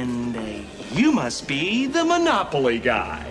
And you must be the Monopoly guy.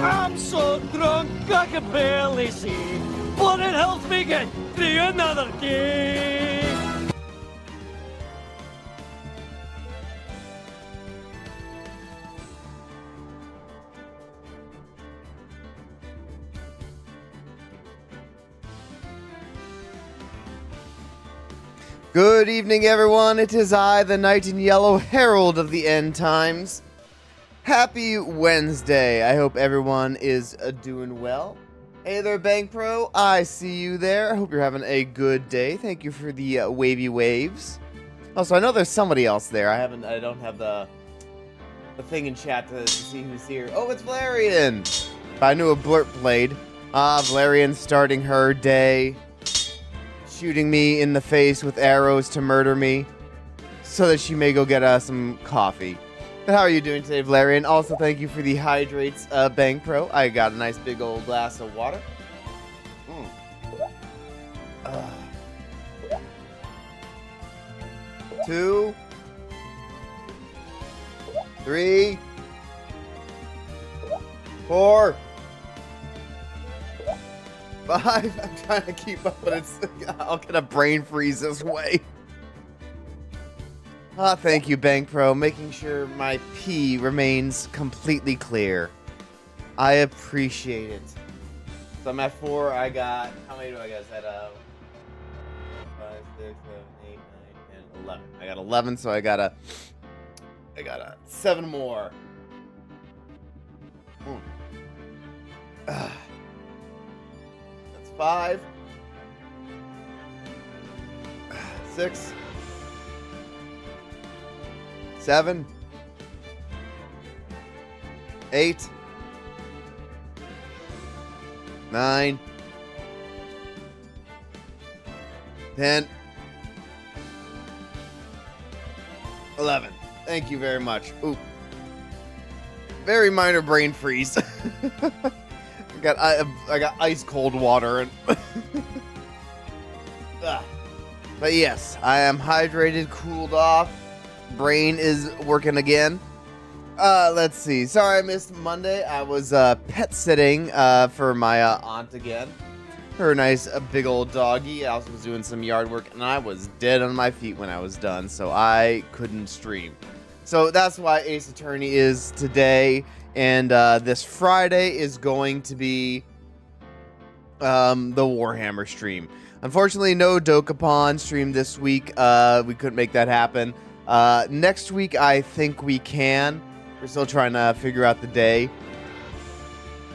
I'm so drunk I can barely see, but it helps me get through another day. Good evening, everyone. It is I, the Knight in Yellow, Herald of the End Times. Happy Wednesday. I hope everyone is doing well. Hey there, Bank Pro. I see you there. I hope you're having a good day. Thank you for the wavy waves. Also, I know there's somebody else there. I don't have the thing in chat to see who's here. Oh, it's Valerian. I knew a blurp played. Valerian starting her day, shooting me in the face with arrows to murder me, so that she may go get some coffee. But how are you doing today, Valerian? Also, thank you for the hydrates, Bank Pro. I got a nice big old glass of water. 2, 3, 4, 5. I'm trying to keep up, but I'll get a brain freeze this way. Thank you, Bank Pro, making sure my pee remains completely clear. I appreciate it. So I'm at 4. I got, how many do I got? Is that 5, 6, 7, 8, 9, 10, 11. I got 11, so I got a 7 more. That's 5, 6, 7, 8, 9, 10, 11. Thank you very much. Ooh. Very minor brain freeze. I got ice cold water and but yes, I am hydrated, cooled off. Brain is working again. Let's see. Sorry I missed Monday. I was pet sitting for my aunt again. Her nice big old doggy. I also was doing some yard work, and I was dead on my feet when I was done, so I couldn't stream. So that's why Ace Attorney is today, and this Friday is going to be the Warhammer stream. Unfortunately, no Dokapon stream this week. We couldn't make that happen. Next week, I think we can. We're still trying to figure out the day.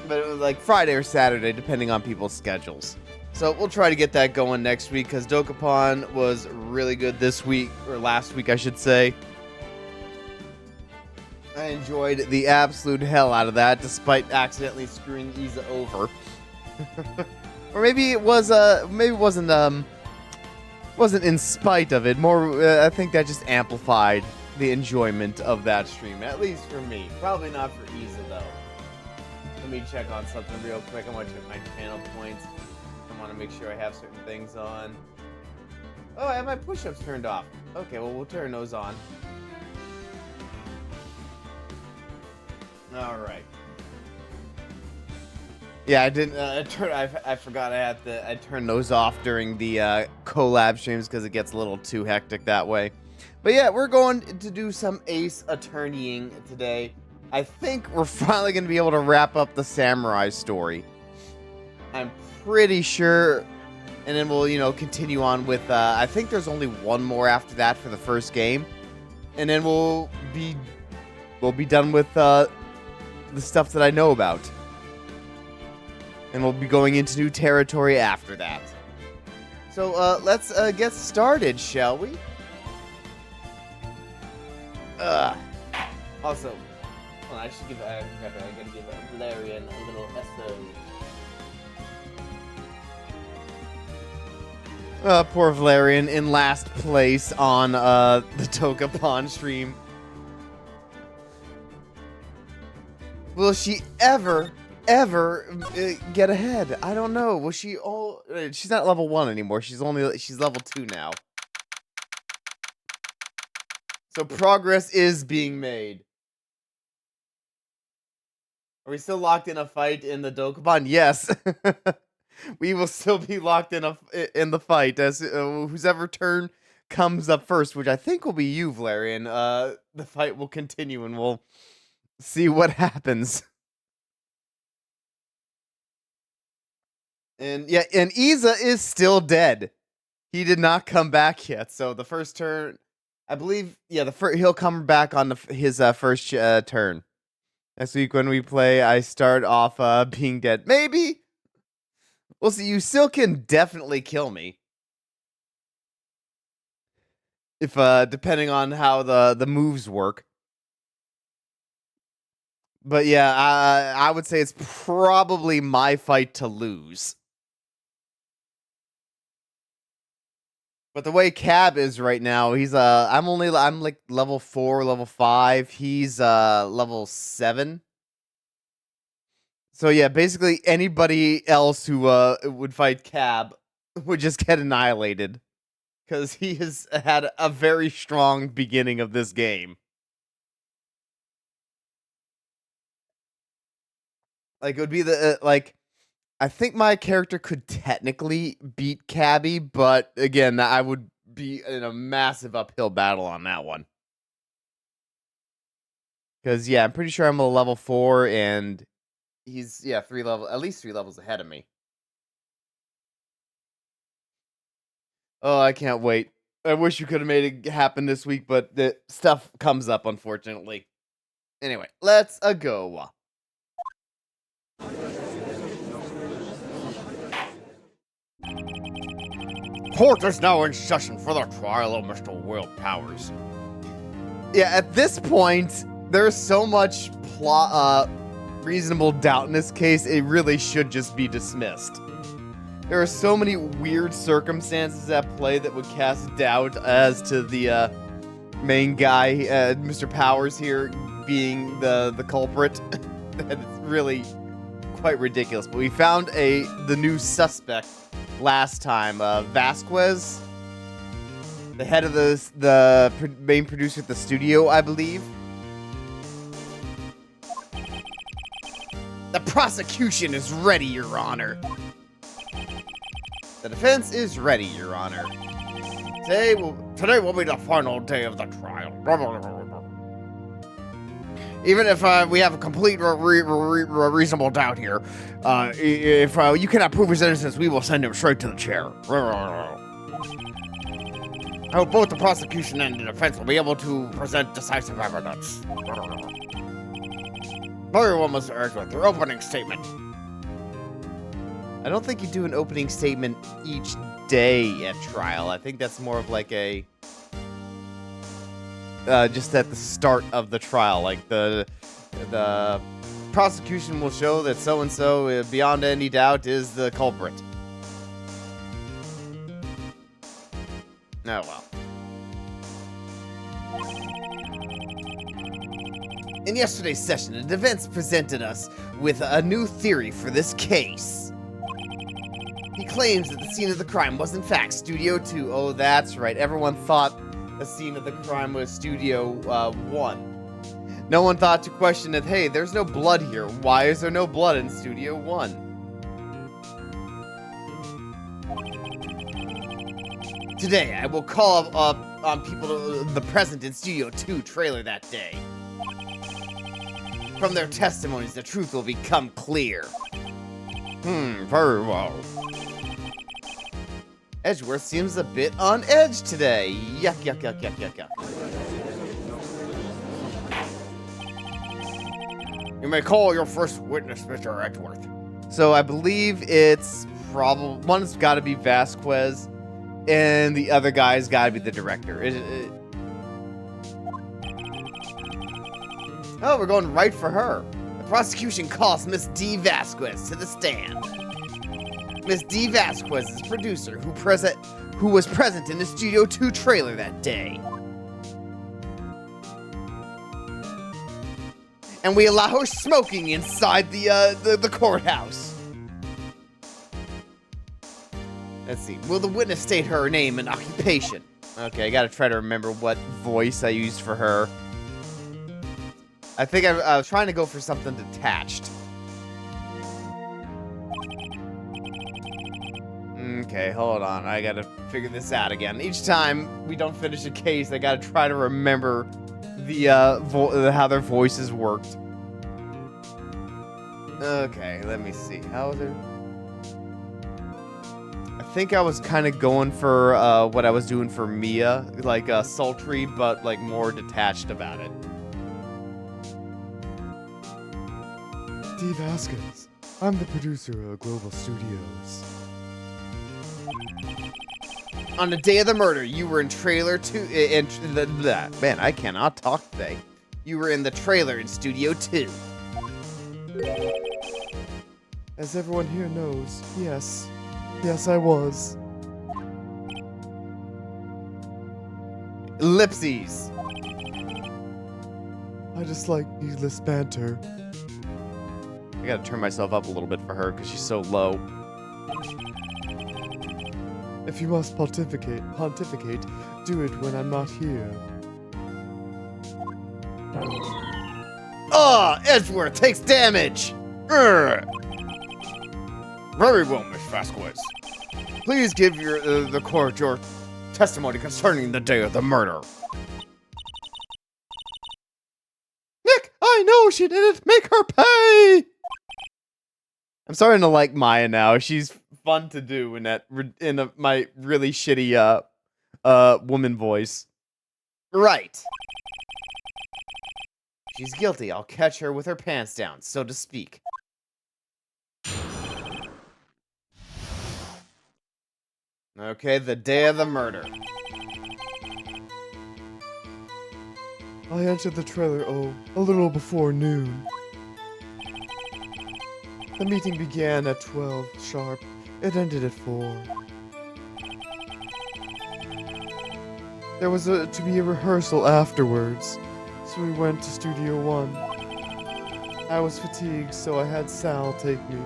But it was like Friday or Saturday, depending on people's schedules. So we'll try to get that going next week, because Dokapon was really good this week, or last week, I should say. I enjoyed the absolute hell out of that, despite accidentally screwing Isa over. Or maybe it was, wasn't in spite of it. More, I think that just amplified the enjoyment of that stream, at least for me. Probably not for Isa, though. Let me check on something real quick. I want to check my channel points. I want to make sure I have certain things on. Oh, I have my push-ups turned off. Okay, well, we'll turn those on. All right. Yeah, I didn't. I forgot I turned those off during the collab streams because it gets a little too hectic that way. But yeah, we're going to do some Ace Attorneying today. I think we're finally going to be able to wrap up the samurai story. I'm pretty sure, and then we'll continue on with. I think there's only one more after that for the first game, and then we'll be done with the stuff that I know about. And we'll be going into new territory after that. So, let's get started, shall we? Also, hold on, I should give. I gotta give Valerian a little SO. Poor Valerian in last place on the Dokapon stream. Will she ever get ahead? I don't know. Will she? She's not level 1 anymore. She's level 2 now. So progress is being made. Are we still locked in a fight in the Dokkan? Yes. We will still be locked in the fight as whoever turn comes up first, which I think will be you, Valerian. The fight will continue and we'll see what happens. And yeah, and Iza is still dead. He did not come back yet. So the first turn, I believe, yeah, he'll come back on his first turn. Next week when we play, I start off being dead. Maybe. We'll see. You still can definitely kill me. If depending on how the moves work. But yeah, I would say it's probably my fight to lose. But the way Cab is right now, he's I'm like level 4, level 5. He's level 7. So yeah, basically anybody else who would fight Cab would just get annihilated. Because he has had a very strong beginning of this game. Like, it would be I think my character could technically beat Cabby, but again, I would be in a massive uphill battle on that one. Because, yeah, I'm pretty sure I'm a level 4, and he's, yeah, at least 3 levels ahead of me. Oh, I can't wait. I wish you could have made it happen this week, but the stuff comes up, unfortunately. Anyway, let's go. Court is now in session for the trial of Mr. Will Powers. Yeah, at this point, there's so much reasonable doubt in this case, it really should just be dismissed. There are so many weird circumstances at play that would cast doubt as to the main guy, Mr. Powers here, being the culprit. That is really quite ridiculous. But we found the new suspect last time, Vasquez, the head of the main producer at the studio, I believe. The prosecution is ready, Your Honor. The defense is ready, Your Honor. Today will be the final day of the trial. Even if we have a complete reasonable doubt here, if you cannot prove his innocence, we will send him straight to the chair. I hope both the prosecution and the defense will be able to present decisive evidence. Everyone must urge with their opening statement. I don't think you do an opening statement each day at trial. I think that's more of like a just at the start of the trial. Like the prosecution will show that so and so, beyond any doubt, is the culprit. Oh well. In yesterday's session, the defense presented us with a new theory for this case. He claims that the scene of the crime was in fact Studio 2. Oh, that's right. Everyone thought the scene of the crime was Studio 1. No one thought to question that, hey, there's no blood here. Why is there no blood in Studio 1? Today, I will call up on people the present in Studio 2 trailer that day. From their testimonies, the truth will become clear. Very well. Edgeworth seems a bit on edge today. Yuck, yuck, yuck, yuck, yuck, yuck. You may call your first witness, Mr. Edgeworth. So I believe it's probably... One's got to be Vasquez, and the other guy's got to be the director. Oh, we're going right for her. The prosecution calls Miss D. Vasquez to the stand. Miss D. Vasquez is producer who was present in the Studio 2 trailer that day. And we allow her smoking inside the courthouse. Let's see. Will the witness state her name and occupation? Okay, I gotta try to remember what voice I used for her. I think I was trying to go for something detached. Okay, hold on. I gotta figure this out again. Each time we don't finish a case, I gotta try to remember the how their voices worked. Okay, let me see. How is it? I think I was kind of going for what I was doing for Mia, like sultry, but like more detached about it. Steve Haskins. I'm the producer of Global Studios. On the day of the murder, you were in trailer 2. Man, I cannot talk today. You were in the trailer in Studio 2. As everyone here knows, yes. Yes, I was. Ellipses. I just like needless banter. I gotta turn myself up a little bit for her because she's so low. If you must pontificate, do it when I'm not here. Edgeworth takes damage! Very well, Miss Vasquez. Please give the court your testimony concerning the day of the murder. Nick, I know she did it! Make her pay! I'm starting to like Maya now. She's fun to do in that my really shitty woman voice. Right. She's guilty. I'll catch her with her pants down, so to speak. Okay, the day of the murder. I entered the trailer, a little before noon. The meeting began at 12 sharp. It ended at 4. There was to be a rehearsal afterwards, so we went to Studio 1. I was fatigued, so I had Sal take me.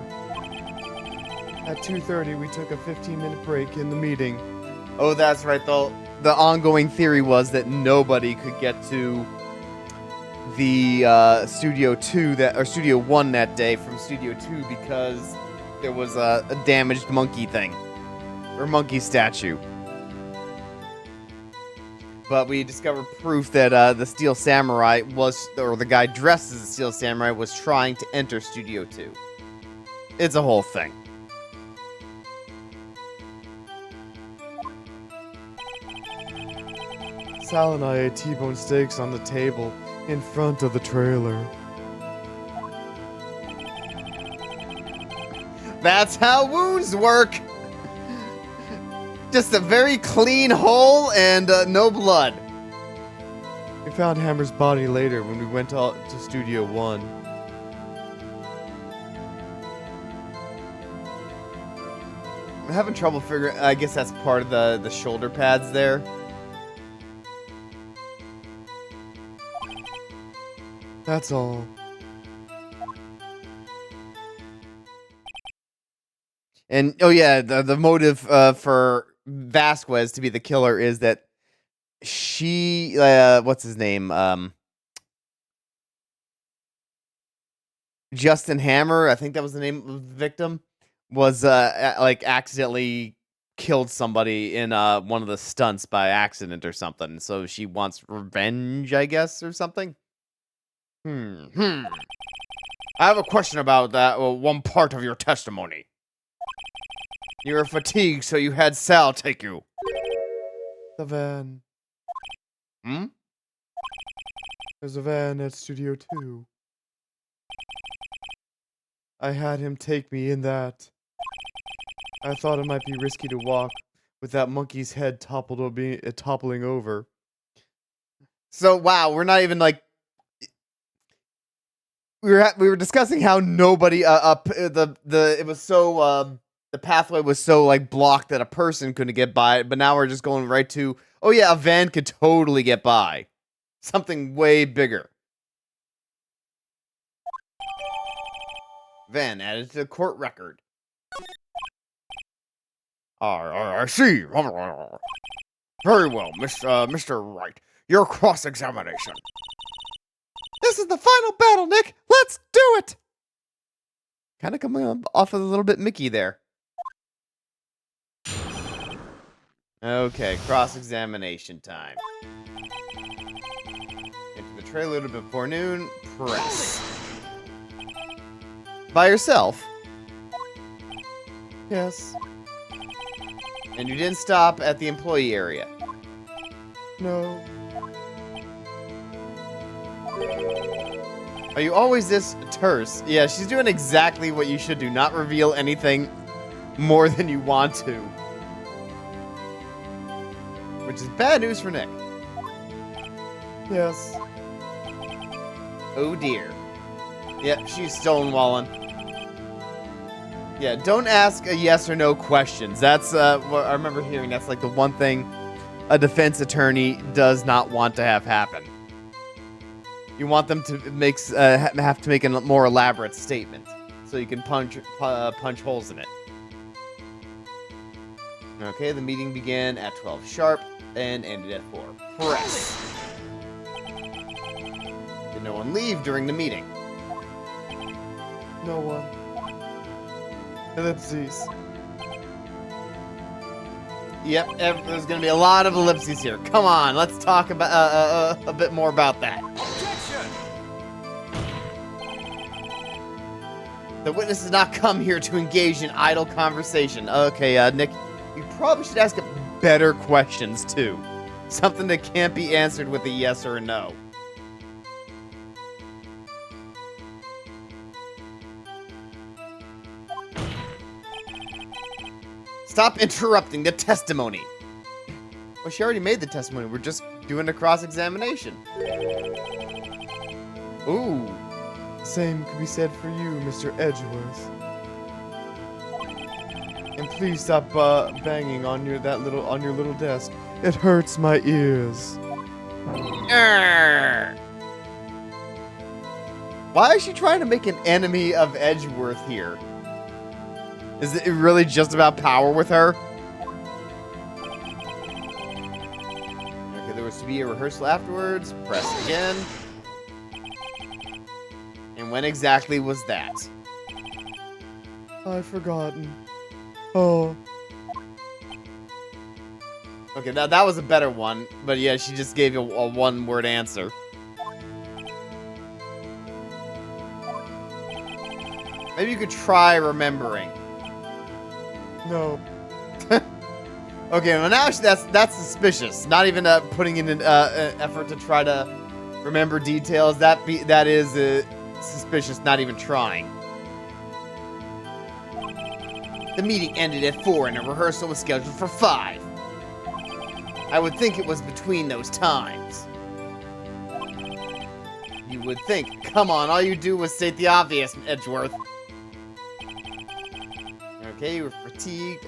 At 2:30, we took a 15-minute break in the meeting. Oh, that's right. The ongoing theory was that nobody could get to the Studio 2 or Studio 1 that day from Studio 2 because there was a damaged monkey thing or monkey statue. But we discovered proof that the Steel Samurai or the guy dressed as the Steel Samurai was trying to enter Studio 2. It's a whole thing. Sal and I ate T-bone steaks on the table in front of the trailer. That's how wounds work. Just a very clean hole and no blood. We found Hammer's body later when we went to Studio 1. I'm having trouble figuring. I guess that's part of the shoulder pads there. That's all. And oh yeah, the motive for Vasquez to be the killer is that she what's his name? Justin Hammer, I think that was the name of the victim, was like accidentally killed somebody in one of the stunts by accident or something. So she wants revenge, I guess, or something. I have a question about that one part of your testimony. You were fatigued, so you had Sal take you. The van. Hmm? There's a van at Studio 2. I had him take me in that. I thought it might be risky to walk with that monkey's head toppling over. So wow, we're not even like we were discussing how nobody it was so the pathway was so like blocked that a person couldn't get by it, but now we're just going right to, oh yeah, a van could totally get by. Something way bigger. Van added to the court record. I see. Very well, Mr. Wright. Your cross-examination. This is the final battle, Nick! Let's do it! Kind of coming off a little bit Mickey there. Okay, cross-examination time. Enter the trailer before noon. Press. By yourself? Yes. And you didn't stop at the employee area? No. Are you always this terse? Yeah, she's doing exactly what you should do. Not reveal anything more than you want to. Which is bad news for Nick. Yes. Oh dear. Yep, she's stonewalling. Yeah, don't ask a yes or no questions. That's what I remember hearing. That's like the one thing a defense attorney does not want to have happen. You want them to have to make a more elaborate statement so you can punch holes in it. Okay, the meeting began at 12 sharp and ended at 4. Press. Did no one leave during the meeting? No one. Ellipses. Yep, there's gonna be a lot of ellipses here. Come on, let's talk about a bit more about that. The witness has not come here to engage in idle conversation. Okay, Nick, you probably should ask better questions too. Something that can't be answered with a yes or a no. Stop interrupting the testimony. Well, she already made the testimony. We're just doing a cross-examination. Ooh. Same could be said for you, Mr. Edgeworth. And please stop banging on your little desk. It hurts my ears. Arrgh. Why is she trying to make an enemy of Edgeworth here? Is it really just about power with her? Okay, there was to be a rehearsal afterwards. Press again. And when exactly was that? I've forgotten. Oh. Okay, now that was a better one. But yeah, she just gave you a one-word answer. Maybe you could try remembering. No. Okay, well now that's suspicious. Not even putting in an effort to try to remember details. That is suspicious. Not even trying. The meeting ended at 4 and a rehearsal was scheduled for 5. I would think it was between those times. You would think. Come on, all you do was state the obvious, Edgeworth. Okay, you were fatigued.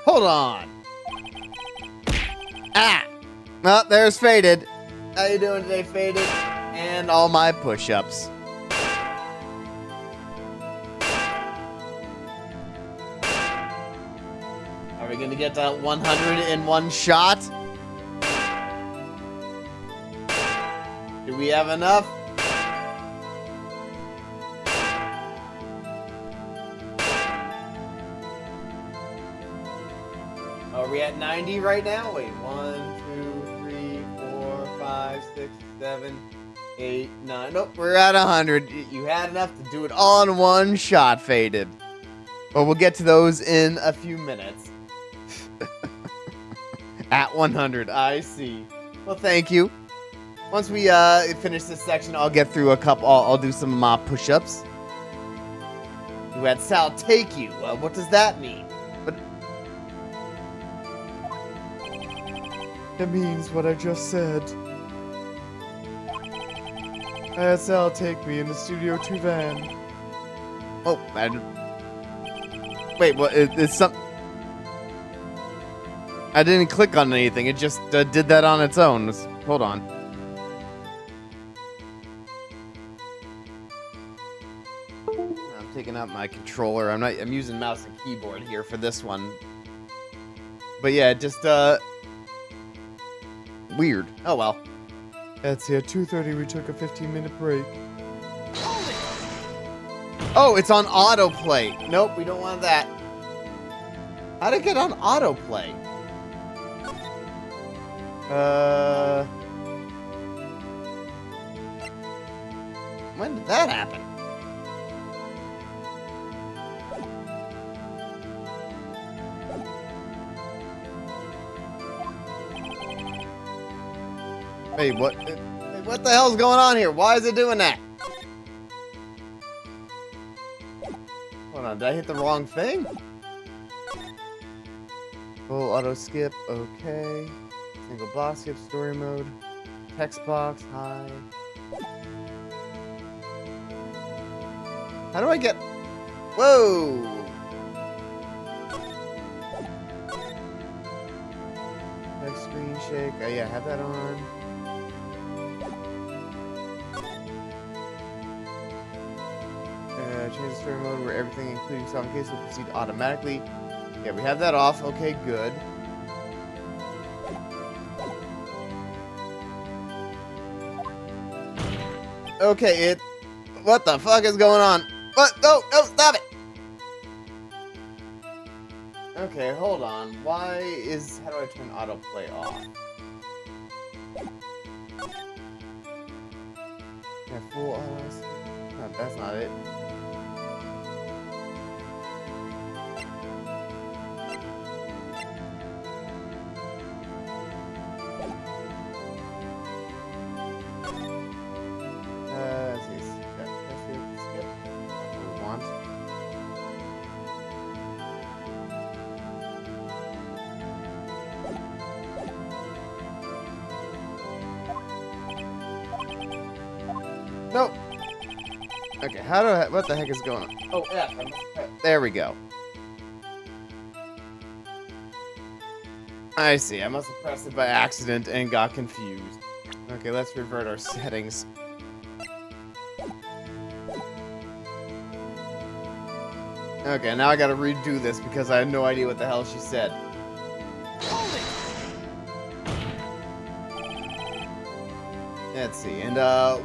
Hold on. Ah! Well, there's Faded. How you doing today, Faded? And all my push-ups. Are we gonna get to 100 in one shot? Do we have enough? Are we at 90 right now? Wait, 1, 2, 3, 4, 5, 6, 7, 8, 9. Nope, we're at 100. You had enough to do it all in one shot, Faded. But we'll get to those in a few minutes. At 100, I see. Well, thank you. Once we finish this section, I'll get through a couple. I'll do some push-ups. You had Sal take you. What does that mean? It means what I just said. I had Sal take me in the Studio 2 van. Oh, wait, what? It's some. I didn't click on anything. It just did that on its own. Hold on. I'm taking out my controller. I'm using mouse and keyboard here for this one. But yeah, just weird. Oh well. At 2:30 we took a 15-minute break. Oh, it's on autoplay. Nope, we don't want that. How'd it get on autoplay? When did that happen? Wait, what the hell's going on here? Why is it doing that? Hold on, did I hit the wrong thing? Full auto skip, okay. Single box skip, story mode. Text box, hi. How do I get... Whoa! Text screen shake, yeah, have that on. Change the story mode where everything, including solving case, will proceed automatically. Yeah, we have that off. Okay, good. Okay, what the fuck is going on? What? No, no, stop it! Okay, hold on. How do I turn autoplay off? Yeah, full auto. No, that's not it. Nope. Okay, what the heck is going on? Oh, F. There we go. I see. I must have pressed it by accident and got confused. Okay, let's revert our settings. Okay, now I gotta redo this because I had no idea what the hell she said. Let's see, and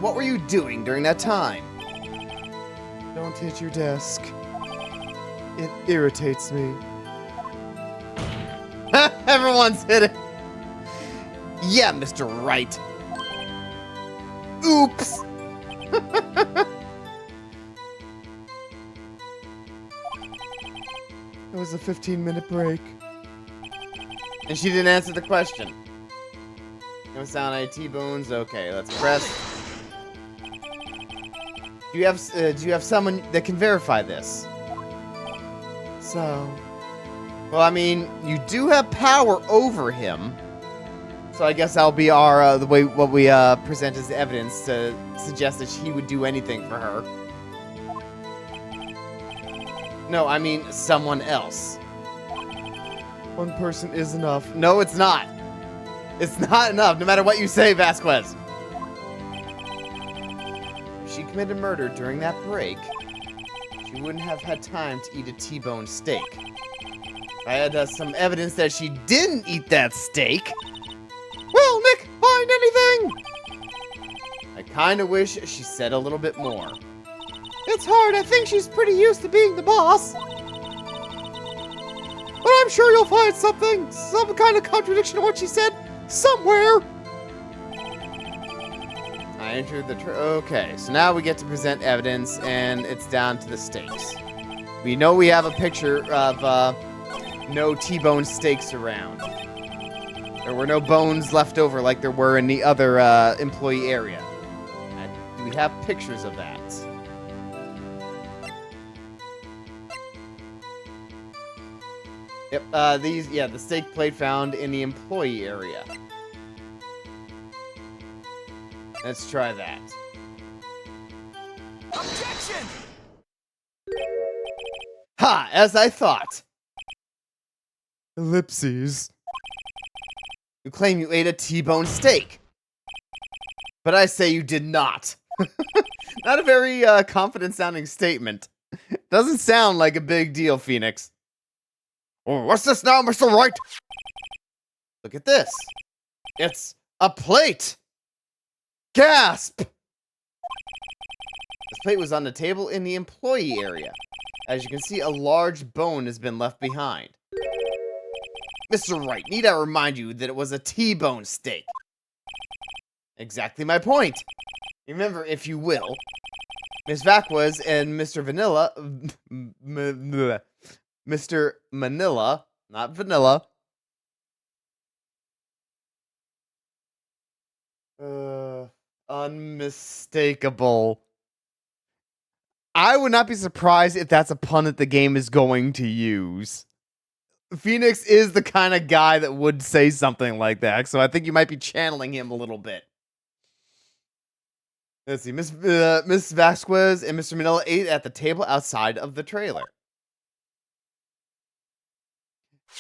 what were you doing during that time? Don't hit your desk. It irritates me. Everyone's hit it. Yeah, Mr. Wright. Oops. It was a 15-minute break. And she didn't answer the question. No sound IT bones. Okay, let's press. Do you have someone that can verify this? So, Well, I mean, you do have power over him. So I guess that'll be our what we present as evidence to suggest that he would do anything for her. No, I mean someone else. one person is enough. No, it's not. It's not enough, no matter what you say, Vasquez. If she committed murder during that break, she wouldn't have had time to eat a T-bone steak. If I had some evidence that she didn't eat that steak, well, Nick, find anything! I kind of wish she said a little bit more. It's hard, I think she's pretty used to being the boss. But I'm sure you'll find something, some kind of contradiction to what she said, somewhere. I entered the okay, so now we get to present evidence, and it's down to the steaks. We know we have a picture of no T-bone steaks around. There were no bones left over like there were in the other employee area. Do we have pictures of that? Yep, the steak plate found in the employee area. Let's try that. Objection! Ha! As I thought. Ellipses. You claim you ate a T-bone steak. But I say you did not. Not a very confident-sounding statement. Doesn't sound like a big deal, Phoenix. Oh, what's this now, Mr. Wright? Look at this. It's a plate. Gasp! This plate was on the table in the employee area. As you can see, a large bone has been left behind. Mr. Wright, need I remind you that it was a T-bone steak? Exactly my point. Remember, if you will, Miss Vasquez and Mr. Vanilla, Mr. Manila, not Vanilla. Unmistakable. I would not be surprised if that's a pun that the game is going to use. Phoenix is the kind of guy that would say something like that, so I think you might be channeling him a little bit. Let's see, Miss Vasquez and Mr. Manila ate at the table outside of the trailer.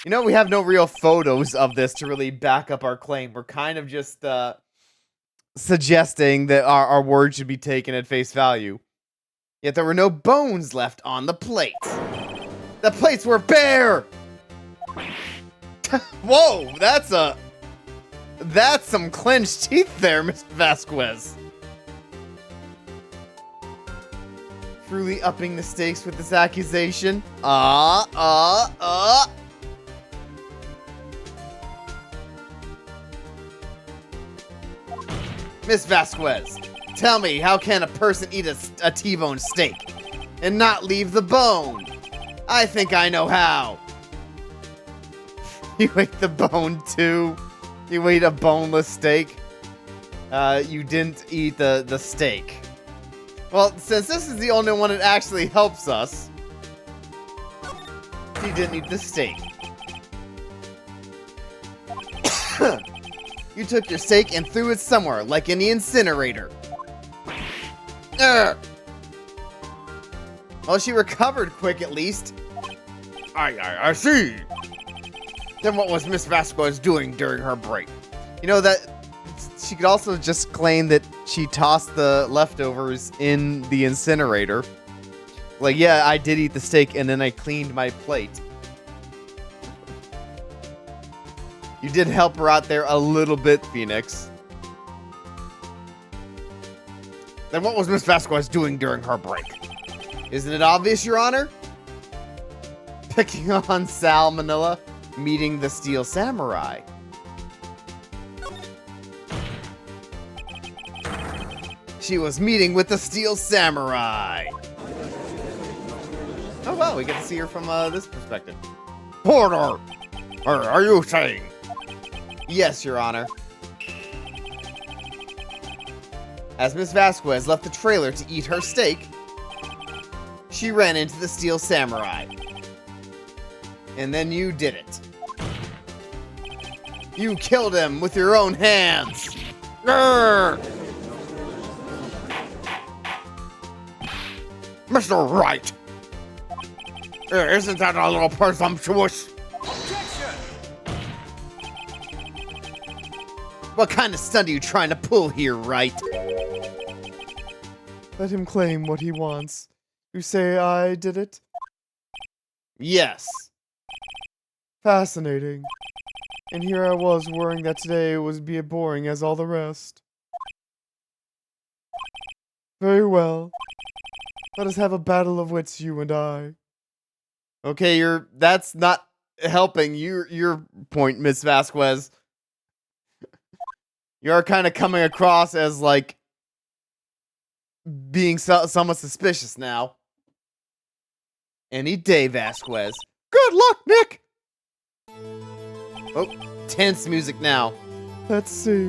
You know, we have no real photos of this to really back up our claim. We're kind of just suggesting that our word should be taken at face value. Yet there were no bones left on the plates. The plates were bare! Whoa, that's some clenched teeth there, Miss Vasquez. Truly upping the stakes with this accusation. Miss Vasquez, tell me, how can a person eat a T-bone steak and not leave the bone? I think I know how. You ate the bone too? You ate a boneless steak? You didn't eat the steak. Well, since this is the only one that actually helps us, she didn't eat the steak. You took your steak and threw it somewhere, like in the incinerator. Well, she recovered quick, at least. I see. Then what was Miss Vasquez doing during her break? You know, that she could also just claim that she tossed the leftovers in the incinerator. Like, yeah, I did eat the steak, and then I cleaned my plate. You did help her out there a little bit, Phoenix. Then what was Miss Vasquez doing during her break? Isn't it obvious, Your Honor? Picking on Sal Manila, meeting the Steel Samurai. She was meeting with the Steel Samurai. Oh, well, we get to see her from this perspective. Porter! Are you saying? Yes, Your Honor. As Miss Vasquez left the trailer to eat her steak, she ran into the Steel Samurai. And then you did it. You killed him with your own hands. Grr! Mr. Wright! Isn't that a little presumptuous? What kind of stunt are you trying to pull here, Wright? Let him claim what he wants. You say I did it? Yes. Fascinating. And here I was worrying that today would be as boring as all the rest. Very well. Let us have a battle of wits, you and I. Okay, that's not helping your point, Miss Vasquez. You're kind of coming across as, like, being somewhat suspicious now. Any day, Vasquez. Good luck, Nick! Oh, tense music now. Let's see.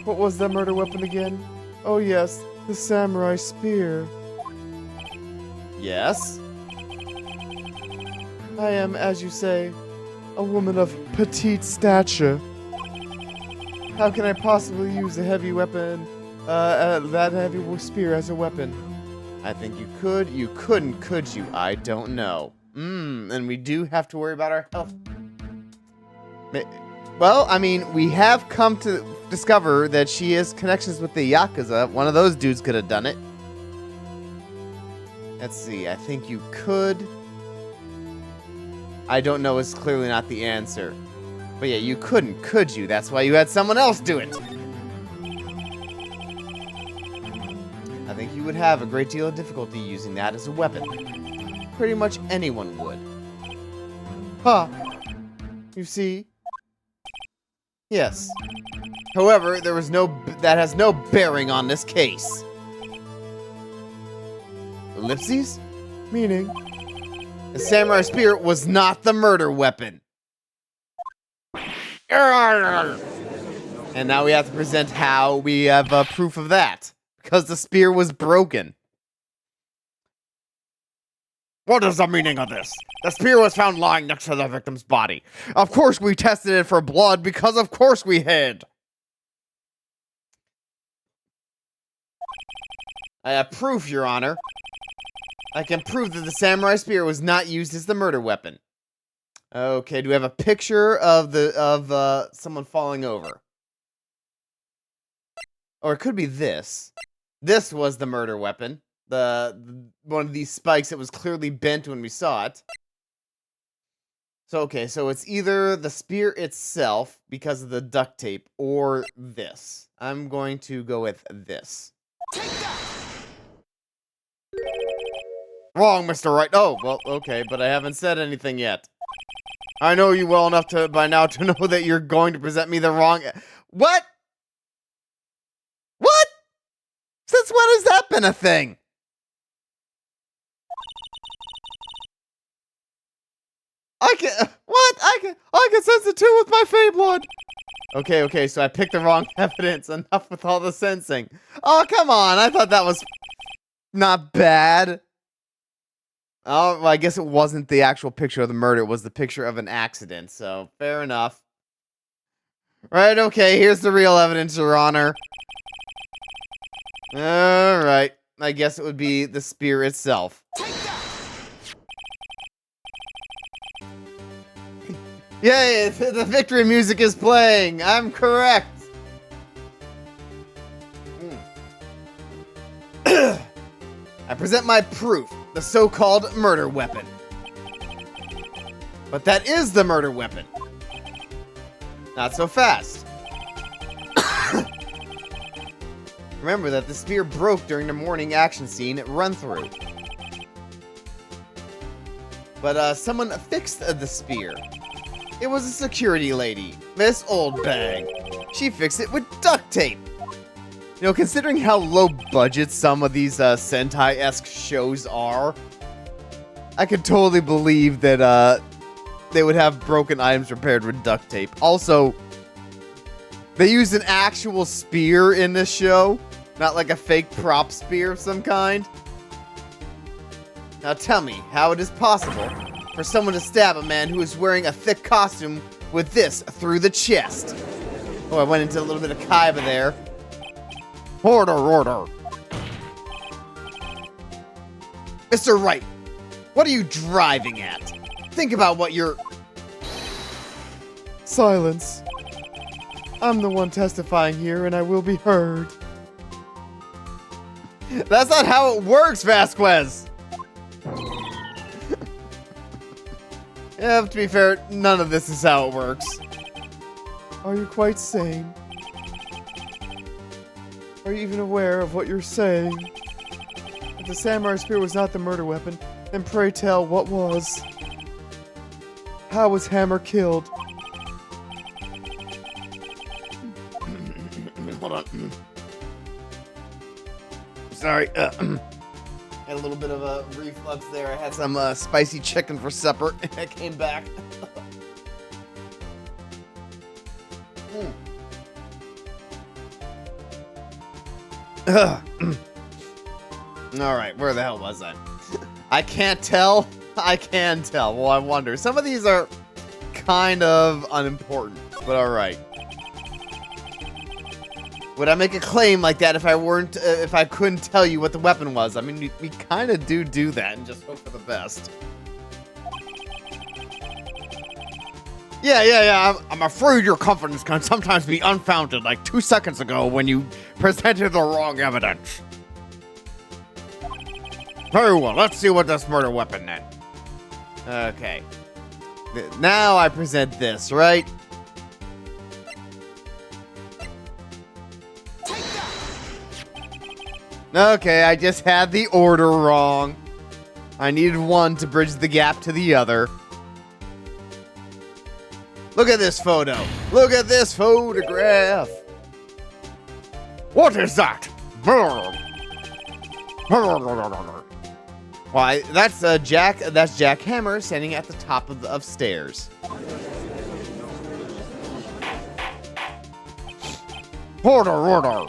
What was that murder weapon again? Oh yes, the samurai spear. Yes? I am, as you say, a woman of petite stature. How can I possibly use a heavy weapon, that heavy spear as a weapon? I think you could. You couldn't, could you? I don't know. And we do have to worry about our health. Well, I mean, we have come to discover that she has connections with the Yakuza. One of those dudes could have done it. Let's see. I think you could. I don't know is clearly not the answer. But yeah, you couldn't, could you? That's why you had someone else do it. I think you would have a great deal of difficulty using that as a weapon. Pretty much anyone would. Ha! You see? Yes. However, that has no bearing on this case. Ellipses? Meaning? The samurai spear was not the murder weapon. And now we have to present how we have proof of that. Because the spear was broken. What is the meaning of this? The spear was found lying next to the victim's body. Of course we tested it for blood because of course we had. I have proof, Your Honor. I can prove that the samurai spear was not used as the murder weapon. Okay, do we have a picture of someone falling over? Or it could be this. This was the murder weapon. One of these spikes that was clearly bent when we saw it. So okay, so it's either the spear itself because of the duct tape or this. I'm going to go with this. Wrong, Mr. Wright. Oh, well, okay, but I haven't said anything yet. I know you well enough by now to know that you're going to present me the wrong... What? What? Since when has that been a thing? I can sense it too with my Fey blood. Okay, so I picked the wrong evidence. Enough with all the sensing. Oh, come on. I thought that was not bad. Oh, well, I guess it wasn't the actual picture of the murder. It was the picture of an accident, so fair enough. Right, okay, here's the real evidence, Your Honor. Alright, I guess it would be the spear itself. Yay, the victory music is playing! I'm correct! I present my proof, the so-called murder weapon. But that is the murder weapon. Not so fast. Remember that the spear broke during the morning action scene run-through. But someone fixed the spear. It was a security lady, Miss Oldbag. She fixed it with duct tape. You know, considering how low budget some of these Sentai-esque shows are, I could totally believe that they would have broken items repaired with duct tape. Also, they used an actual spear in this show, not like a fake prop spear of some kind. Now tell me how it is possible for someone to stab a man who is wearing a thick costume with this through the chest. Oh, I went into a little bit of Kaiba there. Order. Mr. Wright, what are you driving at? Think about what you're... Silence. I'm the one testifying here, and I will be heard. That's not how it works, Vasquez! Yeah, to be fair, none of this is how it works. Are you quite sane? Are you even aware of what you're saying? If the samurai spear was not the murder weapon, then pray tell what was? How was Hammer killed? Hold on. Sorry. Had a little bit of a reflux there. I had some spicy chicken for supper, and I came back. Alright, where the hell was I? I can't tell. I can tell. Well, I wonder. Some of these are kind of unimportant, but alright. Would I make a claim like that if I couldn't tell you what the weapon was? I mean, we kind of do that and just hope for the best. Yeah. I'm afraid your confidence can sometimes be unfounded, like 2 seconds ago when you presented the wrong evidence. Very well, let's see what this murder weapon then. Okay. Now I present this, right? Okay, I just had the order wrong. I needed one to bridge the gap to the other. Look at this photo. Look at this photograph. What is that? Why, that's Jack. That's Jack Hammer standing at the top of stairs. Order.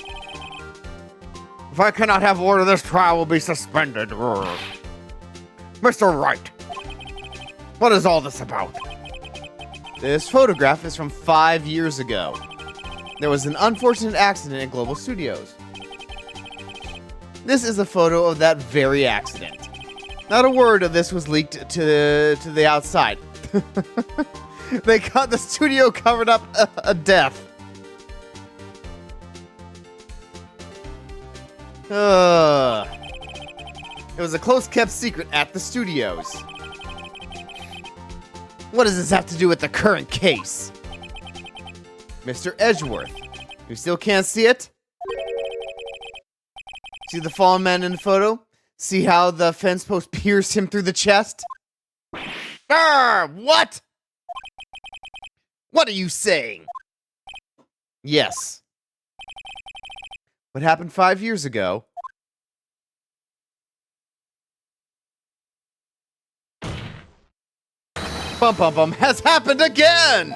If I cannot have order, this trial will be suspended. Mr. Wright, what is all this about? This photograph is from 5 years ago. There was an unfortunate accident at Global Studios. This is a photo of that very accident. Not a word of this was leaked to the outside. They got the studio covered up a death. It was a close-kept secret at the studios. What does this have to do with the current case? Mr. Edgeworth. You still can't see it? See the fallen man in the photo? See how the fence post pierced him through the chest? What? What are you saying? Yes. What happened 5 years ago? Has happened again!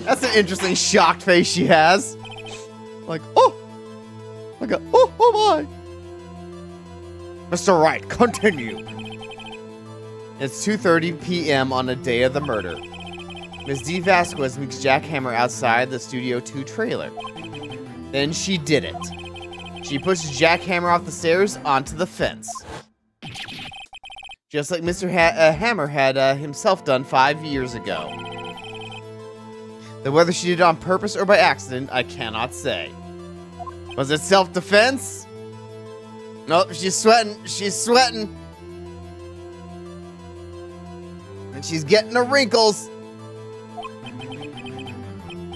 That's an interesting shocked face she has. Like, oh my. Mr. Wright, continue. It's 2:30 p.m. on the day of the murder. Ms. D. Vasquez meets Jack Hammer outside the Studio 2 trailer. Then she did it. She pushes Jack Hammer off the stairs onto the fence. Just like Mr. Hammer had himself done 5 years ago. Though whether she did it on purpose or by accident, I cannot say. Was it self-defense? Nope, she's sweating. She's sweating. And she's getting the wrinkles.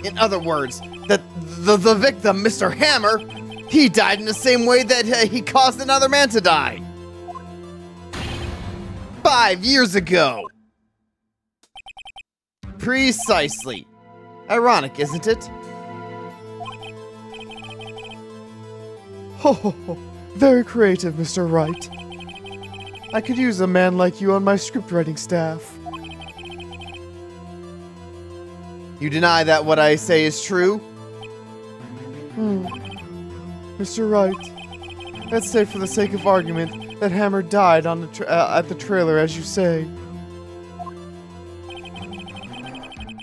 In other words, the victim, Mr. Hammer, he died in the same way that he caused another man to die. 5 years ago. Precisely. Ironic, isn't it? Oh, very creative, Mr. Wright. I could use a man like you on my scriptwriting staff. You deny that what I say is true? Mr. Wright, let's say for the sake of argument that Hammer died on the at the trailer, as you say.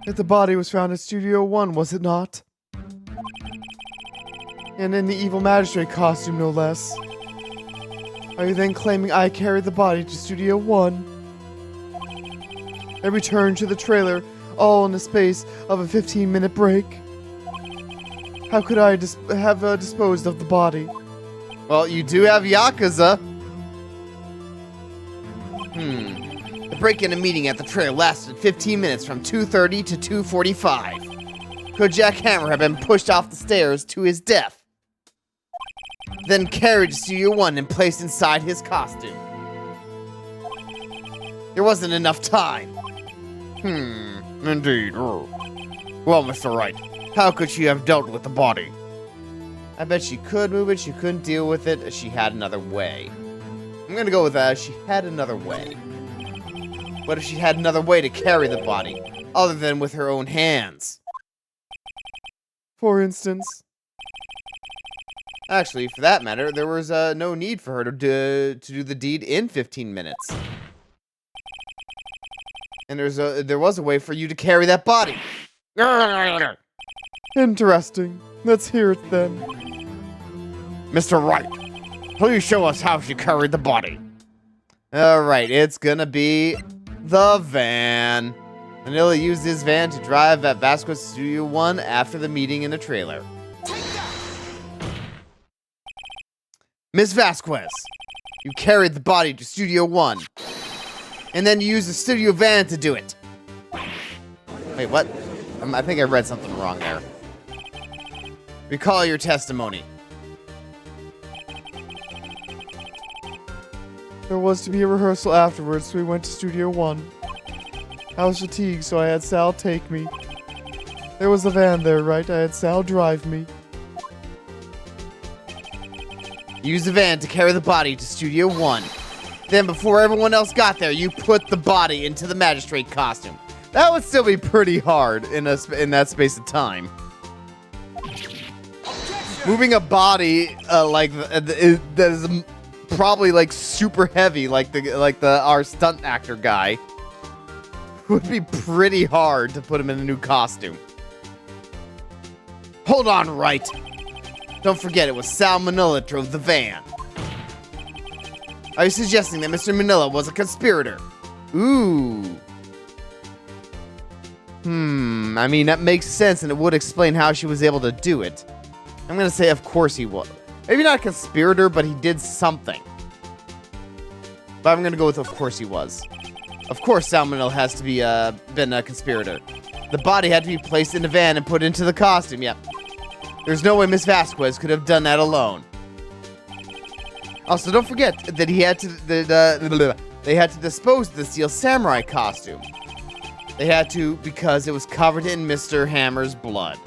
That the body was found at Studio 1, was it not? And in the evil magistrate costume, no less. Are you then claiming I carried the body to Studio 1? And returned to the trailer, all in the space of a 15-minute break? How could I have disposed of the body? Well, you do have Yakuza. The break-in and meeting at the trailer lasted 15 minutes from 2:30 to 2:45. Could Jack Hammer have been pushed off the stairs to his death? Then carried to Studio 1 and placed inside his costume. There wasn't enough time. Indeed. Well, Mr. Wright, how could she have dealt with the body? I bet she could move it, she couldn't deal with it, she had another way. I'm gonna go with that, she had another way. What if she had another way to carry the body, other than with her own hands? For instance? Actually, for that matter, there was no need for her to do the deed in 15 minutes. And there was a way for you to carry that body. Interesting. Let's hear it then. Mr. Wright, please show us how she carried the body. Alright, it's gonna be the van. Manila used his van to drive at Vasquez Studio 1 after the meeting in the trailer. Miss Vasquez, you carried the body to Studio 1. And then you used the studio van to do it. Wait, what? I think I read something wrong there. Recall your testimony. There was to be a rehearsal afterwards, so we went to Studio 1. I was fatigued, so I had Sal take me. There was a van there, right? I had Sal drive me. Use the van to carry the body to Studio 1. Then before everyone else got there, you put the body into the magistrate costume. That would still be pretty hard in that space of time. Moving a body that is probably like super heavy, like our stunt actor guy, would be pretty hard to put him in a new costume. Hold on, Wright. Don't forget it was Sal Manila that drove the van. Are you suggesting that Mr. Manila was a conspirator? Ooh. I mean, that makes sense, and it would explain how she was able to do it. I'm gonna say, of course he was. Maybe not a conspirator, but he did something. But I'm gonna go with, of course he was. Of course, Sal Manila has to be been a conspirator. The body had to be placed in the van and put into the costume. Yep. There's no way Miss Vasquez could have done that alone. Also, don't forget that they had to dispose of the Steel Samurai costume. They had to because it was covered in Mr. Hammer's blood.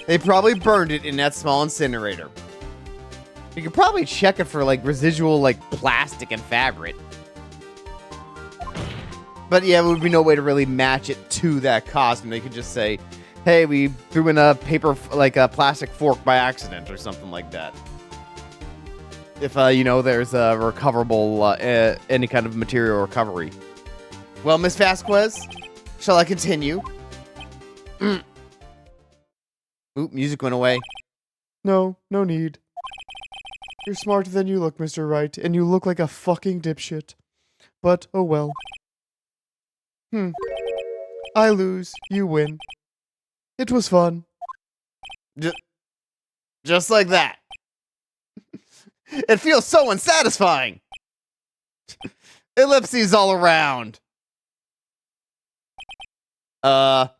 They probably burned it in that small incinerator. You could probably check it for like residual like plastic and fabric. But yeah, there would be no way to really match it to that costume. They could just say, hey, we threw in a paper, like a plastic fork by accident or something like that. If, there's a recoverable, any kind of material recovery. Well, Miss Vasquez, shall I continue? Oop, music went away. No need. You're smarter than you look, Mr. Wright, and you look like a fucking dipshit. But, oh well. I lose, you win. It was fun. Just like that. It feels so unsatisfying. Ellipses all around. So,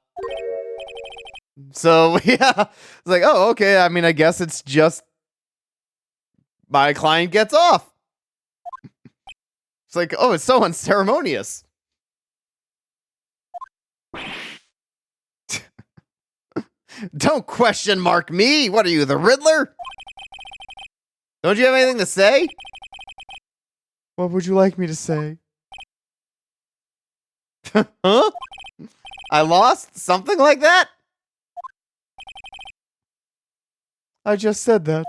yeah. It's like, oh, okay. I mean, I guess it's just my client gets off. It's like, oh, it's so unceremonious. Don't question mark me. What are you, the Riddler? Don't you have anything to say? What would you like me to say? Huh? I lost? Something like that? I just said that.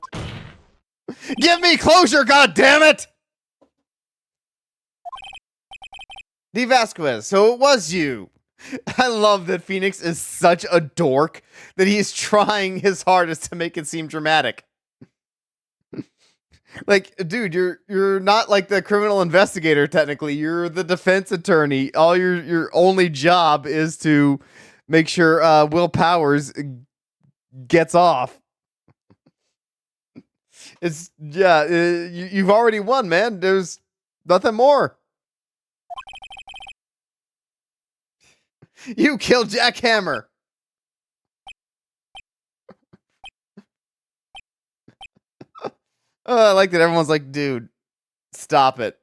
Give me closure, goddammit! D. Vasquez, so it was you. I love that Phoenix is such a dork that he's trying his hardest to make it seem dramatic. Like, dude, you're not like the criminal investigator, technically. You're the defense attorney. All your only job is to make sure Will Powers gets off. It's, yeah, you've already won, man. There's nothing more. You killed Jack Hammer. I like that everyone's like, dude, stop it.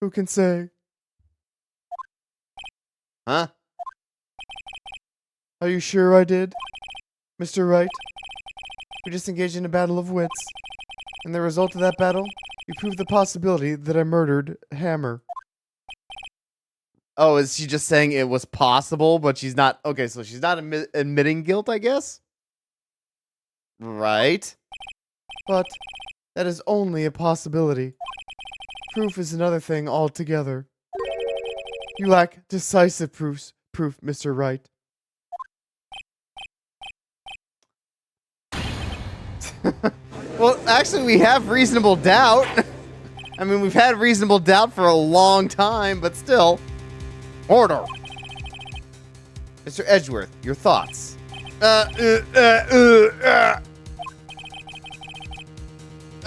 Who can say? Huh? Are you sure I did, Mr. Wright? We just engaged in a battle of wits. And the result of that battle, we proved the possibility that I murdered Hammer. Oh, is she just saying it was possible, but she's not... Okay, so she's not admitting guilt, I guess? Right. But that is only a possibility. Proof is another thing altogether. You lack decisive proof, Mr. Wright. Well, actually, we have reasonable doubt. I mean, we've had reasonable doubt for a long time, but still. Order. Mr. Edgeworth, your thoughts.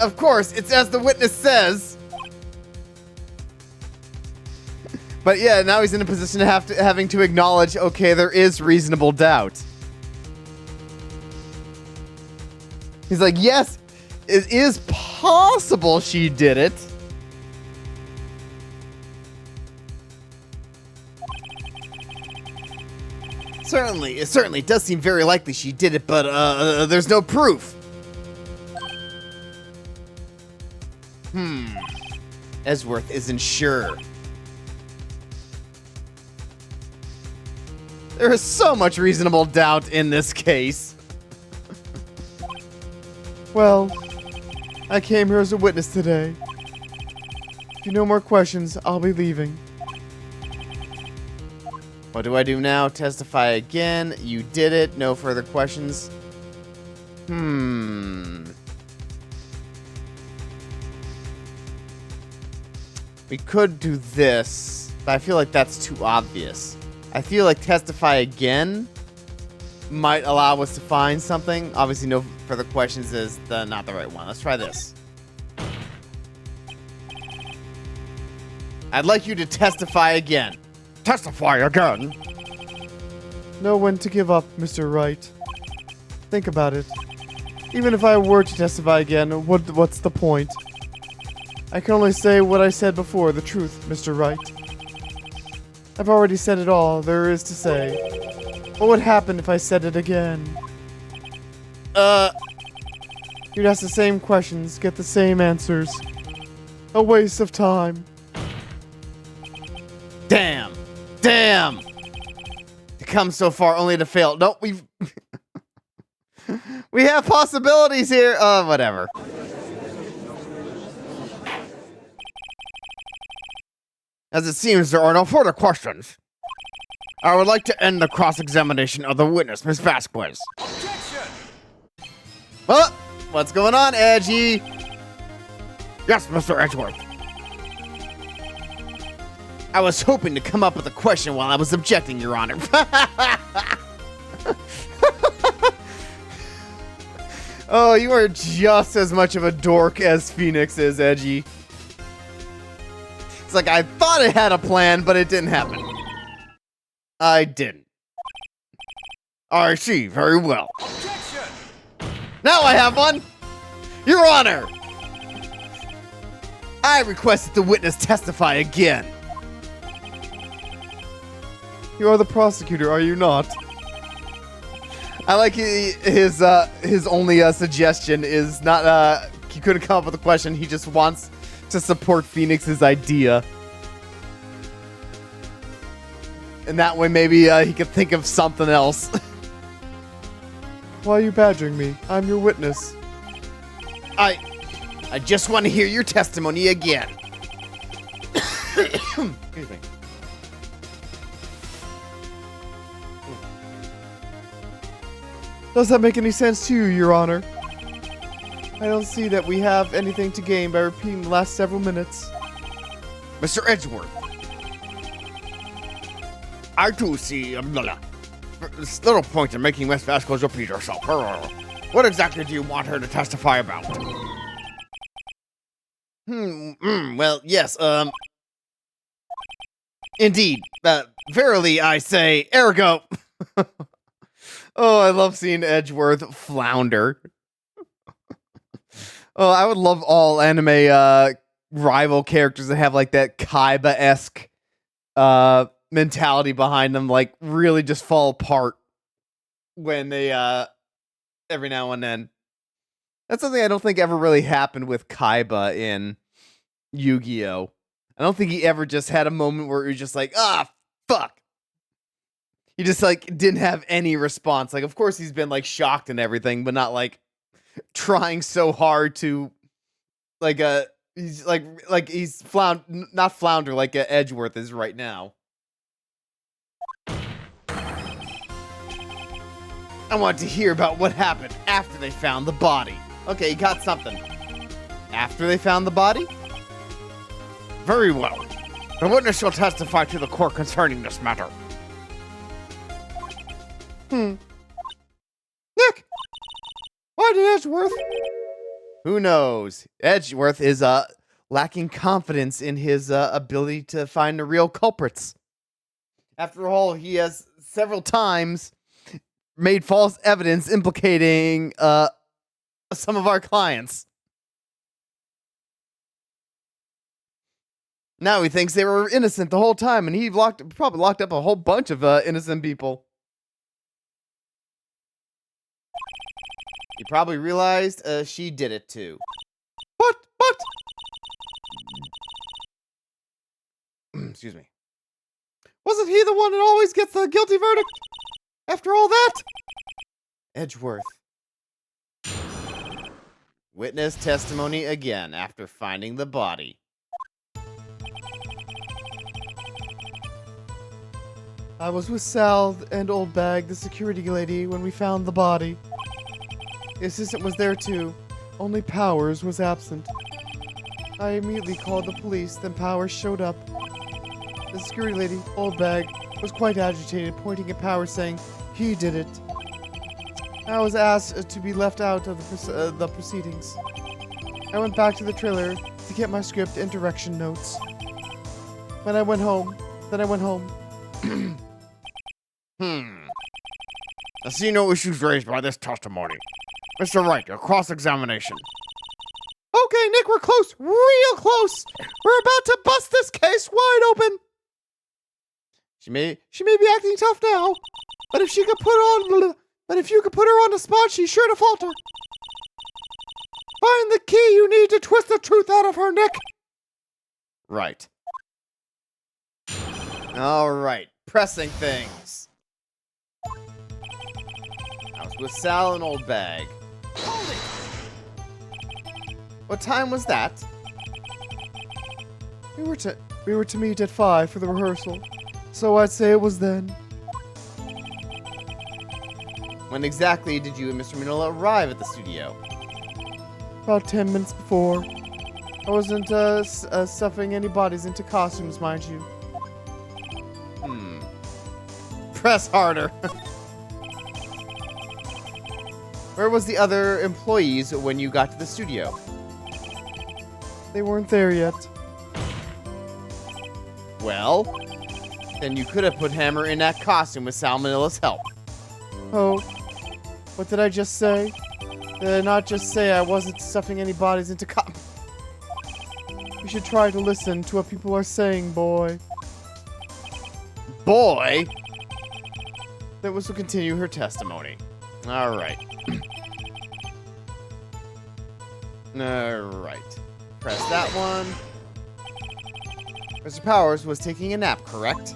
Of course, it's as the witness says. But yeah, now he's in a position of having to acknowledge, okay, there is reasonable doubt. He's like, yes, it is possible she did it. Certainly, it does seem very likely she did it, but there's no proof. Edgeworth isn't sure. There is so much reasonable doubt in this case. Well, I came here as a witness today. If you no more questions, I'll be leaving. What do I do now? Testify again. You did it. No further questions. We could do this, but I feel like that's too obvious. I feel like testify again might allow us to find something. Obviously, no further questions is not the right one. Let's try this. I'd like you to testify again. Testify again? Know when to give up, Mr. Wright. Think about it. Even if I were to testify again, what's the point? I can only say what I said before, the truth, Mr. Wright. I've already said it all there is to say. What would happen if I said it again? You'd ask the same questions, get the same answers. A waste of time. Damn! Damn! To come so far only to fail. No, we've... we have possibilities here. Whatever. As it seems there are no further questions, I would like to end the cross-examination of the witness, Miss Vasquez. Objection! Well, what's going on, Edgy? Yes, Mr. Edgeworth. I was hoping to come up with a question while I was objecting, Your Honor. Oh, you are just as much of a dork as Phoenix is, Edgy. It's like, I thought it had a plan, but it didn't happen. I didn't. I see, very well. Objection! Now I have one! Your Honor! I request that the witness testify again. You are the prosecutor, are you not? I like his only suggestion is not, he couldn't come up with a question, he just wants to support Phoenix's idea. And that way maybe he could think of something else. Why are you badgering me? I'm your witness. I just want to hear your testimony again. Excuse me. Does that make any sense to you, Your Honor? I don't see that we have anything to gain by repeating the last several minutes. Mr. Edgeworth. I do see this little point in making Miss Vasquez repeat herself. What exactly do you want her to testify about? Well, yes, indeed. Verily, I say, ergo. Oh, I love seeing Edgeworth flounder. Oh, I would love all anime rival characters that have like that Kaiba-esque mentality behind them, like really just fall apart when they every now and then. That's something I don't think ever really happened with Kaiba in Yu-Gi-Oh! I don't think he ever just had a moment where he was just like, fuck. He just like didn't have any response. Like, of course he's been like shocked and everything, but not like trying so hard to like he's not flounder like Edgeworth is right now. I want to hear about what happened after they found the body. Okay, you got something. After they found the body? Very well. The witness shall testify to the court concerning this matter. Nick! Why did Edgeworth? Who knows? Edgeworth is lacking confidence in his ability to find the real culprits. After all, he has several times made false evidence implicating some of our clients. Now he thinks they were innocent the whole time, and he probably locked up a whole bunch of innocent people. He probably realized she did it too. But, Excuse me. wasn't he the one that always gets the guilty verdict? After all that? Edgeworth. Witness testimony again after finding the body. I was with Sal and Old Bag, the security lady, when we found the body. The assistant was there too, only Powers was absent. I immediately called the police, then Powers showed up. The security lady, Old Bag, was quite agitated, pointing at Powers saying he did it. I was asked to be left out of the proceedings. I went back to the trailer to get my script and direction notes. Then I went home. I see no issues raised by this testimony. Mr. Wright, your cross-examination. Okay, Nick, we're close. Real close. We're about to bust this case wide open. She may be acting tough now, but if you could put her on the spot, she's sure to falter. Find the key you need to twist the truth out of her, Nick. Right. All right. Pressing things. I was with Sal and Old Bag. What time was that? We were to meet at 5 for the rehearsal, so I'd say it was then. When exactly did you and Mr. Minola arrive at the studio? About 10 minutes before. I wasn't stuffing any bodies into costumes, mind you. Press harder. Where was the other employees when you got to the studio? They weren't there yet. Well, then you could have put Hammer in that costume with Salmonella's help. Oh, what did I just say? Did I not just say I wasn't stuffing any bodies into You should try to listen to what people are saying, boy. Boy? That was to continue her testimony. All right. All right. Press that one. Mr. Powers was taking a nap, correct?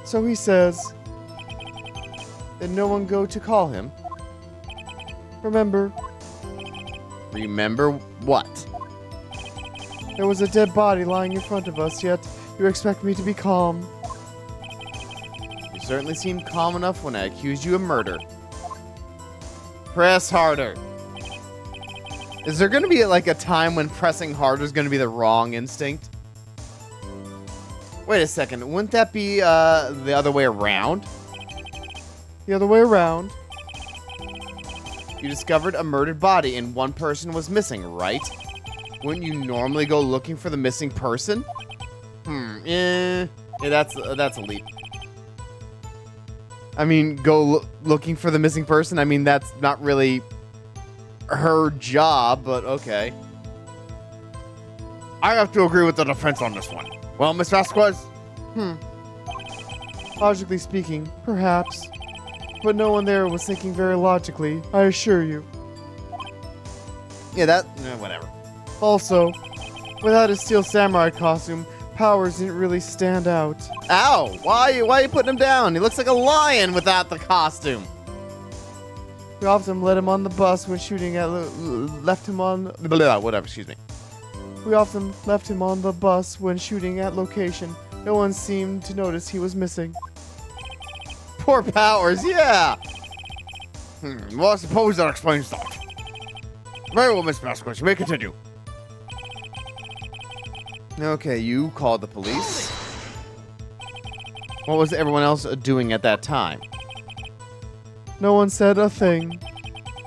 So he says. Did no one go to call him? Remember, Remember what? there was a dead body lying in front of us, yet you expect me to be calm. You certainly seemed calm enough when I accused you of murder. Press harder. Is there going to be like a time when pressing harder is going to be the wrong instinct? Wait a second. Wouldn't that be the other way around? The other way around. You discovered a murdered body and one person was missing, right? Wouldn't you normally go looking for the missing person? Yeah, that's a leap. I mean, go looking for the missing person? I mean, that's not really her job, but okay. I have to agree with the defense on this one. Well, Miss Vasquez? Logically speaking, perhaps. But no one there was thinking very logically, I assure you. Yeah, whatever. Also, without his steel samurai costume, Powers didn't really stand out. Ow! Why are you putting him down? He looks like a lion without the costume. We often let him on the bus when shooting at Whatever, excuse me. We often left him on the bus when shooting at location. No one seemed to notice he was missing. Poor Powers, yeah! Well, I suppose that explains that. Very well, Miss Vasquez, you may continue. Okay, you called the police. What was everyone else doing at that time? No one said a thing.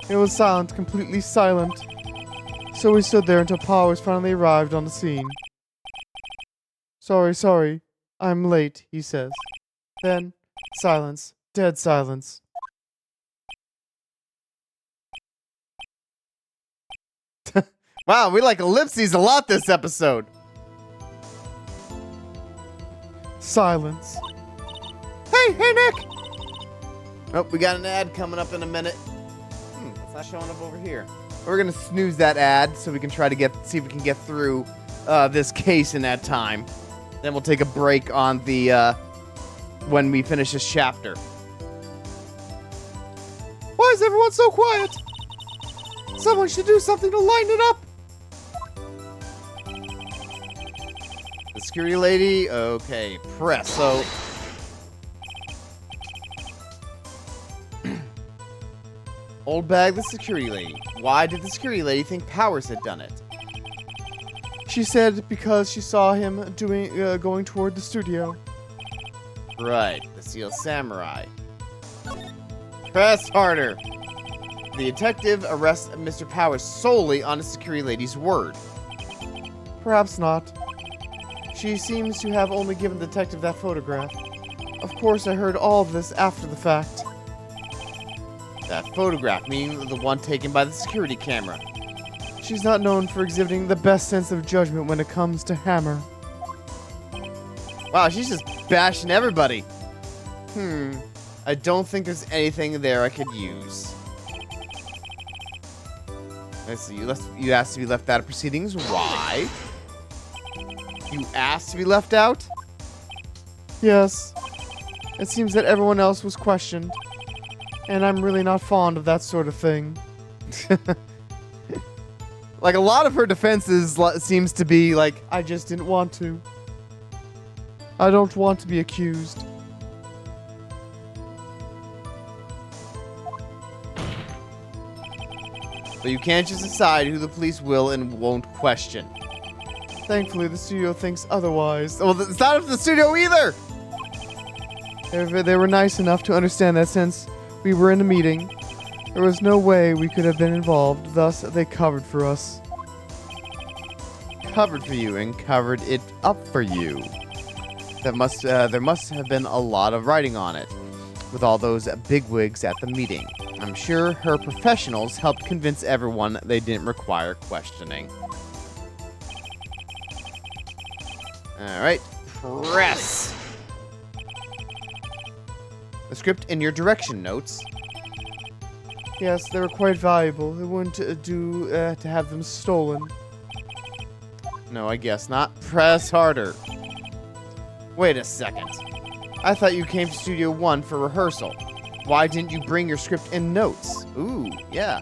It was silent, completely silent. So we stood there until Powers finally arrived on the scene. Sorry, I'm late, he says. Then, silence. Dead silence. Wow, we like ellipses a lot this episode. Silence. Hey, Nick! Oh, we got an ad coming up in a minute. It's not showing up over here. We're gonna snooze that ad so we can try to see if we can get through this case in that time. Then we'll take a break on the when we finish this chapter. Why is everyone so quiet? Someone should do something to lighten it up. The security lady. Okay, press. So. Old bag, the security lady. Why did the security lady think Powers had done it? She said because she saw him going toward the studio. Right, the Seal Samurai. Press harder. The detective arrests Mr. Powers solely on the security lady's word. Perhaps not. She seems to have only given the detective that photograph. Of course, I heard all of this after the fact. That photograph, meaning the one taken by the security camera. She's not known for exhibiting the best sense of judgment when it comes to Hammer. Wow, she's just bashing everybody. I don't think there's anything there I could use. Let's see, you asked to be left out of proceedings. Why? You asked to be left out? Yes. It seems that everyone else was questioned. And I'm really not fond of that sort of thing. Like, a lot of her defenses seems to be like, I just didn't want to. I don't want to be accused. but you can't just decide who the police will and won't question. Thankfully, the studio thinks otherwise. Well, it's not up to the studio either! They were nice enough to understand that since we were in a meeting, there was no way we could have been involved, thus they covered for us. Covered for you and covered it up for you. There must have been a lot of writing on it, with all those bigwigs at the meeting. I'm sure her professionals helped convince everyone they didn't require questioning. Alright, press! The script in your direction notes. Yes, they were quite valuable. It wouldn't do to have them stolen. No, I guess not. Press harder. Wait a second. I thought you came to Studio 1 for rehearsal. Why didn't you bring your script and notes? Ooh, yeah.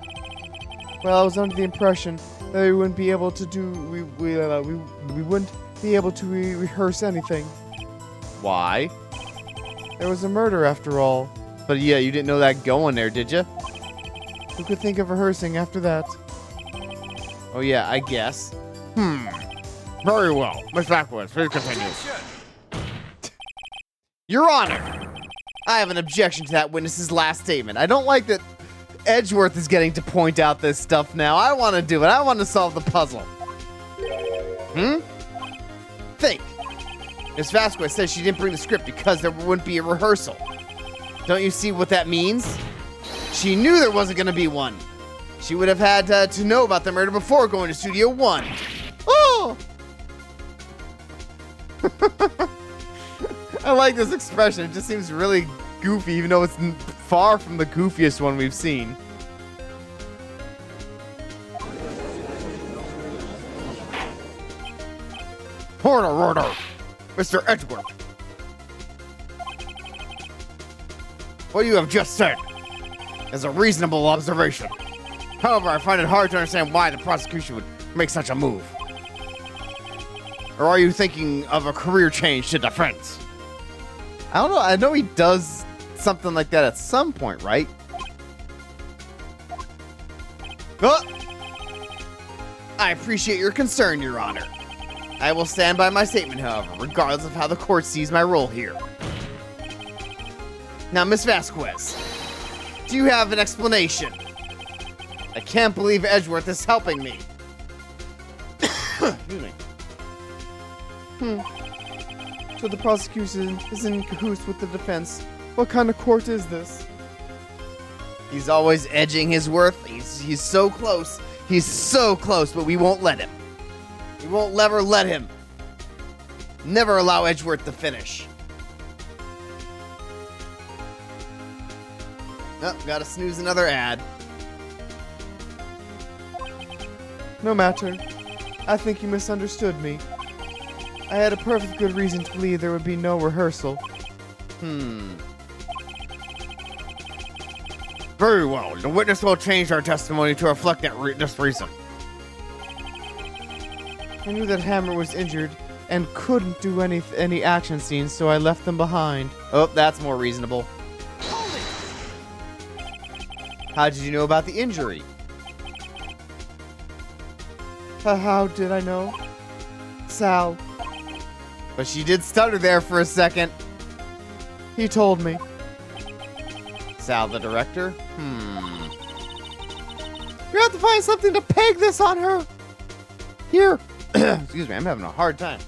Well, I was under the impression that we wouldn't be able to we wouldn't be able to rehearse anything. Why? There was a murder after all. But yeah, you didn't know that going there, did you? Who could think of rehearsing after that? Oh yeah, I guess. Very well. Miss Blackwood, please continue. Your Honor! I have an objection to that witness's last statement. I don't like that Edgeworth is getting to point out this stuff now. I want to do it. I want to solve the puzzle. Think. Miss Vasquez says she didn't bring the script because there wouldn't be a rehearsal. Don't you see what that means? She knew there wasn't going to be one. She would have had to know about the murder before going to Studio 1. Oh! I like this expression. It just seems really goofy, even though it's far from the goofiest one we've seen. Order, Mr. Edgeworth. What you have just said is a reasonable observation. However, I find it hard to understand why the prosecution would make such a move. Or are you thinking of a career change to defense? I don't know. I know he does something like that at some point, right? Oh! I appreciate your concern, Your Honor. I will stand by my statement, however, regardless of how the court sees my role here. Now, Miss Vasquez, do you have an explanation? I can't believe Edgeworth is helping me. Excuse me. So the prosecution is in cahoots with the defense. What kind of court is this? He's always edging his worth. He's so close. He's so close, but we won't let him. We won't ever let him. Never allow Edgeworth to finish. Oh, gotta snooze another ad. No matter. I think you misunderstood me. I had a perfect good reason to believe there would be no rehearsal. Very well. The witness will change our testimony to reflect this reason. I knew that Hammer was injured and couldn't do any action scenes, so I left them behind. Oh, that's more reasonable. How did you know about the injury? How did I know? Sal. But she did stutter there for a second. He told me. Sal, the director? You have to find something to peg this on her. Here. Excuse me, I'm having a hard time.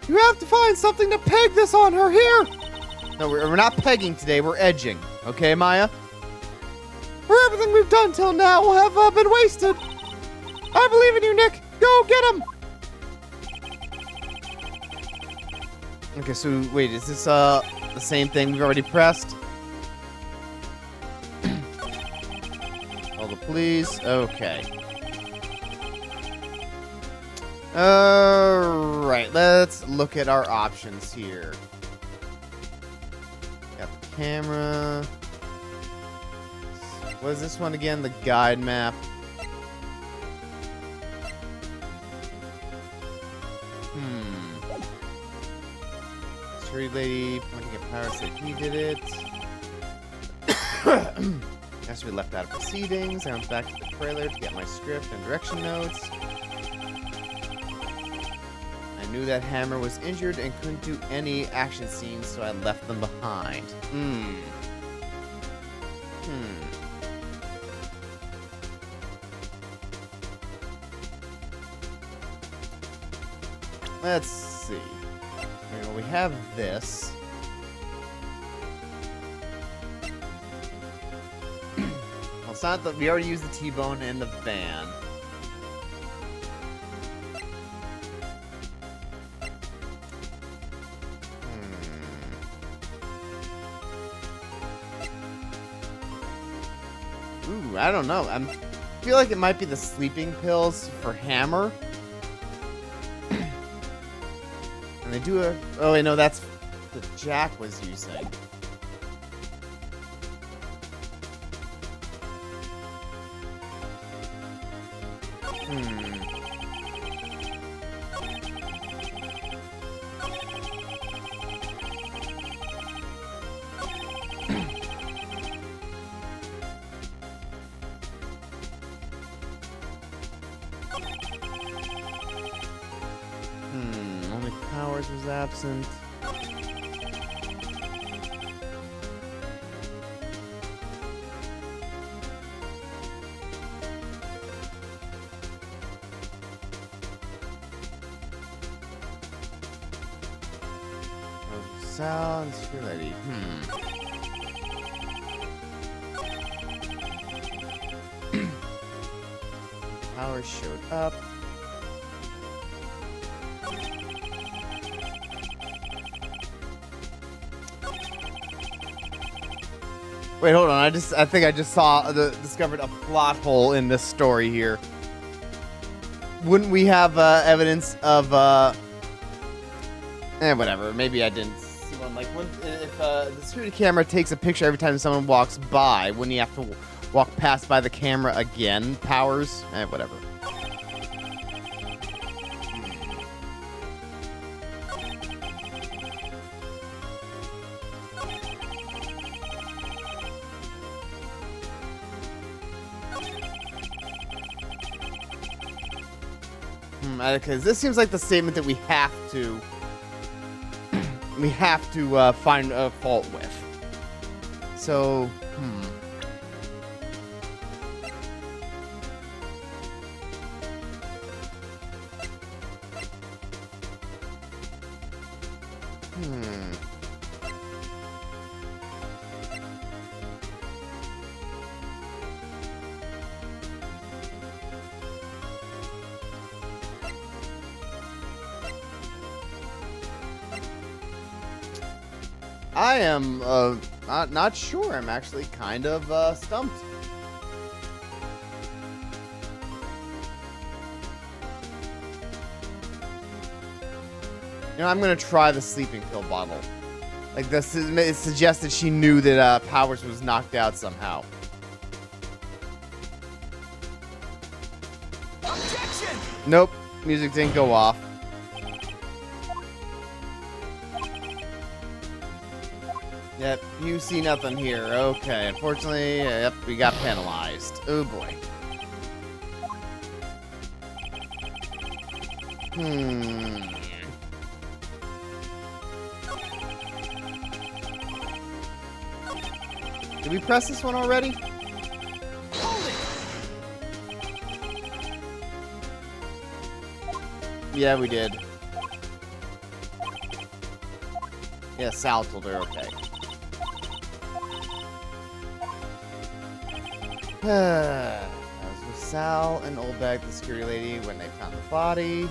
You have to find something to peg this on her. Here. No, we're not pegging today, we're edging. Okay, Maya? For everything we've done till now will have been wasted. I believe in you, Nick. Go get him. Okay, so wait, is this the same thing we've already pressed? All the please. Okay. Alright, let's look at our options here. Got the camera. What is this one again? The guide map. Security lady pointing at Power said he did it. Guess we left out of proceedings. I went back to the trailer to get my script and direction notes. I knew that Hammer was injured and couldn't do any action scenes, so I left them behind. Let's see. Well, we have this. Well, it's not that we already used the T-bone and the van. Ooh, I don't know. I feel like it might be the sleeping pills for Hammer. And they do a... Oh, wait, no, that's what Jack was using. Only Powers was absent. Sal and Trilogy. Powers showed up. Wait, hold on. I think I just discovered a plot hole in this story here. Wouldn't we have evidence of whatever. Maybe I didn't see one. Like, if the security camera takes a picture every time someone walks by, wouldn't you have to walk past by the camera again? Powers? Whatever. Because this seems like the statement that we have to find a fault with. So, I am not sure. I'm actually kind of stumped. You know, I'm gonna try the sleeping pill bottle. Like this is, it suggested she knew that Powers was knocked out somehow. Objection! Nope, music didn't go off. Yep, you see nothing here. Okay, unfortunately, yep, we got penalized. Oh boy. Did we press this one already? Hold it! Yeah, we did. Yeah, Sal told her, okay. That was with Sal and Oldbag, the security lady, when they found the body.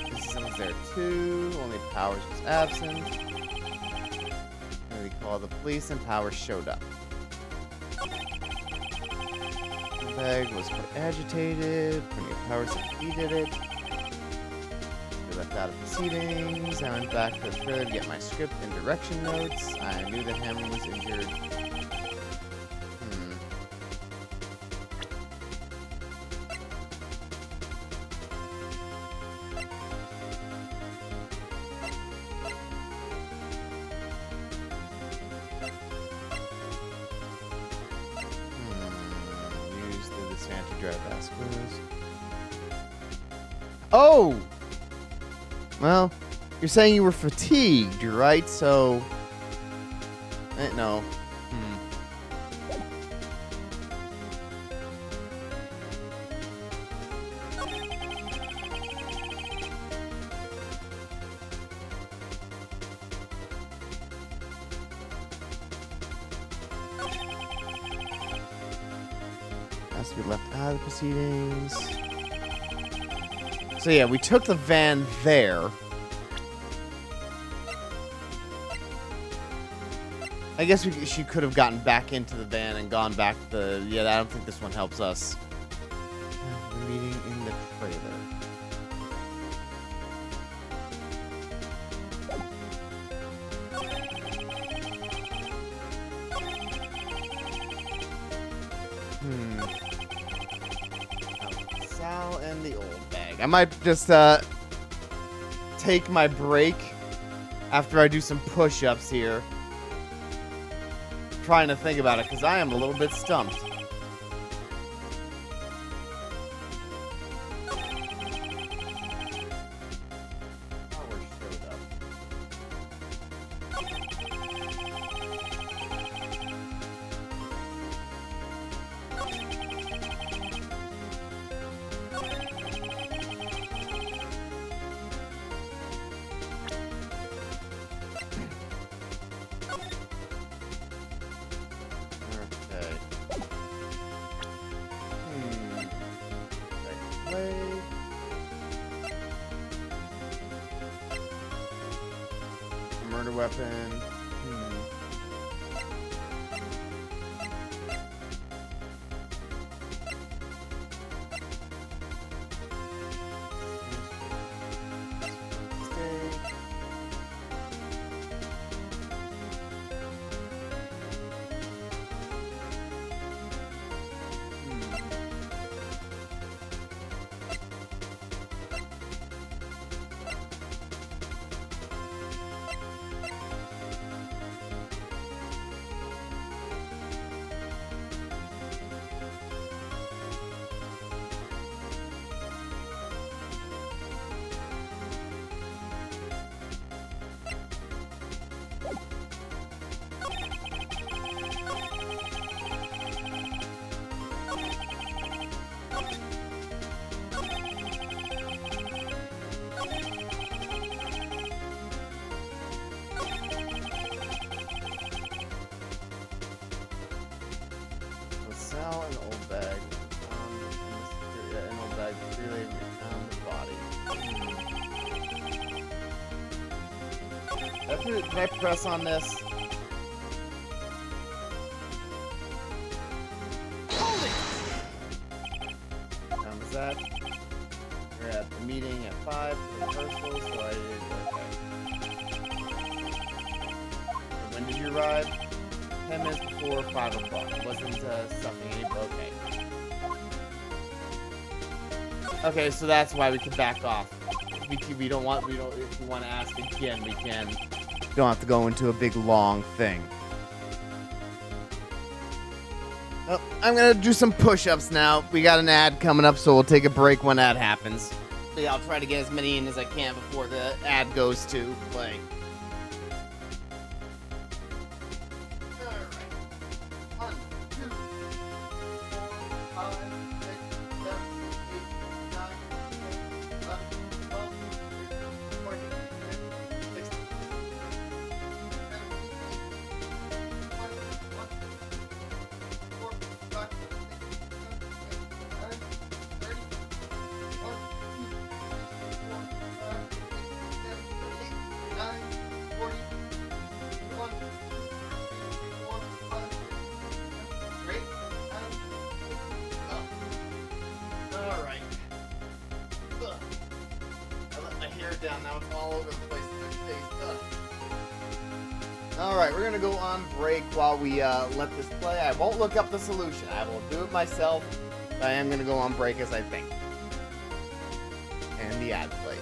This was there too. Only Powers was absent. And they called the police, and Powers showed up. Oldbag was quite agitated. Plenty of Powers said he did it. They left out of proceedings. I went back to the trailer to get my script and direction notes. I knew that Hammer was injured. Use the disadvantage drive Vasquez. Oh! Well, you're saying you were fatigued, right? So... no. Has to be left out of the proceedings. So yeah, we took the van there. I guess she could have gotten back into the van and gone back to the... Yeah, I don't think this one helps us. Meeting in the trailer. Sal and the old bag. I might just take my break after I do some push-ups here. Trying to think about it because I am a little bit stumped. Murder weapon. Sal and old bag. An old bag really found the body. Did I press on this? Was that? We're at the meeting at 5 for rehearsal, so I did. Okay. When did you arrive? 10 minutes before 5 o'clock. It wasn't something any. Okay. Okay, so that's why we can back off. If we want to ask again, we can. Don't have to go into a big long thing. Well, I'm gonna do some push-ups now. We got an ad coming up, so we'll take a break when that happens. Yeah, I'll try to get as many in as I can before the ad goes to play. Down now, it's all over the place. Alright, we're gonna go on break while we let this play. I won't look up the solution. I will do it myself. But I am gonna go on break as I think. And the ad plays.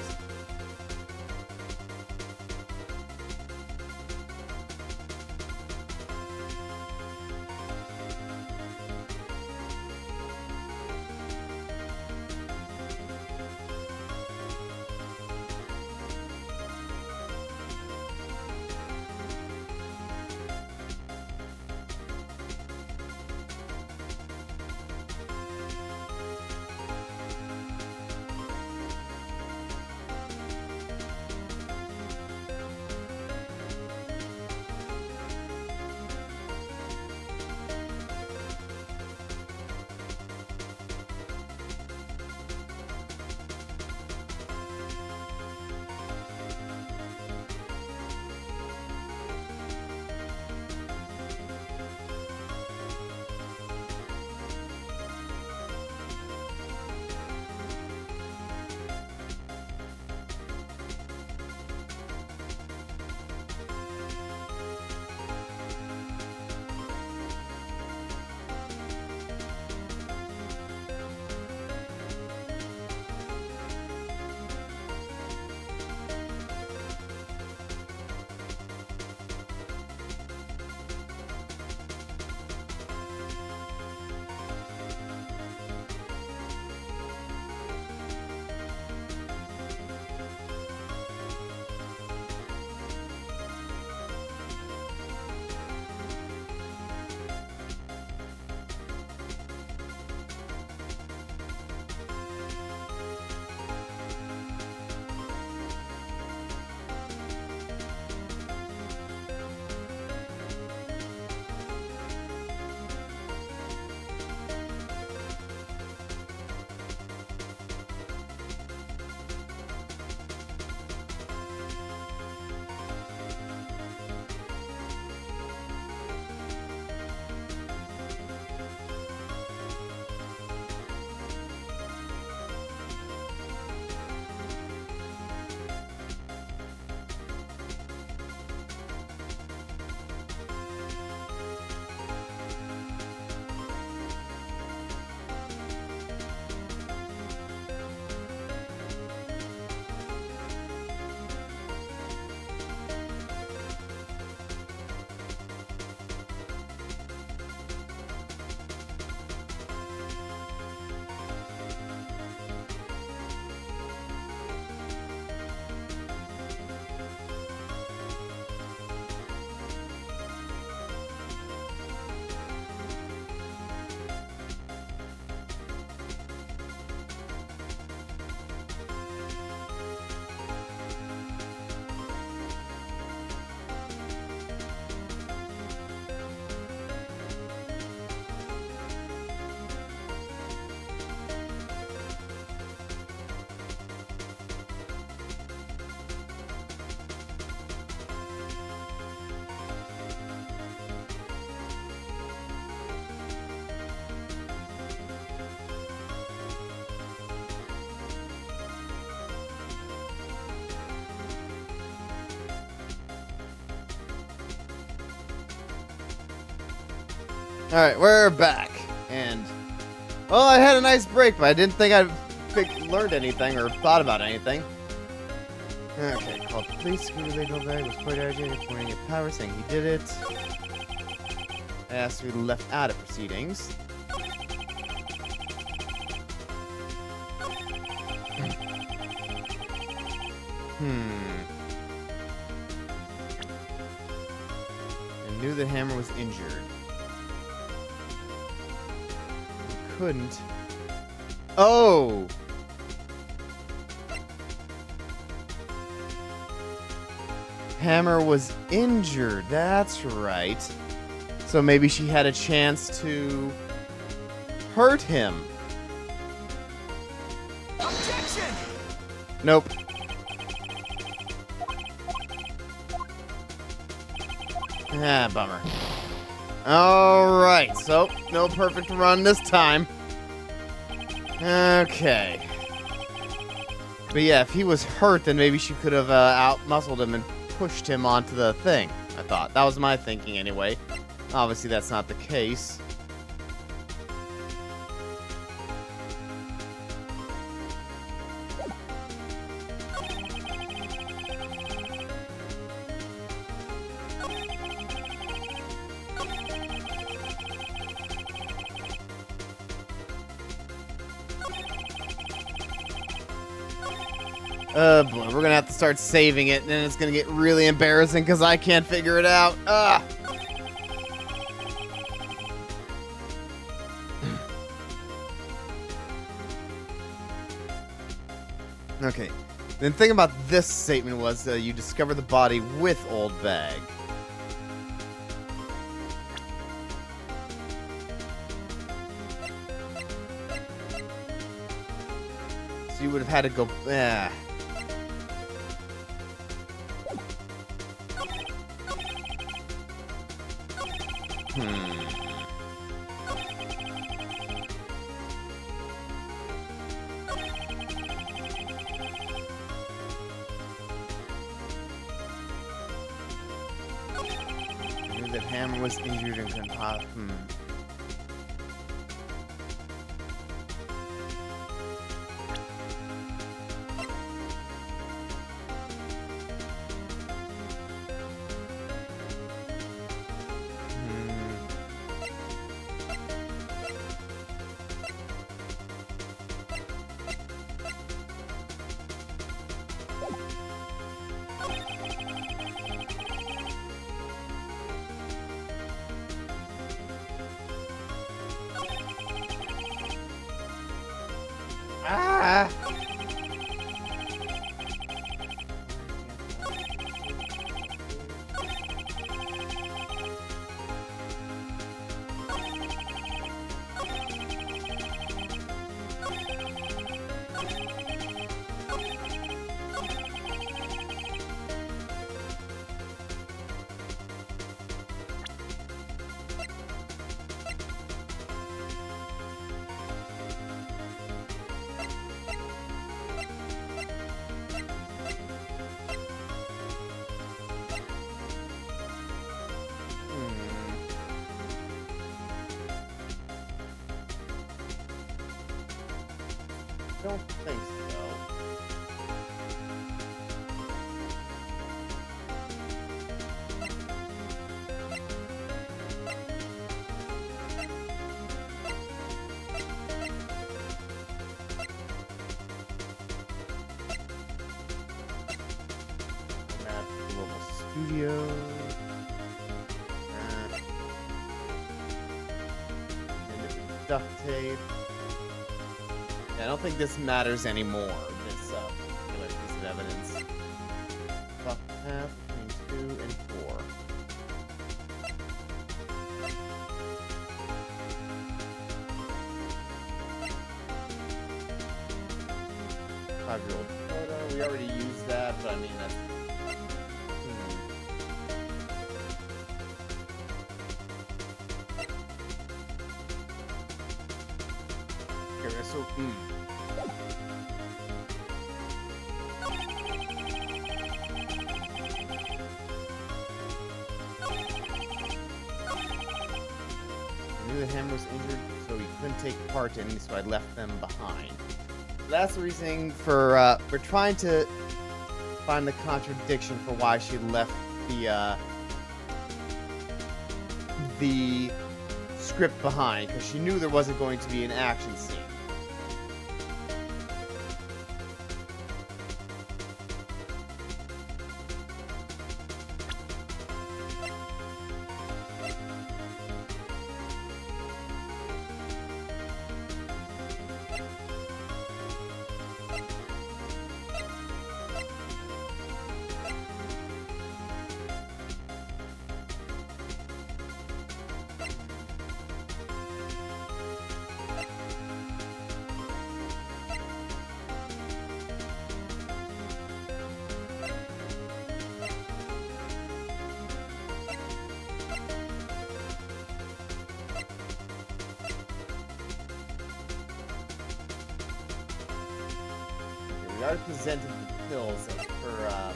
Alright, we're back. And, well, I had a nice break, but I didn't think I'd learned anything or thought about anything. Okay, called the police. Scooter Goldberg was quite urgent, pointing at Power, saying he did it. I asked to be left out of proceedings. I knew that Hammer was injured. I couldn't. Oh! Hammer was injured, that's right. So maybe she had a chance to hurt him. Objection! Nope. Ah, bummer. Alright, so no perfect run this time. Okay. But yeah, if he was hurt, then maybe she could have out-muscled him and pushed him onto the thing, I thought. That was my thinking anyway. Obviously, that's not the case. Oh boy, we're gonna have to start saving it, and then it's gonna get really embarrassing because I can't figure it out. Ah! Okay. The thing about this statement was you discover the body with Old Bag. So you would have had to go. I knew that Hammer was injured and couldn't pop. Ah! Don't think so. Map Global Studio. Duct tape. I don't think this matters anymore, this particular piece of evidence. Buck path between 2 and 4. Five-year-old photo. We already used that, but I mean that's. Okay, so. I knew the hammer was injured, so he couldn't take part in it, so I left them behind. So that's the reasoning for we're trying to find the contradiction for why she left the script behind, because she knew there wasn't going to be an action scene. We already presented the pills as per,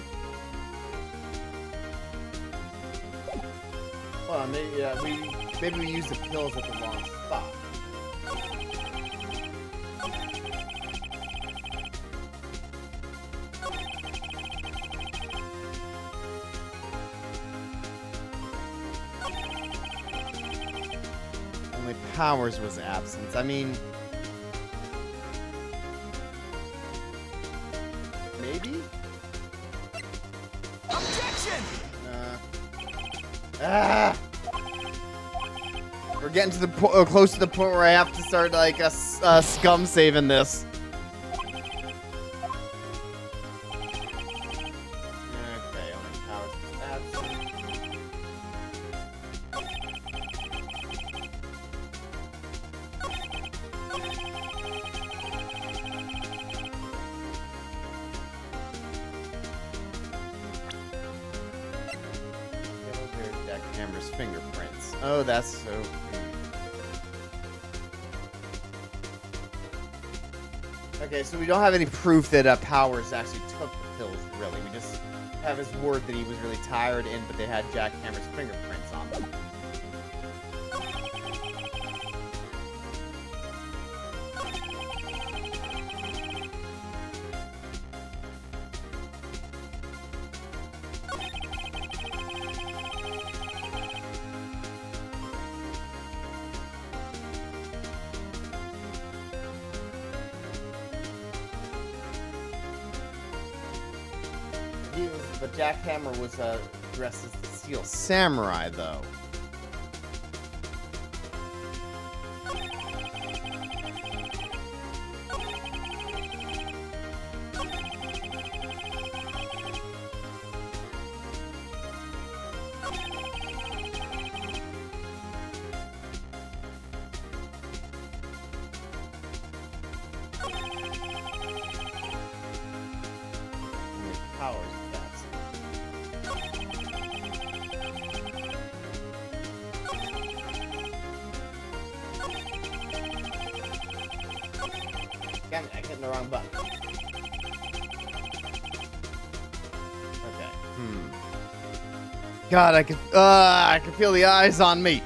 hold on, maybe we used the pills at the wrong spot. Only Powers was absent. I mean, maybe? Objection! We're getting to the close to the point where I have to start like a scum saving this. Okay, only Powers was absent. There's Jackhammer's fingerprints. Oh, that's so. Okay, so we don't have any proof that Powers actually took the pills, really. We just have his word that he was really tired, but they had Jackhammer's fingerprints on them. But Jackhammer was dressed as the Steel Samurai, though. Powers. Damn it, I hit the wrong button. Okay. God, I can feel the eyes on me.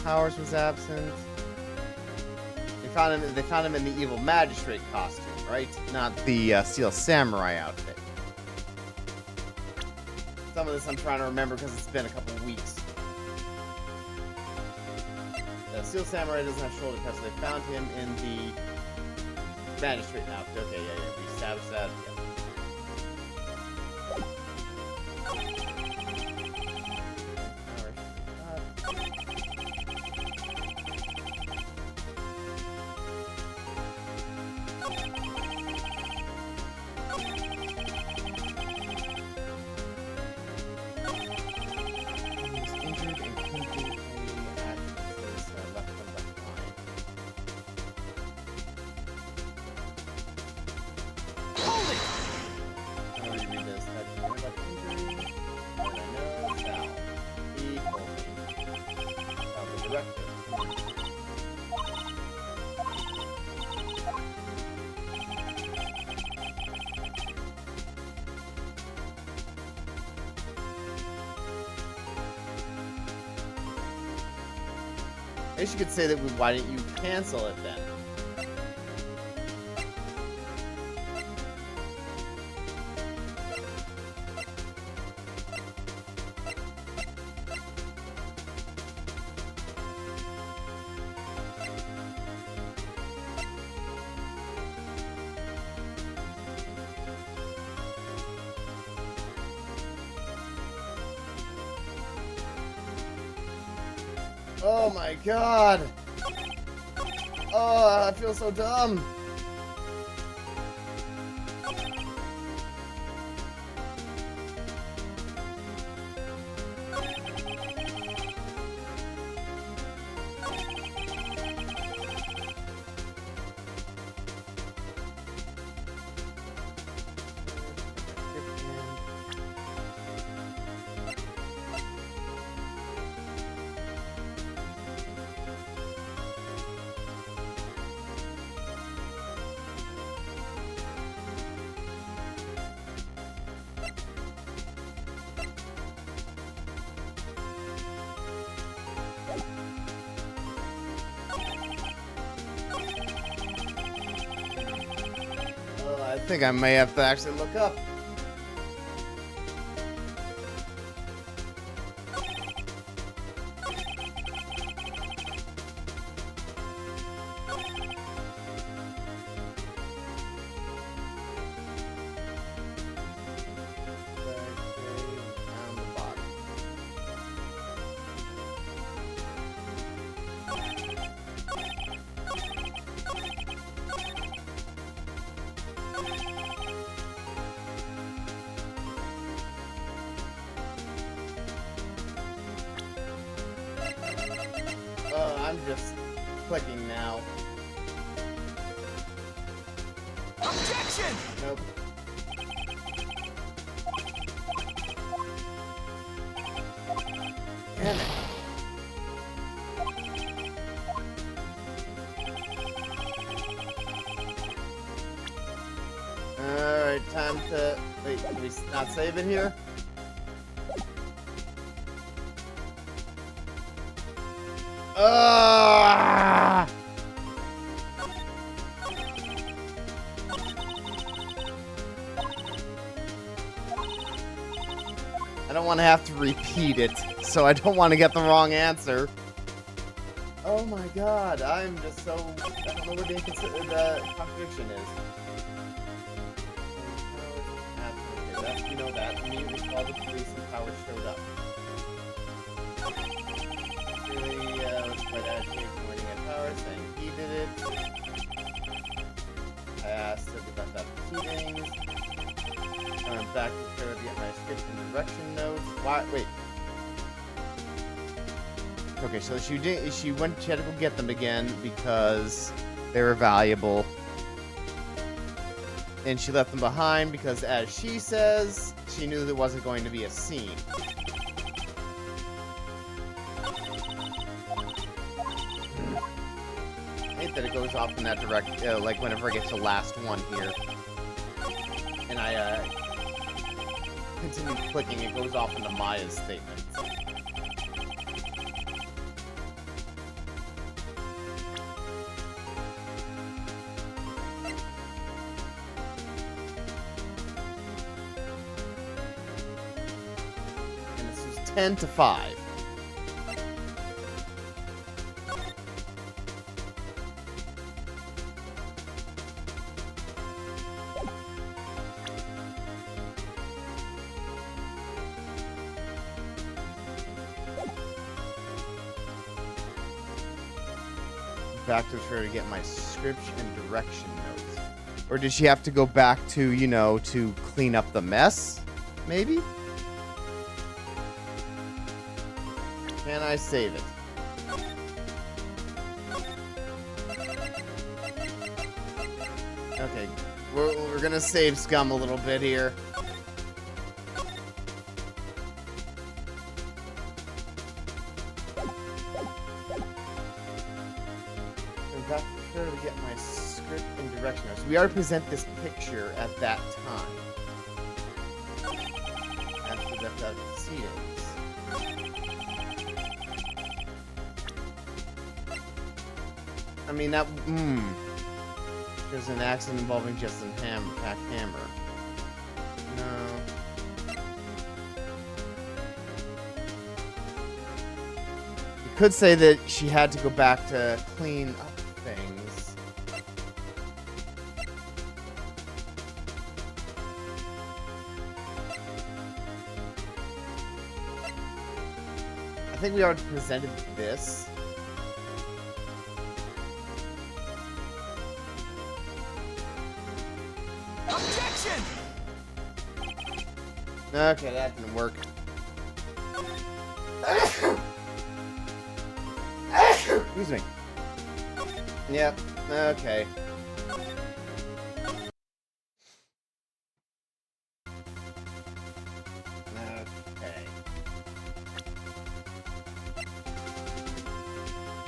Powers was absent. They found him in the evil magistrate costume, right? Not the Steel Samurai outfit. Some of this I'm trying to remember because it's been a couple of weeks. The Steel Samurai doesn't have shoulder pads, so they found him in the magistrate outfit. Okay, yeah, we established that. Yeah. director. I guess you could say that why didn't you cancel it then? Oh my god! Oh, I feel so dumb! I think I may have to actually look up. I'm just clicking now. Objection! Nope. Damn it. Alright, time to... Wait, can we not save it here? I don't want to have to repeat it, so I don't want to get the wrong answer. Oh my god, I'm just so... I don't know what the contradiction is. Okay, that's, you know that. Immediately called the police and Power showed up. Really, was quite agitated pointing at Power, saying he did it. I asked if we got that proceedings. I'm back to try to get my script and direction notes. Why? Wait. Okay, so she had to go get them again because they were valuable. And she left them behind because, as she says, she knew there wasn't going to be a scene. I hate that it goes off in that direct, like whenever I get to the last one here. And I, continue clicking, it goes off into Maya's statement. And this is 10 to 5. Back to try to get my script and direction notes. Or did she have to go back to, you know, to clean up the mess? Maybe? Can I save it? Okay, we're gonna save Scum a little bit here. I'm back to to get my script and direction. So we already present this picture at that time. After that proceedings. I mean that. There's an accident involving Justin Hammer. No. You could say that she had to go back to clean up things. I think we already presented this. Objection! Okay, that didn't work. Excuse me. Yep, okay. Okay.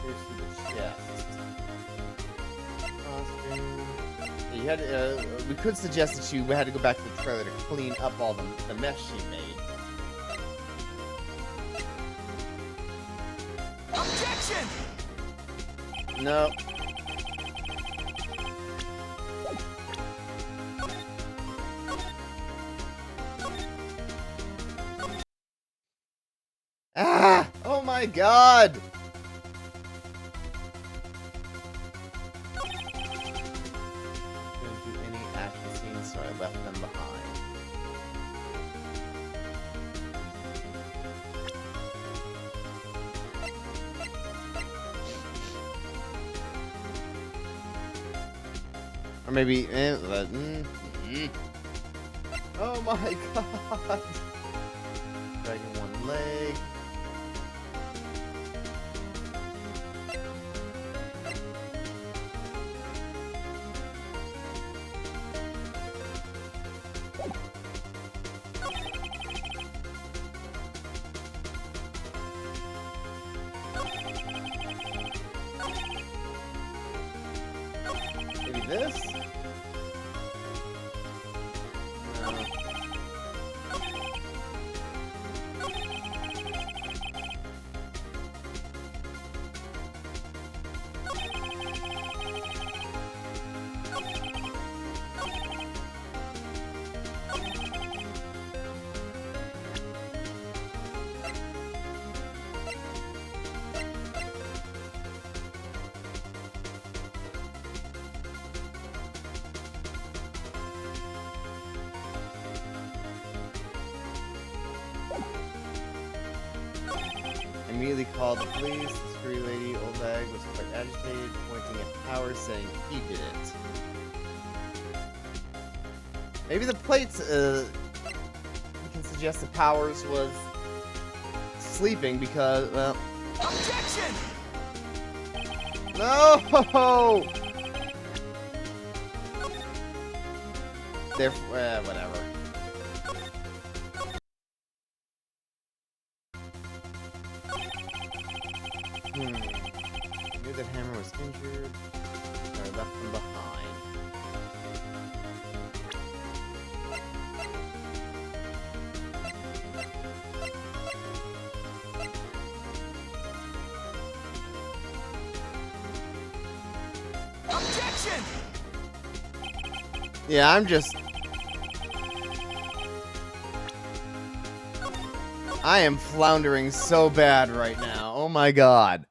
Here's to the chest. Costume. You had we could suggest that she had to go back to the trailer to clean up all the mess she made. Objection! No. Ah! Oh my god! Didn't do any action scenes, so I left them behind. Or maybe. Oh my god! Dragging one leg. Maybe this? No. Immediately called the police. The screwy lady, old bag, was quite agitated, pointing at Powers, saying he did it. Maybe the plates, we can suggest that Powers was sleeping because, well... Objection! No! They're, whatever. I knew that Hammer was injured, so I left him behind. Objection! Yeah, I'm just... I am floundering so bad right now. Oh my god.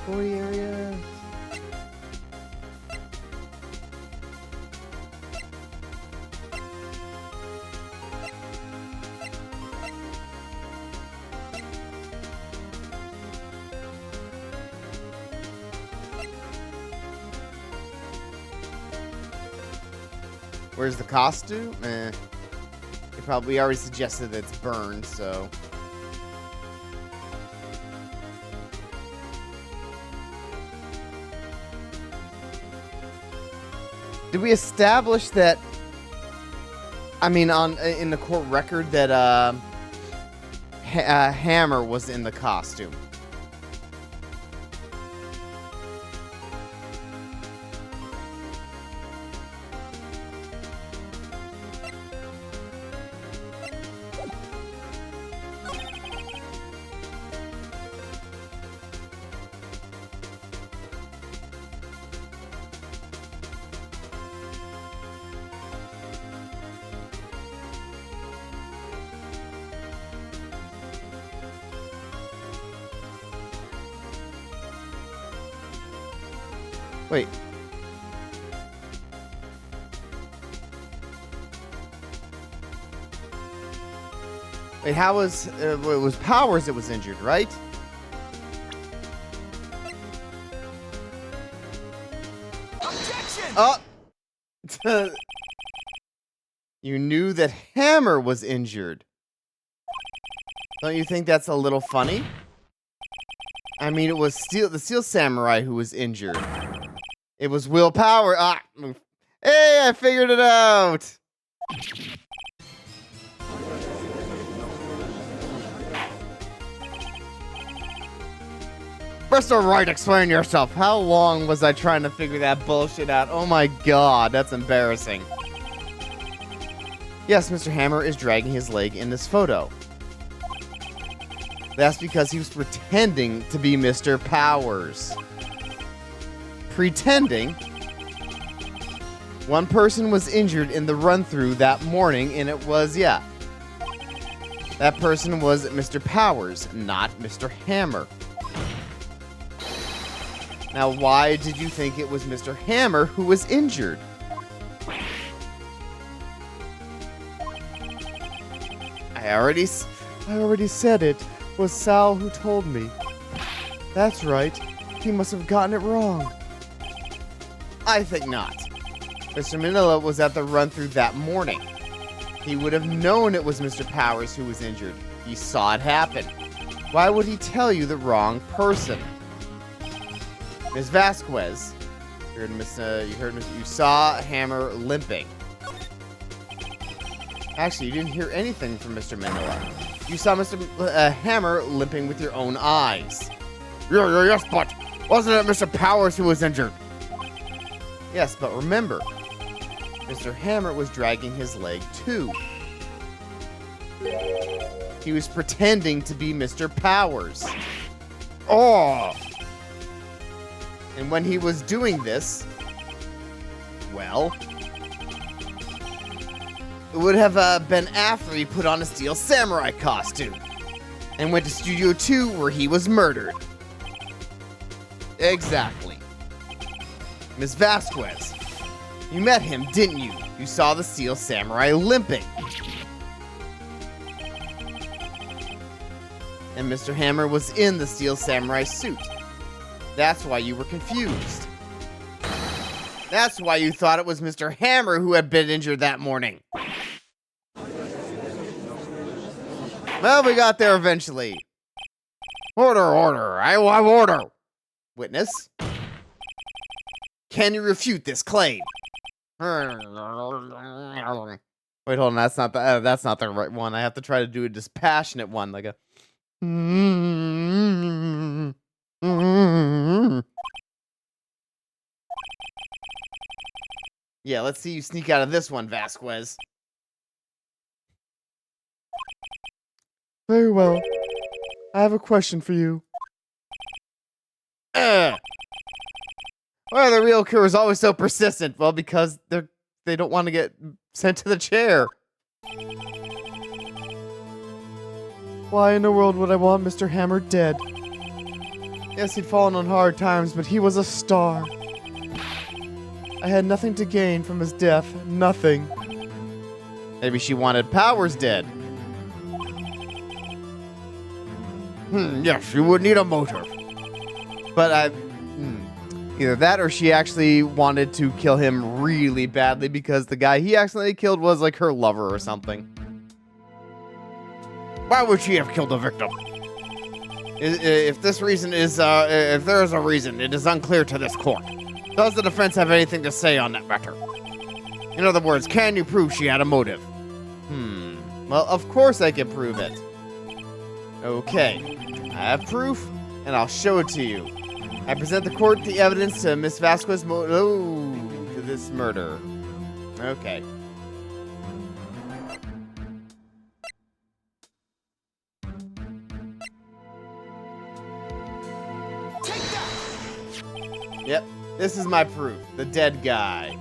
Toy area. Where's the costume? we already suggested that it's burned, so. Did we establish that? I mean, in the court record that Hammer was in the costume. Wait. Wait, how was it was Powers that was injured, right? Objection! Oh. You knew that Hammer was injured. Don't you think that's a little funny? I mean, it was the Steel Samurai who was injured. It was Will Power. Ah, hey, I figured it out. Mr. Wright, explain yourself. How long was I trying to figure that bullshit out? Oh my god, that's embarrassing. Yes, Mr. Hammer is dragging his leg in this photo. That's because he was pretending to be Mr. Powers. Pretending? One person was injured in the run-through that morning, and it was, yeah. That person was Mr. Powers, not Mr. Hammer. Now, why did you think it was Mr. Hammer who was injured? I already said it. Was Sal who told me. That's right. He must have gotten it wrong. I think not. Mr. Manila was at the run-through that morning. He would have known it was Mr. Powers who was injured. He saw it happen. Why would he tell you the wrong person? Ms. Vasquez, you saw Hammer limping. Actually, you didn't hear anything from Mr. Manila. You saw Mr. Hammer limping with your own eyes. Yes, but wasn't it Mr. Powers who was injured? Yes, but remember, Mr. Hammer was dragging his leg too. He was pretending to be Mr. Powers. Oh! And when he was doing this, well, it would have been after he put on a Steel Samurai costume and went to Studio 2 where he was murdered. Exactly. Miss Vasquez, you met him, didn't you? You saw the Steel Samurai limping. And Mr. Hammer was in the Steel Samurai suit. That's why you were confused. That's why you thought it was Mr. Hammer who had been injured that morning. Well, we got there eventually. Order. I will have order. Witness. Can you refute this claim? Wait, hold on. That's not the right one. I have to try to do a dispassionate one, like a. Yeah, let's see you sneak out of this one, Vasquez. Very well. I have a question for you. Why are the real killers always so persistent? Well, because they don't want to get sent to the chair. Why in the world would I want Mr. Hammer dead? Yes, he'd fallen on hard times, but he was a star. I had nothing to gain from his death. Nothing. Maybe she wanted Powers dead. Yes, you would need a motive. But either that or she actually wanted to kill him really badly because the guy he accidentally killed was like her lover or something. Why would she have killed the victim? If this reason is, if there is a reason, it is unclear to this court. Does the defense have anything to say on that matter? In other words, can you prove she had a motive? Well, of course I can prove it. Okay, I have proof, and I'll show it to you. I present the court the evidence to Miss Vasquez to this murder. Okay. Take that! Yep, this is my proof. The dead guy.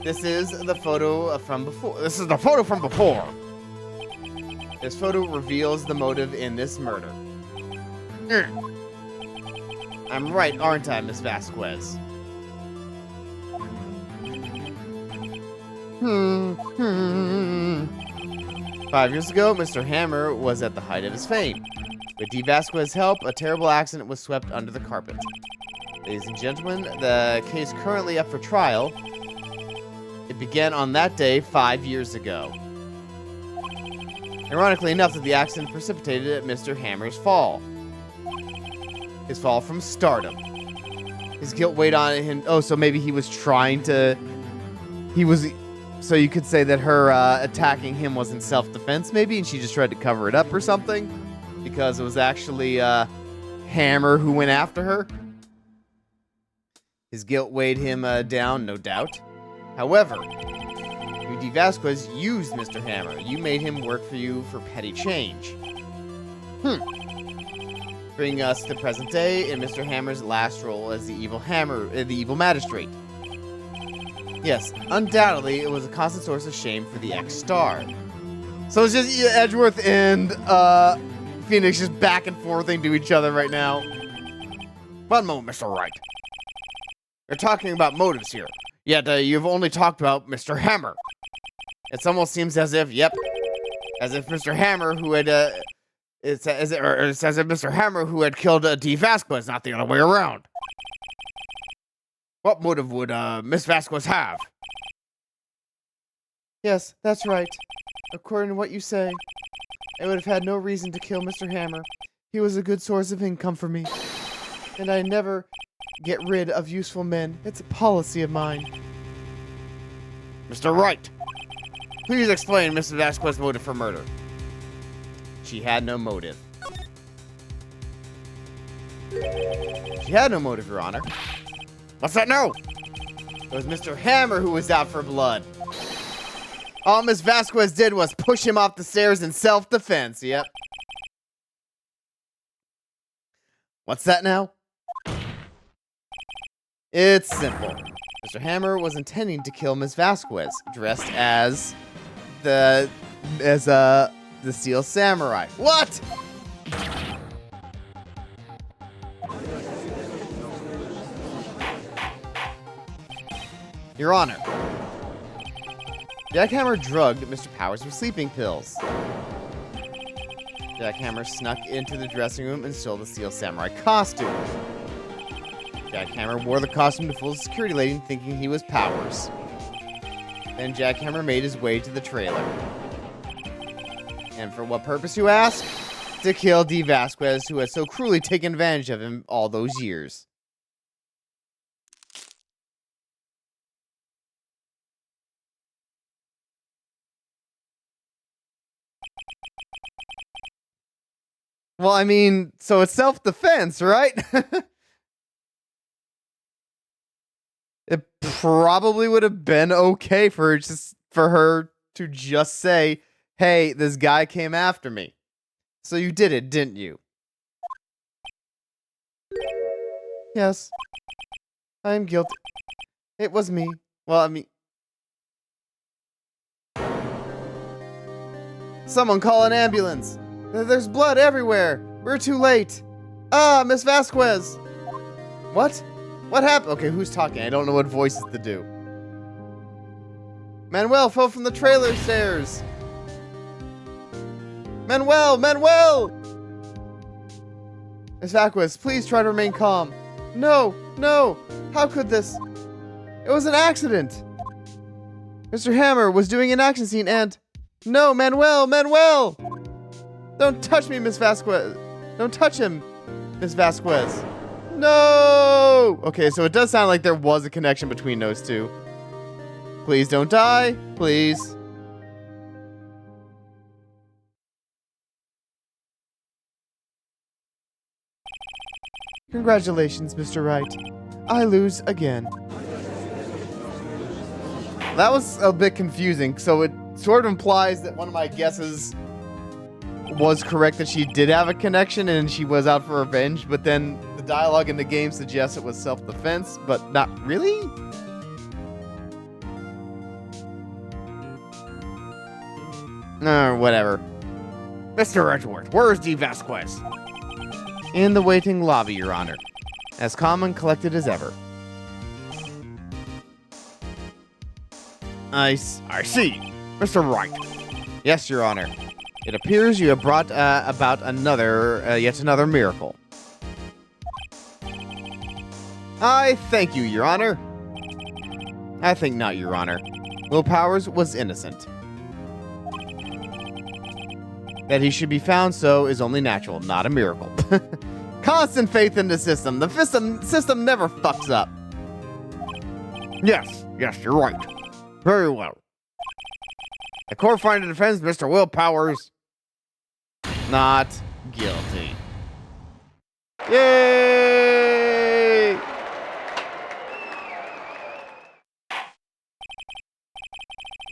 This is the photo from before. This is the photo from before. This photo reveals the motive in this murder. I'm right, aren't I, Miss Vasquez? 5 years ago, Mr. Hammer was at the height of his fame. With D. Vasquez's help, a terrible accident was swept under the carpet. Ladies and gentlemen, the case currently up for trial. It began on that day 5 years ago. Ironically enough, that the accident precipitated Mr. Hammer's fall. His fall from stardom. His guilt weighed on him. Oh, so maybe he was trying to... So you could say that her attacking him was in self-defense, maybe, and she just tried to cover it up or something? Because it was actually Hammer who went after her? His guilt weighed him down, no doubt. However, you, D. Vasquez, used Mr. Hammer. You made him work for you for petty change. Bringing us to the present day in Mr. Hammer's last role as the evil magistrate. Yes, undoubtedly, it was a constant source of shame for the ex-star. So it's just Edgeworth and Phoenix just back and forthing to each other right now. One moment, Mr. Wright. We're talking about motives here. Yet you've only talked about Mr. Hammer. It almost seems as if, as if Mr. Hammer who had, it's as if Mr. Hammer who had killed D. Vasquez, not the other way around. What motive would Miss Vasquez have? Yes, that's right. According to what you say, I would have had no reason to kill Mr. Hammer. He was a good source of income for me, and I never get rid of useful men. It's a policy of mine. Mr. Wright, please explain Mrs. Vasquez's motive for murder. She had no motive. She had no motive, Your Honor. What's that now? It was Mr. Hammer who was out for blood. All Miss Vasquez did was push him off the stairs in self-defense. Yep. What's that now? It's simple. Mr. Hammer was intending to kill Miss Vasquez, dressed as the Steel Samurai. What? Your Honor, Jack Hammer drugged Mr. Powers with sleeping pills. Jack Hammer snuck into the dressing room and stole the Steel Samurai costume. Jack Hammer wore the costume to full security lighting, thinking he was Powers. Then Jack Hammer made his way to the trailer. And for what purpose, you ask? To kill D. Vasquez, who had so cruelly taken advantage of him all those years. Well, I mean, so it's self-defense, right? It probably would have been okay for her to just say, hey, this guy came after me. So you did it, didn't you? Yes. I am guilty. It was me. Well, I mean... Someone call an ambulance. There's blood everywhere. We're too late. Ah, Miss Vasquez. What? What happened? Okay, who's talking? I don't know what voices to do. Manuel fell from the trailer stairs. Manuel! Manuel! Miss Vasquez, please try to remain calm. No, no. How could this? It was an accident. Mr. Hammer was doing an action scene and... No, Manuel! Manuel! Don't touch me, Miss Vasquez. Don't touch him, Miss Vasquez. No! Okay, so it does sound like there was a connection between those two. Please don't die. Please. Congratulations, Mr. Wright. I lose again. That was a bit confusing, so it sort of implies that one of my guesses was correct, that she did have a connection and she was out for revenge, but then the dialogue in the game suggests it was self-defense, but not really? Whatever. Mr. Edgeworth, where's D. Vasquez? In the waiting lobby, Your Honor. As calm and collected as ever. I see. Mr. Wright. Yes, Your Honor. It appears you have brought about yet another miracle. I thank you, Your Honor. I think not, Your Honor. Will Powers was innocent. That he should be found so is only natural, not a miracle. Constant faith in the system. The system never fucks up. Yes, you're right. Very well. The court finds and defends Mr. Will Powers not guilty. Yay!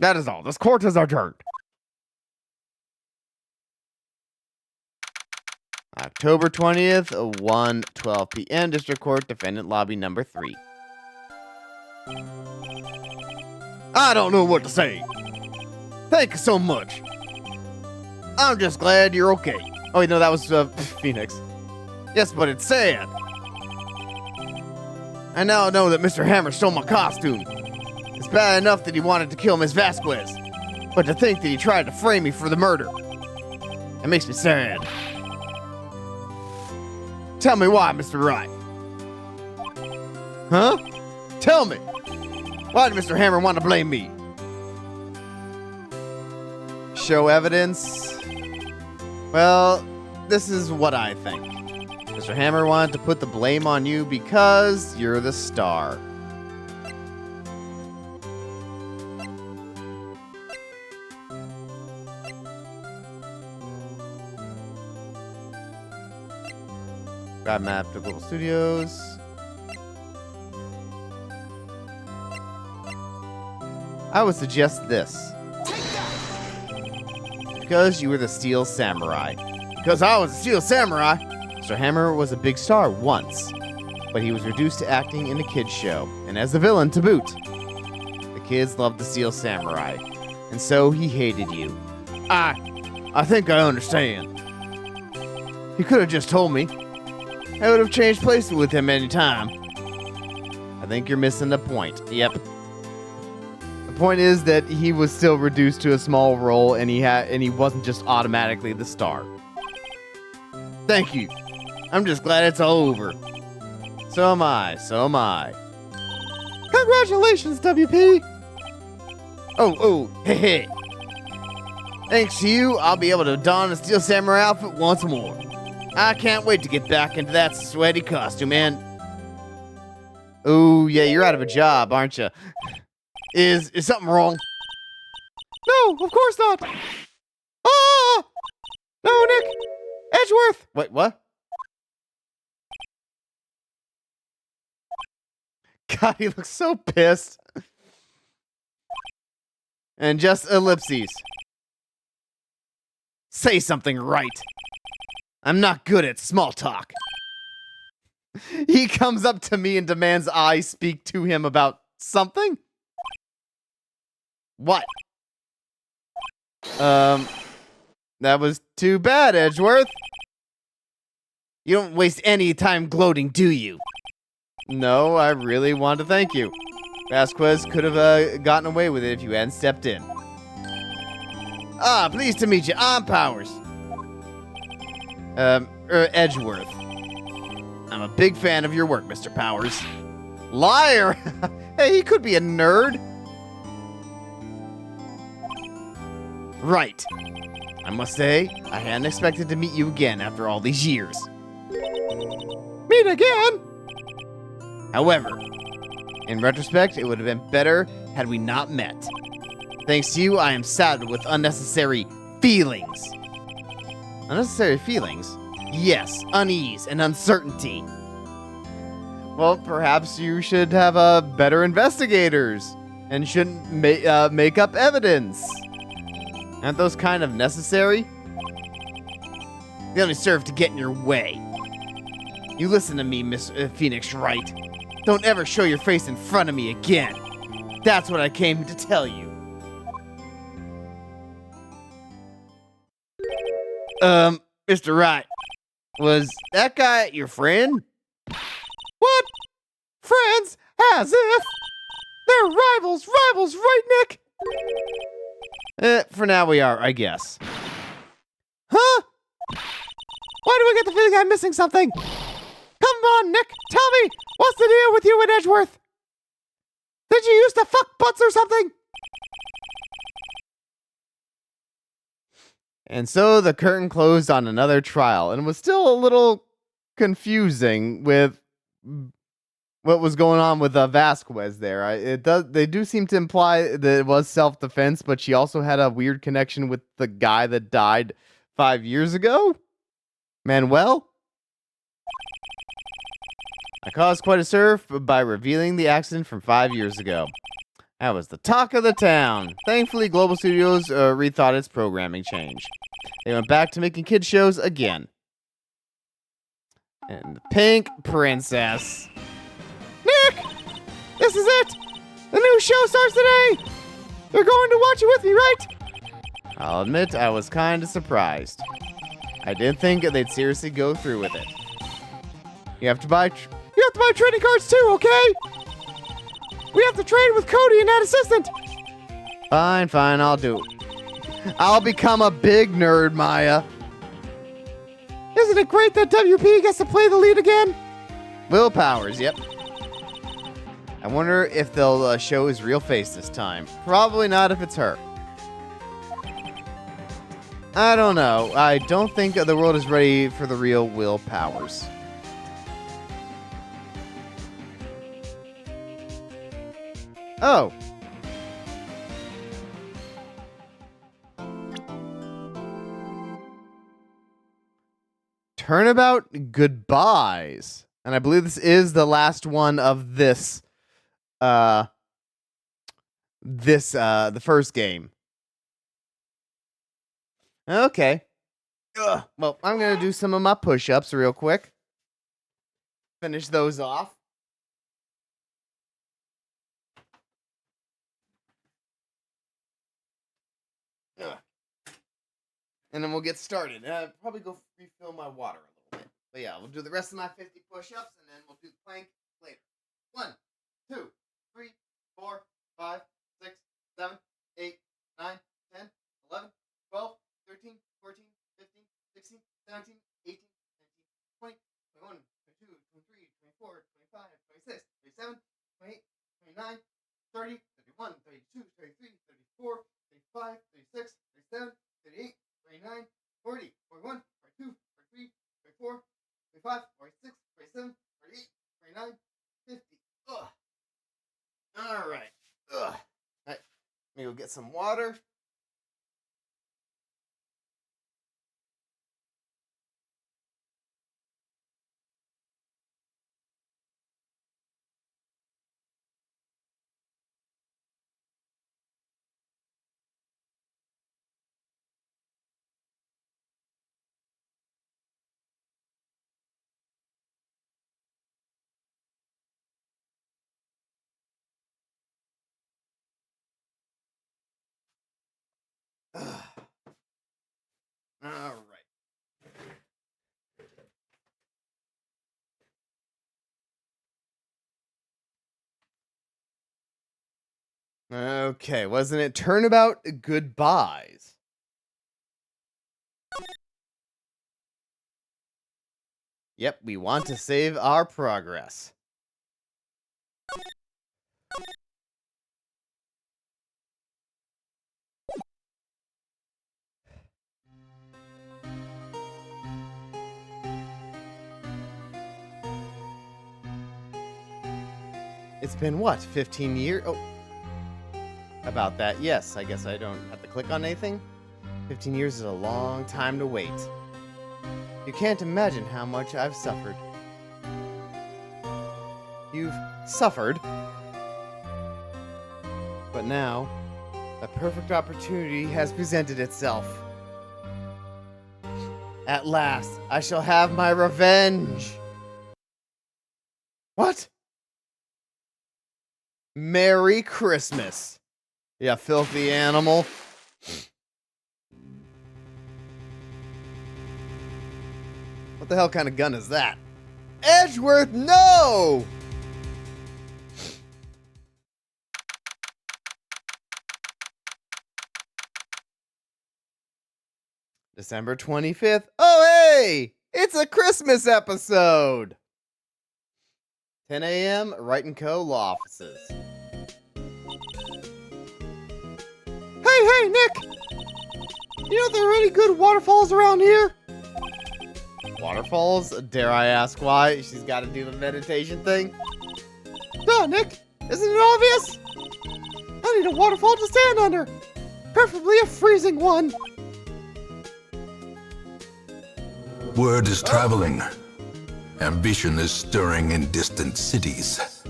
That is all. This court is adjourned. October 20th, 1:12 p.m. District Court, Defendant Lobby Number 3. I don't know what to say. Thank you so much. I'm just glad you're okay. Oh, wait, no, that was Phoenix. Yes, but it's sad. I now know that Mr. Hammer stole my costume. It's bad enough that he wanted to kill Miss Vasquez, but to think that he tried to frame me for the murder, it makes me sad. Tell me why, Mr. Wright. Huh? Tell me. Why did Mr. Hammer want to blame me? Show evidence? Well, this is what I think. Mr. Hammer wanted to put the blame on you because you're the star. Grab map to Global Studios. I would suggest this. Because you were the Steel Samurai. Because I was a Steel Samurai. Mr. Hammer was a big star once, but he was reduced to acting in a kids show, and as the villain to boot. The kids loved the Steel Samurai, and so he hated you. I think I understand. He could have just told me. I would have changed places with him any time. I think you're missing the point. Yep. The point is that he was still reduced to a small role, and he wasn't just automatically the star. Thank you. I'm just glad it's all over. So am I. So am I. Congratulations, WP. Oh, hey. Thanks to you, I'll be able to don the Steel Samurai outfit once more. I can't wait to get back into that sweaty costume, and... Oh, yeah, you're out of a job, aren't you? Is something wrong? No, of course not. Ah! No, Nick! Edgeworth! Wait, what? God, he looks so pissed. And just ellipses. Say something right. I'm not good at small talk. He comes up to me and demands I speak to him about something? What? That was too bad, Edgeworth. You don't waste any time gloating, do you? No, I really want to thank you. Vasquez could have gotten away with it if you hadn't stepped in. Pleased to meet you. I'm Powers. Edgeworth. I'm a big fan of your work, Mr. Powers. Liar! Hey, he could be a nerd. Right. I must say, I hadn't expected to meet you again after all these years. Meet again? However, in retrospect, it would have been better had we not met. Thanks to you, I am saddled with unnecessary feelings. Unnecessary feelings? Yes, unease and uncertainty. Well, perhaps you should have better investigators and shouldn't make up evidence. Aren't those kind of necessary? They only serve to get in your way. You listen to me, Miss Phoenix Wright. Don't ever show your face in front of me again. That's what I came to tell you. Mr. Wright, was that guy your friend? What? Friends? As if? They're rivals, right, Nick? For now we are, I guess. Huh? Why do I get the feeling I'm missing something? Come on, Nick, tell me, what's the deal with you and Edgeworth? Did you used to fuck butts or something? And so the curtain closed on another trial, and was still a little confusing with what was going on with Vasquez there. They do seem to imply that it was self-defense, but she also had a weird connection with the guy that died 5 years ago, Manuel. I caused quite a stir by revealing the accident from 5 years ago. That was the talk of the town. Thankfully, Global Studios rethought its programming change. They went back to making kids shows again. And the Pink Princess. Nick! This is it! The new show starts today! You're going to watch it with me, right? I'll admit I was kind of surprised. I didn't think they'd seriously go through with it. You have to buy trading cards too, okay? We have to trade with Cody and that assistant. Fine, I'll do it. I'll become a big nerd, Maya. Isn't it great that WP gets to play the lead again? Will Powers, yep. I wonder if they'll show his real face this time. Probably not if it's her. I don't know. I don't think the world is ready for the real Will Powers. Oh. Turnabout Goodbyes. And I believe this is the last one of the first game. Okay. Well, I'm going to do some of my push-ups real quick. Finish those off. And then we'll get started. Probably go refill my water a little bit. But yeah, we'll do the rest of my 50 push-ups, and then we'll do the plank later. 1, 2, 3, 4, 5, 6, 7, 8, 9, 10, 11, 12, 13, 14, 15, 16, 17, 18, 19, 20, 21, 22, 23, 24, 25, 26, 27, 28, 29, 30, 31, 32, 33, 34, 35, 36, 37, 38, 39, 40, 41, 42, 43, 44, 45, 46, 47, 48, 49, 50. Ugh. All right. Ugh. All right. Let me go get some water. Ugh. All right. Okay, wasn't it Turnabout Goodbyes? Yep, we want to save our progress. It's been what, 15 years? Oh, about that. Yes, I guess I don't have to click on anything. 15 years is a long time to wait. You can't imagine how much I've suffered. You've suffered. But now, a perfect opportunity has presented itself. At last, I shall have my revenge. What? Merry Christmas, you filthy animal. What the hell kind of gun is that? Edgeworth, no! December 25th. Oh, hey! It's a Christmas episode! 10 a.m., Wright & Co. law offices. Hey, Nick! You know there are any good waterfalls around here? Waterfalls? Dare I ask why? She's got to do the meditation thing? Duh, Nick! Isn't it obvious? I need a waterfall to stand under! Preferably a freezing one! Word is traveling. Ambition is stirring in distant cities.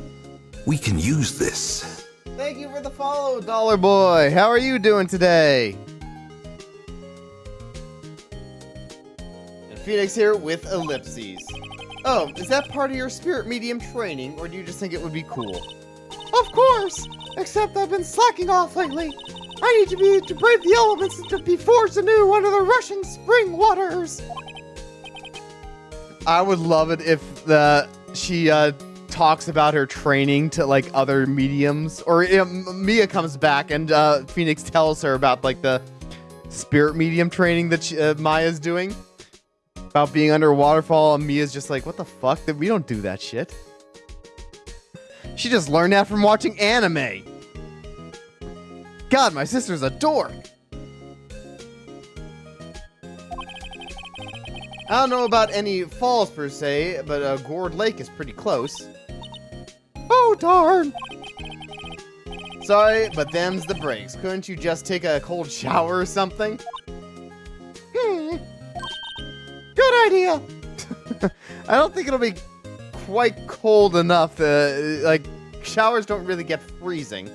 We can use this. Thank you for the follow, Dollar Boy. How are you doing today? And Phoenix here with ellipses. Oh, is that part of your spirit medium training, or do you just think it would be cool? Of course! Except I've been slacking off lately. I need to brave the elements and to be forged anew under the rushing spring waters. I would love it if she talks about her training to like other mediums, or Mia comes back and Phoenix tells her about like the spirit medium training that Maya's doing about being under a waterfall, and Mia's just like, "What the fuck? We don't do that shit." She just learned that from watching anime. God, my sister's a dork. I don't know about any falls per se, but Gourd Lake is pretty close. Oh, darn! Sorry, but them's the breaks. Couldn't you just take a cold shower or something? Good idea! I don't think it'll be quite cold enough. Like, showers don't really get freezing.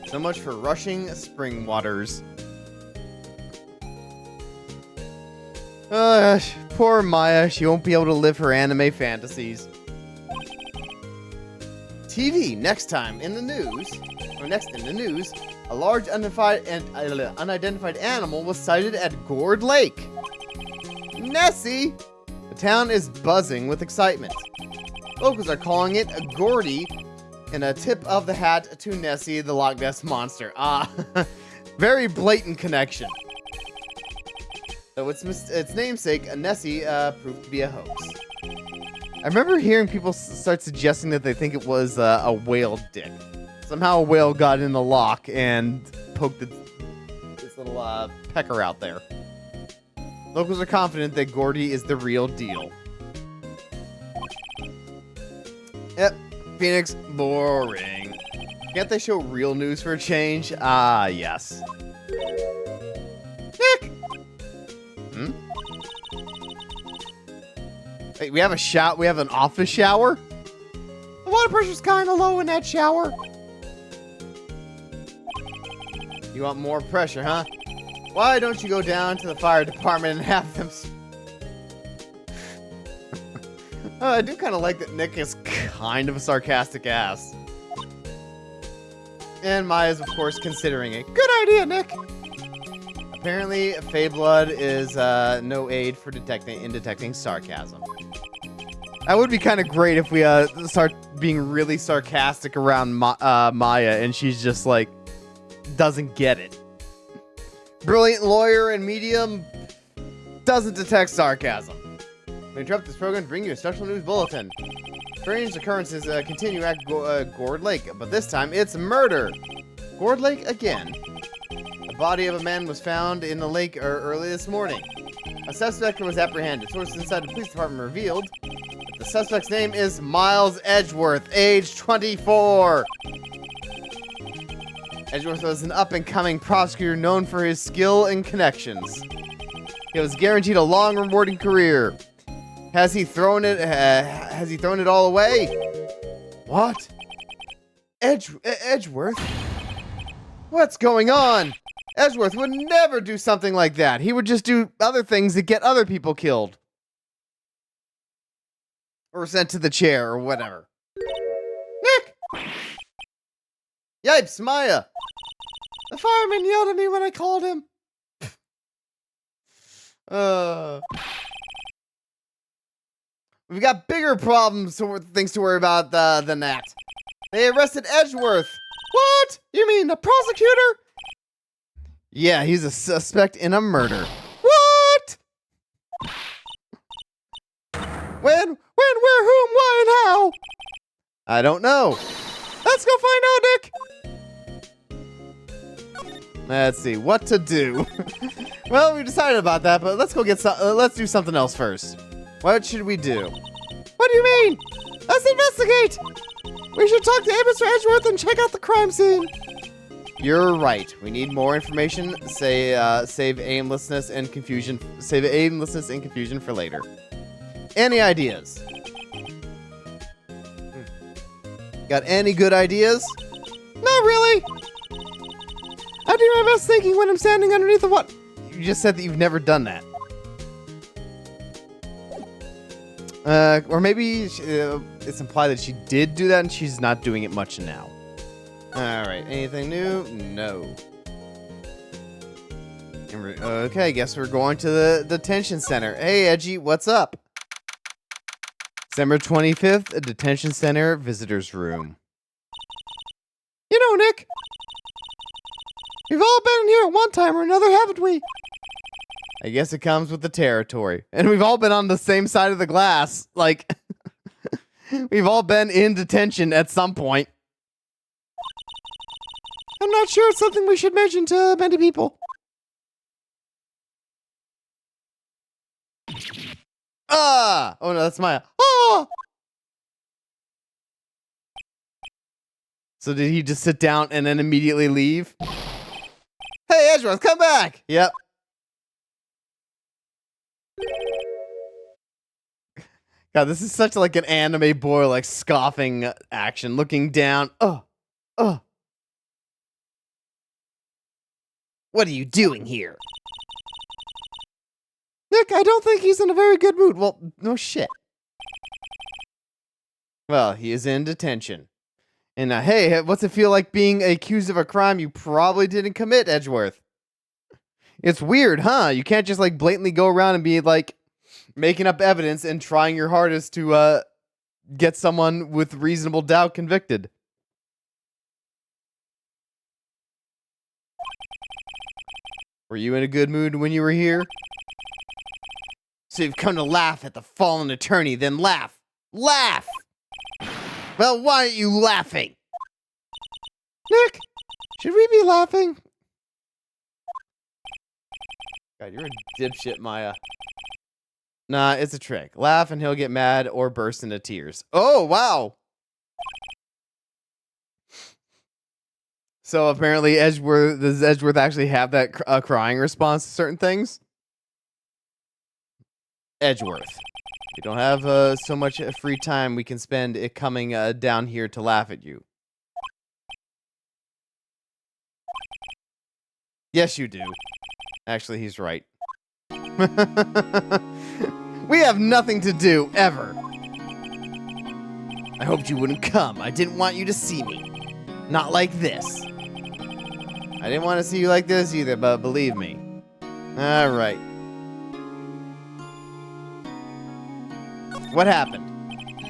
So much for rushing spring waters. Poor Maya, she won't be able to live her anime fantasies. TV, next time in the news, a large unidentified animal was sighted at Gourd Lake. Nessie! The town is buzzing with excitement. Locals are calling it a Gordy, and a tip of the hat to Nessie, the Loch Ness Monster. Ah, very blatant connection. Though its namesake, Nessie, proved to be a hoax. I remember hearing people start suggesting that they think it was a whale dick. Somehow a whale got in the loch and poked its little pecker out there. Locals are confident that Gordy is the real deal. Yep. Phoenix, boring. Can't they show real news for a change? Ah, yes. Nick! Wait, we have an office shower? The water pressure's kinda low in that shower. You want more pressure, huh? Why don't you go down to the fire department and have them... I do kind of like that Nick is kind of a sarcastic ass. And Maya's, of course, considering it. Good idea, Nick. Apparently, Feyblood is no aid for detecting sarcasm. That would be kind of great if we start being really sarcastic around Maya, and she's just like, doesn't get it. Brilliant lawyer and medium doesn't detect sarcasm. We interrupt this program to bring you a special news bulletin. Strange occurrences continue at Gourd Lake, but this time it's murder. Gourd Lake again. The body of a man was found in the lake early this morning. A suspect was apprehended. Sources inside the police department revealed that the suspect's name is Miles Edgeworth, age 24. Edgeworth was an up-and-coming prosecutor known for his skill and connections. He was guaranteed a long, rewarding career. Has he thrown it all away? What? Edgeworth? What's going on? Edgeworth would never do something like that. He would just do other things that get other people killed. Or sent to the chair or whatever. Nick! Yipes, Maya! The fireman yelled at me when I called him. We've got bigger problems, things to worry about than that. They arrested Edgeworth. What? You mean the prosecutor? Yeah, he's a suspect in a murder. What? When, where, whom, why, and how? I don't know. Let's go find out, Nick. Let's see what to do. Well, we decided about that, but let's go get let's do something else first. What should we do? What do you mean? Let's investigate. We should talk to Mr. Edgeworth and check out the crime scene. You're right. We need more information. Save aimlessness and confusion. Save aimlessness and confusion for later. Any ideas? Got any good ideas? Not really. I do my best thinking when I'm standing underneath the what? You just said that you've never done that. Or maybe it's implied that she did do that and she's not doing it much now. Alright, anything new? No. Okay, guess we're going to the detention center. Hey, Edgy, what's up? December 25th, detention center, visitor's room. You know, Nick, we've all been in here at one time or another, haven't we? I guess it comes with the territory. And we've all been on the same side of the glass. Like, we've all been in detention at some point. I'm not sure it's something we should mention to many people. Ah! Oh no, that's Maya. Ah! So did he just sit down and then immediately leave? Hey, Edgeworth, come back! Yep. God, this is such like an anime boy, like scoffing action, looking down. What are you doing here? Nick, I don't think he's in a very good mood. Well, no shit. Well, he is in detention. And hey, what's it feel like being accused of a crime you probably didn't commit, Edgeworth? It's weird, huh? You can't just like blatantly go around and be like making up evidence and trying your hardest to get someone with reasonable doubt convicted. Were you in a good mood when you were here? So you've come to laugh at the fallen attorney, then laugh. Laugh! Well, why aren't you laughing? Nick, should we be laughing? God, you're a dipshit, Maya. Nah, it's a trick. Laugh and he'll get mad or burst into tears. Oh, wow! So apparently does Edgeworth actually have that crying response to certain things? Edgeworth. We don't have so much free time we can spend it coming down here to laugh at you. Yes, you do. Actually, he's right. We have nothing to do, ever. I hoped you wouldn't come. I didn't want you to see me. Not like this. I didn't want to see you like this either, but believe me. Alright. What happened?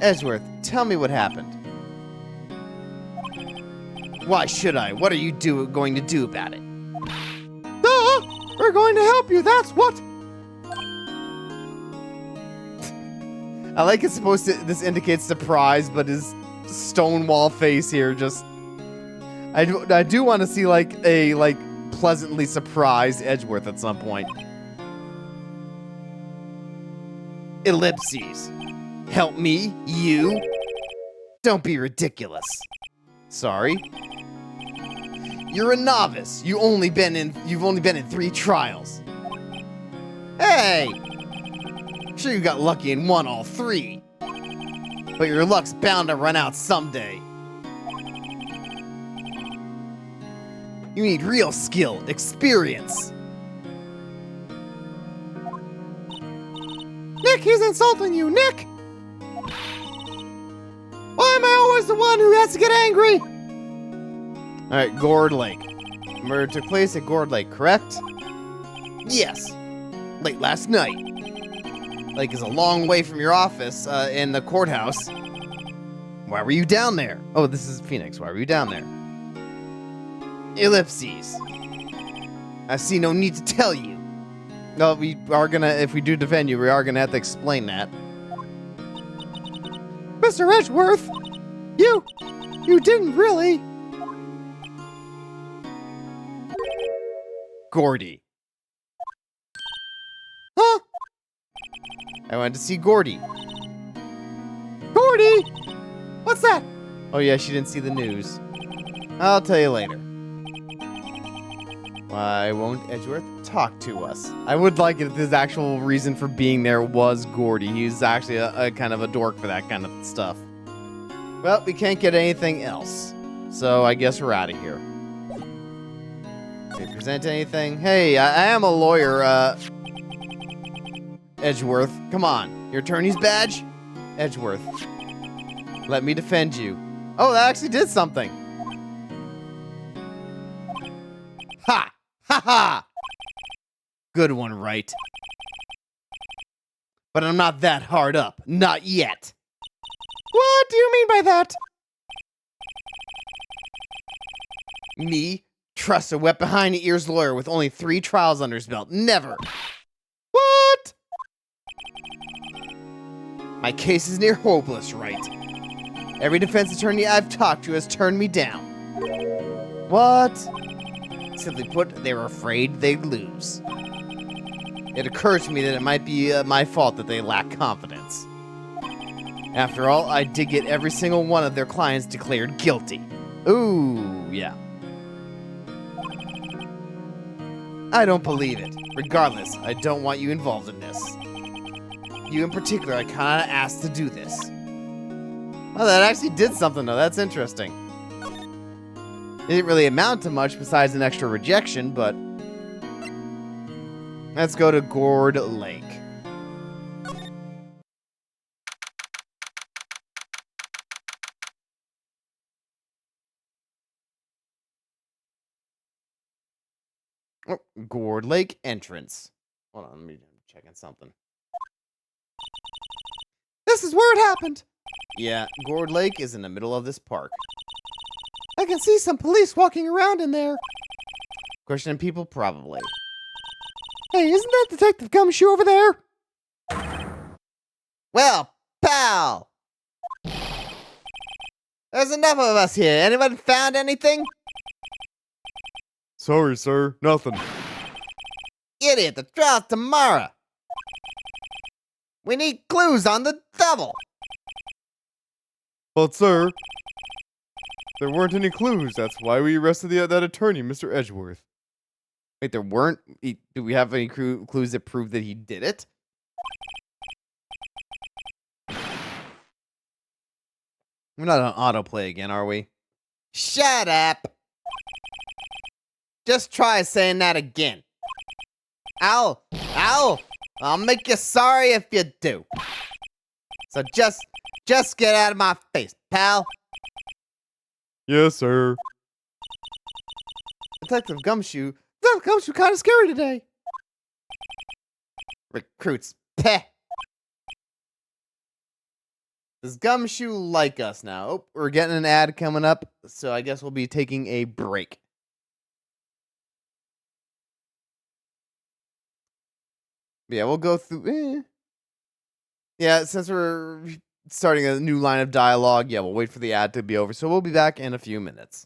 Edgeworth, tell me what happened. Why should I? What are you going to do about it? We're going to help you, that's what! I like it's supposed to, this indicates surprise, but his stonewall face here just... I do want to see, like, a, pleasantly surprised Edgeworth at some point. Ellipses. Help me? You? Don't be ridiculous. Sorry. You're a novice. You've only been in 3 trials. Hey! Sure you got lucky and won all 3. But your luck's bound to run out someday. You need real skill, experience. Nick, he's insulting you, Nick! Why am I always the one who has to get angry? Alright, Gourd Lake. Murder took place at Gourd Lake, correct? Yes. Late last night. Lake is a long way from your office in the courthouse. Why were you down there? Oh, this is Phoenix. Why were you down there? Ellipses. I see no need to tell you. No, we are gonna, if we do defend you, we are gonna have to explain that. Mr. Edgeworth, you didn't really. Gordy. Huh? I went to see Gordy. Gordy? What's that? Oh yeah, she didn't see the news. I'll tell you later. Why won't Edgeworth talk to us? I would like it if his actual reason for being there was Gordy. He's actually a kind of a dork for that kind of stuff. Well, we can't get anything else. So I guess we're out of here. Can you present anything? Hey, I am a lawyer, Edgeworth. Come on. Your attorney's badge? Edgeworth. Let me defend you. Oh, that actually did something. Ha! Ha ha! Good one, Wright. But I'm not that hard up. Not yet. What do you mean by that? Me? Trust a wet behind the ears lawyer with only 3 trials under his belt. Never. What? My case is near hopeless, Wright. Every defense attorney I've talked to has turned me down. What? Simply put, they were afraid they'd lose. It occurred to me that it might be my fault that they lack confidence. After all, I did get every single one of their clients declared guilty. Ooh, yeah. I don't believe it. Regardless, I don't want you involved in this. You in particular, I kinda asked to do this. Oh, that actually did something though, that's interesting. It didn't really amount to much besides an extra rejection, but... Let's go to Gourd Lake. Oh, Gourd Lake entrance. Hold on, let me check on something. This is where it happened! Yeah, Gourd Lake is in the middle of this park. I can see some police walking around in there. Questioning people? Probably. Hey, isn't that Detective Gumshoe over there? Well, pal! There's enough of us here. Anyone found anything? Sorry, sir. Nothing. Idiot, the trial's tomorrow. We need clues on the double. But, sir, there weren't any clues. That's why we arrested that attorney, Mr. Edgeworth. Wait, there weren't? Do we have any clues that prove that he did it? We're not on autoplay again, are we? Shut up! Just try saying that again. Ow! Ow! I'll make you sorry if you do. So just get out of my face, pal. Yes, sir. Detective Gumshoe kind of scary today. Recruits. Peh. Does Gumshoe like us now? Oh, we're getting an ad coming up, so I guess we'll be taking a break. Yeah, we'll go through... Yeah, since we're starting a new line of dialogue, yeah, we'll wait for the ad to be over, so we'll be back in a few minutes.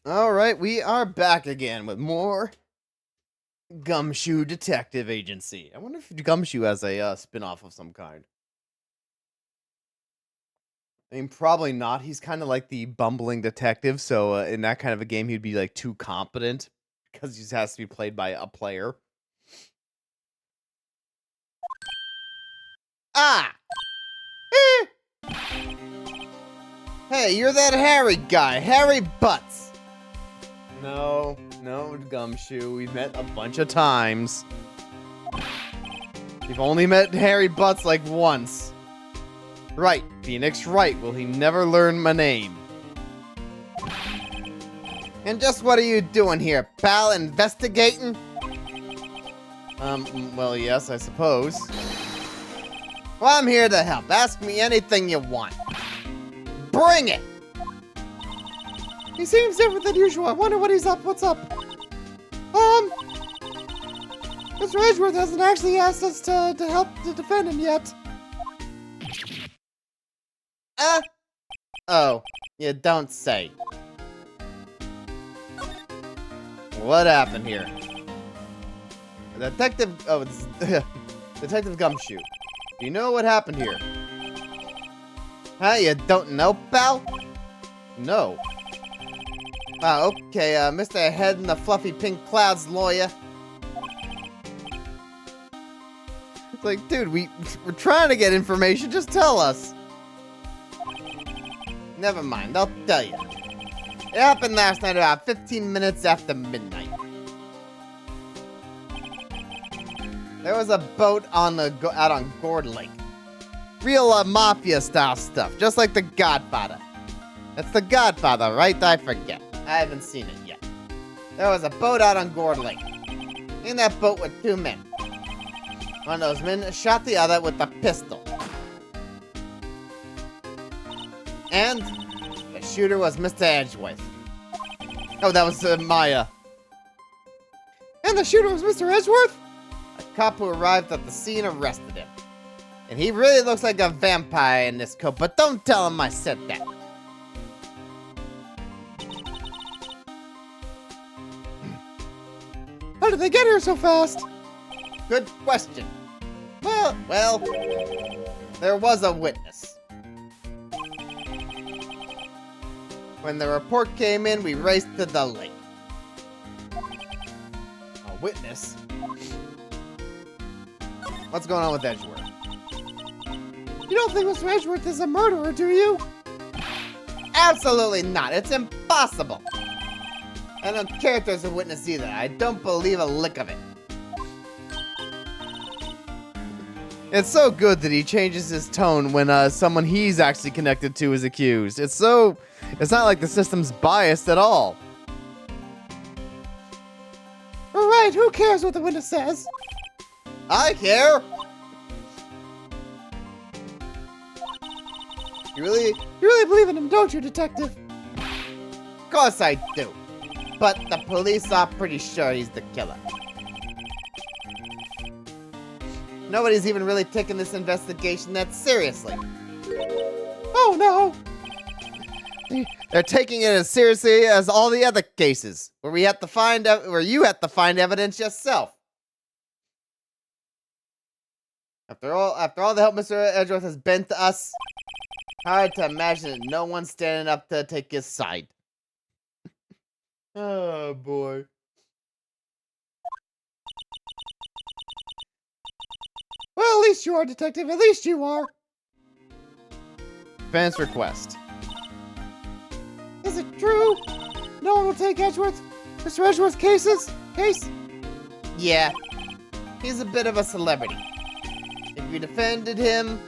Alright, we are back again with more Gumshoe Detective Agency. I wonder if Gumshoe has a spin-off of some kind. I mean, probably not. He's kind of like the bumbling detective, so in that kind of a game, he'd be like too competent because he just has to be played by a player. Ah! Eh! Hey, you're that Harry guy, Harry Butts. No, Gumshoe. We've met a bunch of times. You've only met Harry Butts like once. Right, Phoenix Wright. Will he never learn my name? And just what are you doing here, pal? Investigating? Well, yes, I suppose. Well, I'm here to help. Ask me anything you want. Bring it! He seems different than usual. I wonder what he's up. What's up? Mr. Edgeworth hasn't actually asked us to help to defend him yet. Oh, you don't say. What happened here? Detective, it's Detective Gumshoe. Do you know what happened here? Huh, you don't know, pal? No. Oh, okay, Mr. Head in the fluffy pink clouds lawyer. It's like, dude, we're trying to get information, just tell us. Never mind, I'll tell you. It happened last night about 15 minutes after midnight. There was a boat on out on Gourd Lake. Real mafia-style stuff, just like The Godfather. That's The Godfather, right? I forget. I haven't seen it yet. There was a boat out on Gourd Lake. In that boat were two men. One of those men shot the other with a pistol. And the shooter was Mr. Edgeworth. Oh, that was Maya. And the shooter was Mr. Edgeworth? A cop who arrived at the scene arrested him. And he really looks like a vampire in this coat, but don't tell him I said that. How did they get here so fast? Good question. Well, there was a witness. When the report came in, we raced to the lake. A witness? What's going on with Edgeworth? You don't think Mr. Edgeworth is a murderer, do you? Absolutely not. It's impossible. I don't care if there's a witness either. I don't believe a lick of it. It's so good that he changes his tone when someone he's actually connected to is accused. It's not like the system's biased at all. All right, who cares what the witness says? I care. You really believe in him, don't you, Detective? Of course I do. But the police are pretty sure he's the killer. Nobody's even really taking this investigation that seriously. Oh no! They're taking it as seriously as all the other cases, where you have to find evidence yourself. After all the help Mr. Edgeworth has been to us, hard to imagine that no one's standing up to take his side. Oh boy. Well, at least you are, Detective. At least you are. Fans request. Is it true? No one will take Mr. Edgeworth's case? Yeah, he's a bit of a celebrity. If you defended him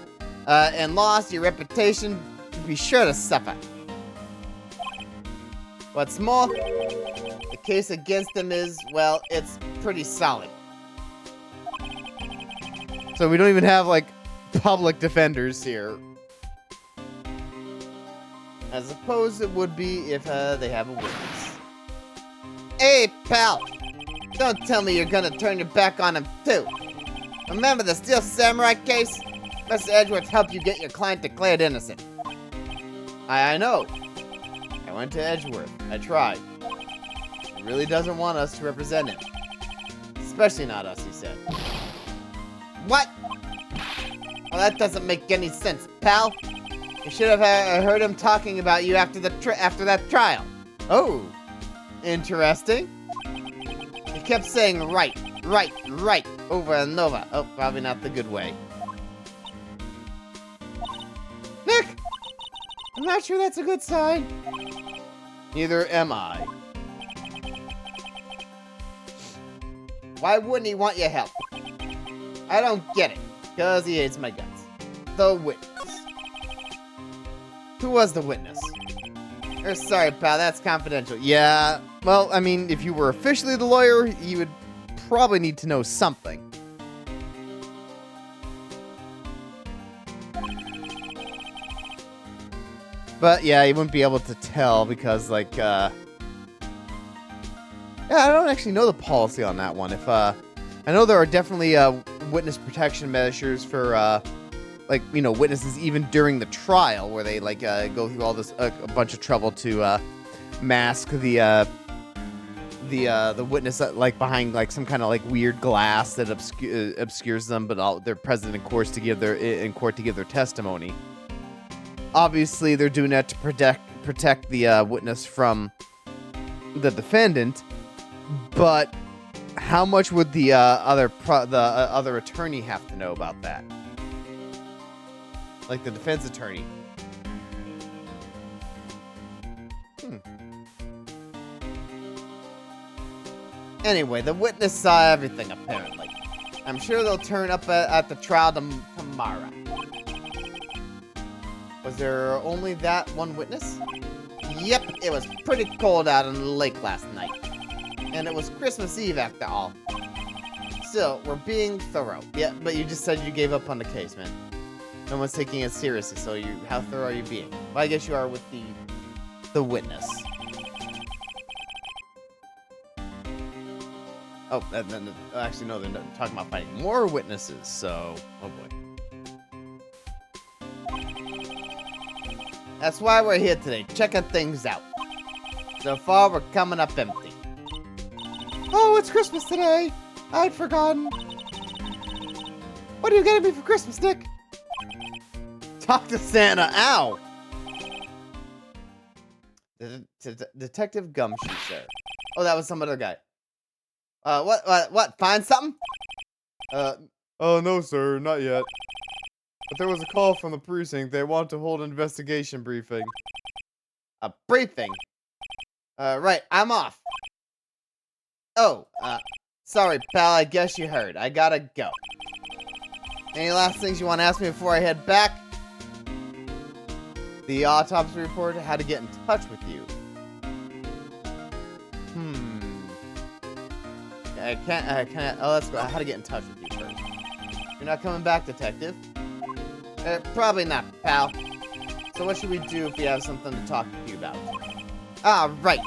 and lost, your reputation would be sure to suffer. What's more, the case against him is, well, it's pretty solid. So we don't even have, like, public defenders here. As opposed it would be if they have a witness. Hey, pal! Don't tell me you're gonna turn your back on him, too. Remember the Steel Samurai case? Mr. Edgeworth helped you get your client declared innocent. I know. I went to Edgeworth. I tried. really doesn't want us to represent him. Especially not us, he said. What? Well, that doesn't make any sense, pal. You should have heard him talking about you after that trial. Oh, interesting. He kept saying right, right, right, over and over. Oh, probably not the good way. Nick! I'm not sure that's a good sign. Neither am I. Why wouldn't he want your help? I don't get it. Because he hates my guts. The witness. Who was the witness? Sorry, pal, that's confidential. Yeah, well, I mean, if you were officially the lawyer, you would probably need to know something. But yeah, you wouldn't be able to tell because, like, yeah, I don't actually know the policy on that one. If, I know there are definitely, witness protection measures for, like, you know, witnesses even during the trial where they, like, go through all this, a bunch of trouble to, mask the witness, like, behind, like, some kind of, like, weird glass that obscures them, but they're present in court to give their testimony. Obviously, they're doing that to protect the witness from the defendant, but how much would the other attorney have to know about that? Like the defense attorney. Anyway, the witness saw everything, apparently. I'm sure they'll turn up at the trial tomorrow. Was there only that one witness? Yep, it was pretty cold out on the lake last night. And it was Christmas Eve after all. Still, we're being thorough. Yeah, but you just said you gave up on the case, man. No one's taking it seriously, so how thorough are you being? Well, I guess you are with the witness. Oh, actually, no, they're not talking about finding more witnesses, so... Oh, boy. That's why we're here today, checking things out. So far, we're coming up empty. Oh, it's Christmas today. I'd forgotten. What are you getting me for Christmas, Nick? Talk to Santa. Ow! Detective Gumshoe, sir. Oh, that was some other guy. What? Find something? Oh, no, sir, not yet. But there was a call from the precinct. They want to hold an investigation briefing. A briefing? Right, I'm off. Oh, sorry, pal, I guess you heard. I gotta go. Any last things you want to ask me before I head back? The autopsy report, how to get in touch with you. Let's go. How to get in touch with you first. You're not coming back, detective? Probably not, pal. So what should we do if we have something to talk to you about? Ah, right.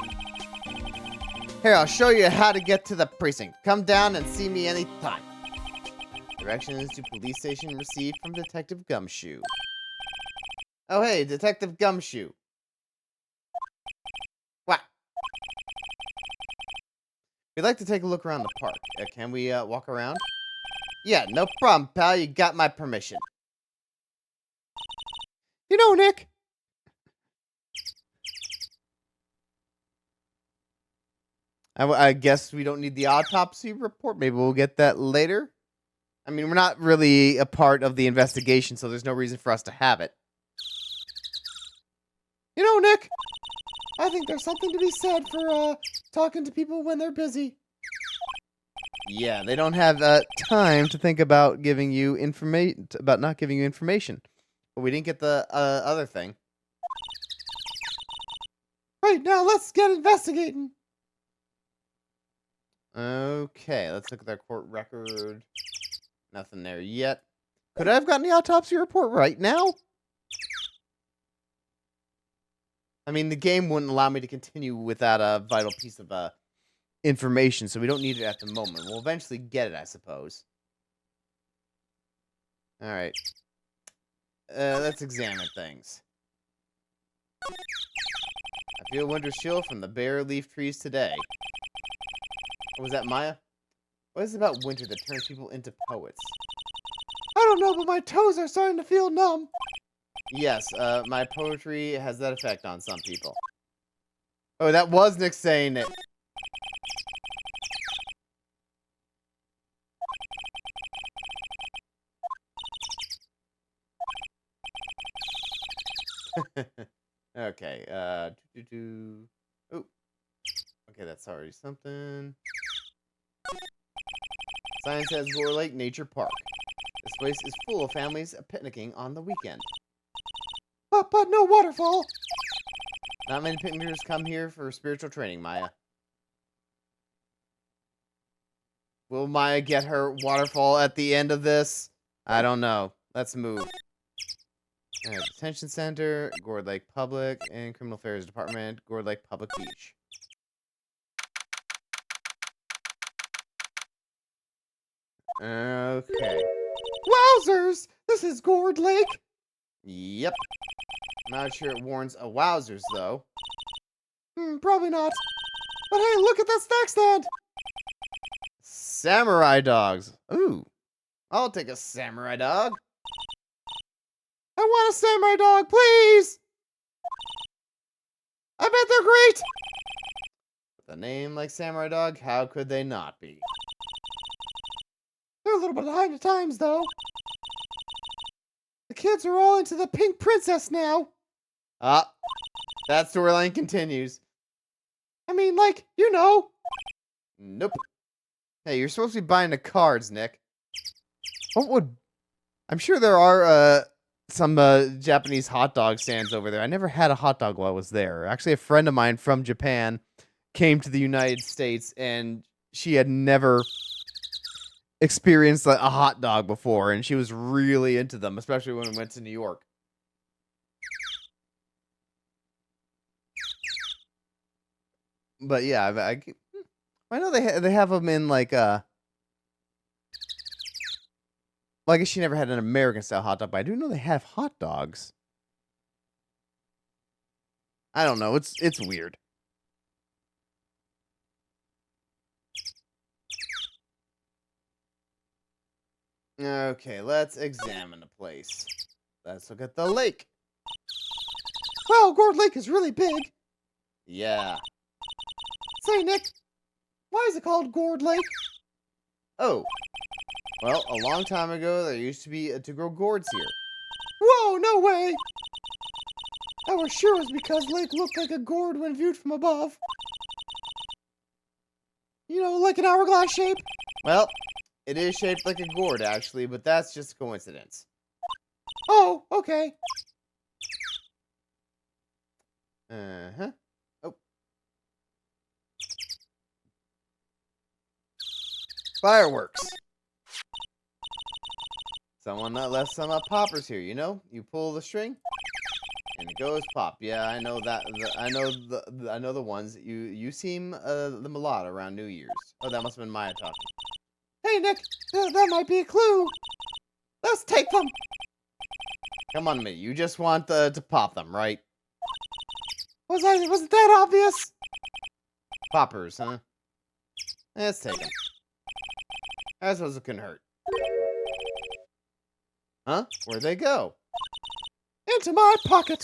Here, I'll show you how to get to the precinct. Come down and see me anytime. Directions to police station received from Detective Gumshoe. Oh, hey, Detective Gumshoe. What? We'd like to take a look around the park. Can we walk around? Yeah, no problem, pal. You got my permission. You know, Nick. I guess we don't need the autopsy report. Maybe we'll get that later. I mean, we're not really a part of the investigation, so there's no reason for us to have it. You know, Nick. I think there's something to be said for talking to people when they're busy. Yeah, they don't have time to think about giving you not giving you information. But we didn't get the other thing. Right, now let's get investigating. Okay, let's look at their court record. Nothing there yet. Could I have gotten the autopsy report right now? I mean, the game wouldn't allow me to continue without a vital piece of information, so we don't need it at the moment. We'll eventually get it, I suppose. Alright. Let's examine things. I feel winter chill from the bare leaf trees today. Was that Maya? What is it about winter that turns people into poets? I don't know, but my toes are starting to feel numb. Yes, my poetry has that effect on some people. Oh, that was Nick saying it. Okay, Oh, okay, that's already something. Sign says Gore Lake Nature Park. This place is full of families picnicking on the weekend. But no waterfall. Not many picnickers come here for spiritual training, Maya. Will Maya get her waterfall at the end of this? I don't know. Let's move. Alright, detention center, Gourd Lake Public, and Criminal Affairs Department, Gourd Lake Public Beach. Okay. Wowzers! This is Gourd Lake. Yep. Not sure it warrants a wowzers, though. Probably not. But hey, look at that snack stand. Samurai dogs. Ooh. I'll take a samurai dog. I want a samurai dog, please. I bet they're great. With a name like Samurai Dog, how could they not be? They're a little bit behind the times, though. The kids are all into the pink princess now. Ah, that storyline continues. I mean, like, you know. Nope. Hey, you're supposed to be buying the cards, Nick. What would... I'm sure there are some Japanese hot dog stands over there. I never had a hot dog while I was there. Actually, a friend of mine from Japan came to the United States, and she had never experienced a hot dog before, and she was really into them, especially when we went to New York. But yeah, I know they have them in like well, I guess she never had an American style hot dog, but I do know they have hot dogs. I don't know. It's weird. Okay, let's examine the place. Let's look at the lake. Wow, Gourd Lake is really big. Yeah. Say, Nick, why is it called Gourd Lake? Oh. Well, a long time ago, there used to be to grow gourds here. Whoa, no way. I was sure it was because Lake looked like a gourd when viewed from above. You know, like an hourglass shape. Well, it is shaped like a gourd, actually, but that's just a coincidence. Oh, okay. Uh-huh. Oh. Fireworks. Someone left some poppers here, you know? You pull the string, and it goes pop. Yeah, I know that. I know the ones. You seem them a lot around New Year's. Oh, that must have been Maya talking. Hey, Nick, that might be a clue. Let's take them. Come on, me. You just want to pop them, right? Wasn't that obvious? Poppers, huh? Let's take them. I suppose it couldn't hurt. Huh? Where'd they go? Into my pocket.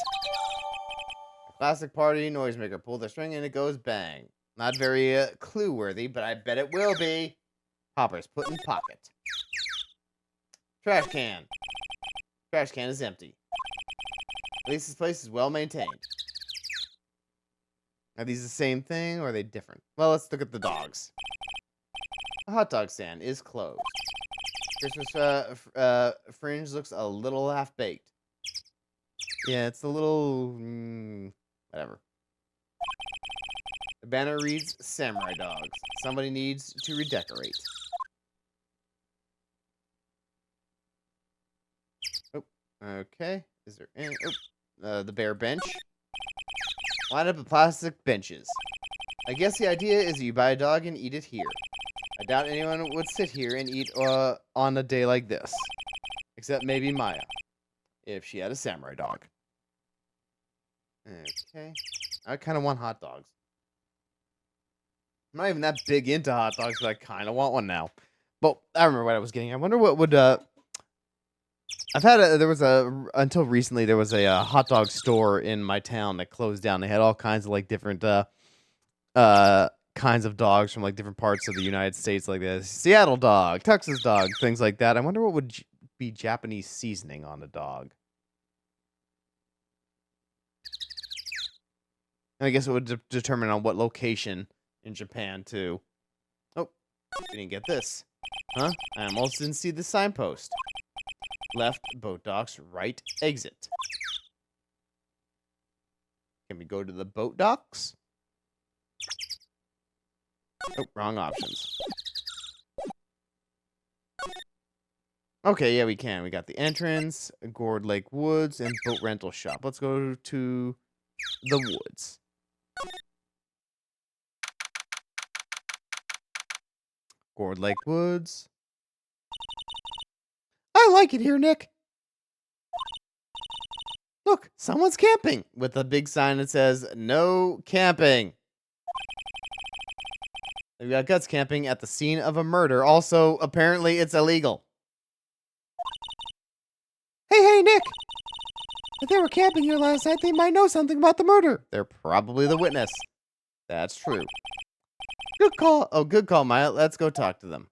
Classic party noisemaker. Pull the string and it goes bang. Not very clue-worthy, but I bet it will be. Poppers put in pocket. Trash can. Trash can is empty. At least this place is well maintained. Are these the same thing or are they different? Well, let's look at the dogs. The hot dog stand is closed. Christmas fringe looks a little half-baked. Yeah, it's a little... whatever. The banner reads, Samurai Dogs. Somebody needs to redecorate. Oh, okay. Is there any... Oh, the bare bench. Line up the plastic benches. I guess the idea is you buy a dog and eat it here. I doubt anyone would sit here and eat on a day like this. Except maybe Maya. If she had a samurai dog. Okay. I kind of want hot dogs. I'm not even that big into hot dogs, but I kind of want one now. But I remember what I was getting. I wonder what would I've had until recently there was a hot dog store in my town that closed down. They had all kinds of like different kinds of dogs from like different parts of the United States, like the Seattle dog, Texas dog, things like that. I wonder what would be Japanese seasoning on a dog. I guess it would determine on what location in Japan too. Oh, we didn't get this. Huh? I almost didn't see the signpost. Left, boat docks, right, exit. Can we go to the boat docks? Oh, wrong options. Okay, yeah, we can. We got the entrance, Gourd Lake Woods, and boat rental shop. Let's go to the woods. Gourd Lake Woods. I like it here, Nick. Look, someone's camping with a big sign that says, "No camping." We got Guts camping at the scene of a murder. Also, apparently, it's illegal. Hey, Nick! If they were camping here last night, they might know something about the murder. They're probably the witness. That's true. Good call. Oh, good call, Maya. Let's go talk to them.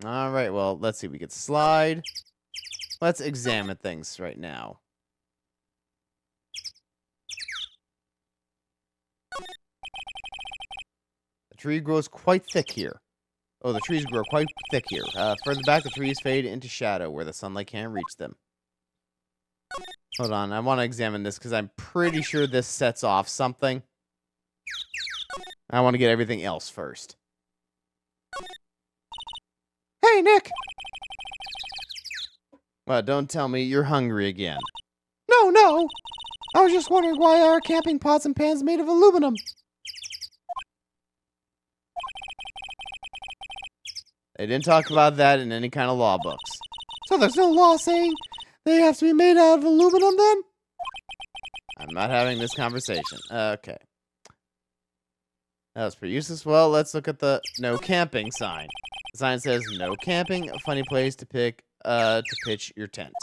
All right, well, let's see. We could slide. Let's examine things right now. The tree grows quite thick here. Oh, the trees grow quite thick here. Further back, the trees fade into shadow where the sunlight can't reach them. Hold on, I want to examine this because I'm pretty sure this sets off something. I want to get everything else first. Hey, Nick! Well, don't tell me you're hungry again. No. I was just wondering why our camping pots and pans made of aluminum. They didn't talk about that in any kind of law books. So there's no law saying they have to be made out of aluminum then? I'm not having this conversation. Okay. That was pretty useless. Well, let's look at the no camping sign. The sign says no camping, a funny place to pitch your tent.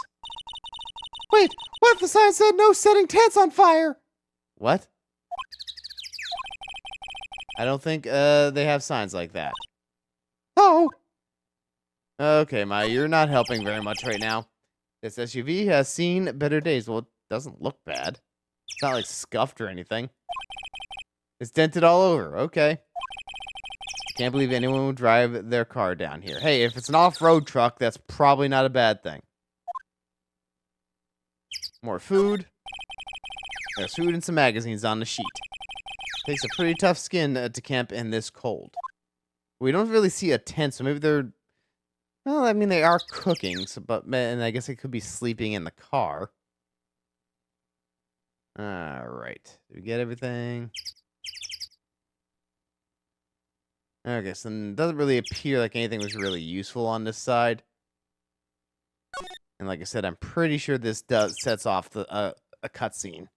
Wait, what if the sign said no setting tents on fire? What? I don't think they have signs like that. Oh. Okay, Maya, you're not helping very much right now. This SUV has seen better days. Well, it doesn't look bad. It's not like scuffed or anything. It's dented all over. Okay. Can't believe anyone would drive their car down here. Hey, if it's an off-road truck, that's probably not a bad thing. More food. There's food and some magazines on the sheet. Takes a pretty tough skin to camp in this cold. We don't really see a tent, so maybe they're... Well, I mean, they are cooking, so, and I guess they could be sleeping in the car. Alright. Did we get everything? Okay, so it doesn't really appear like anything was really useful on this side. And like I said, I'm pretty sure this sets off a cutscene.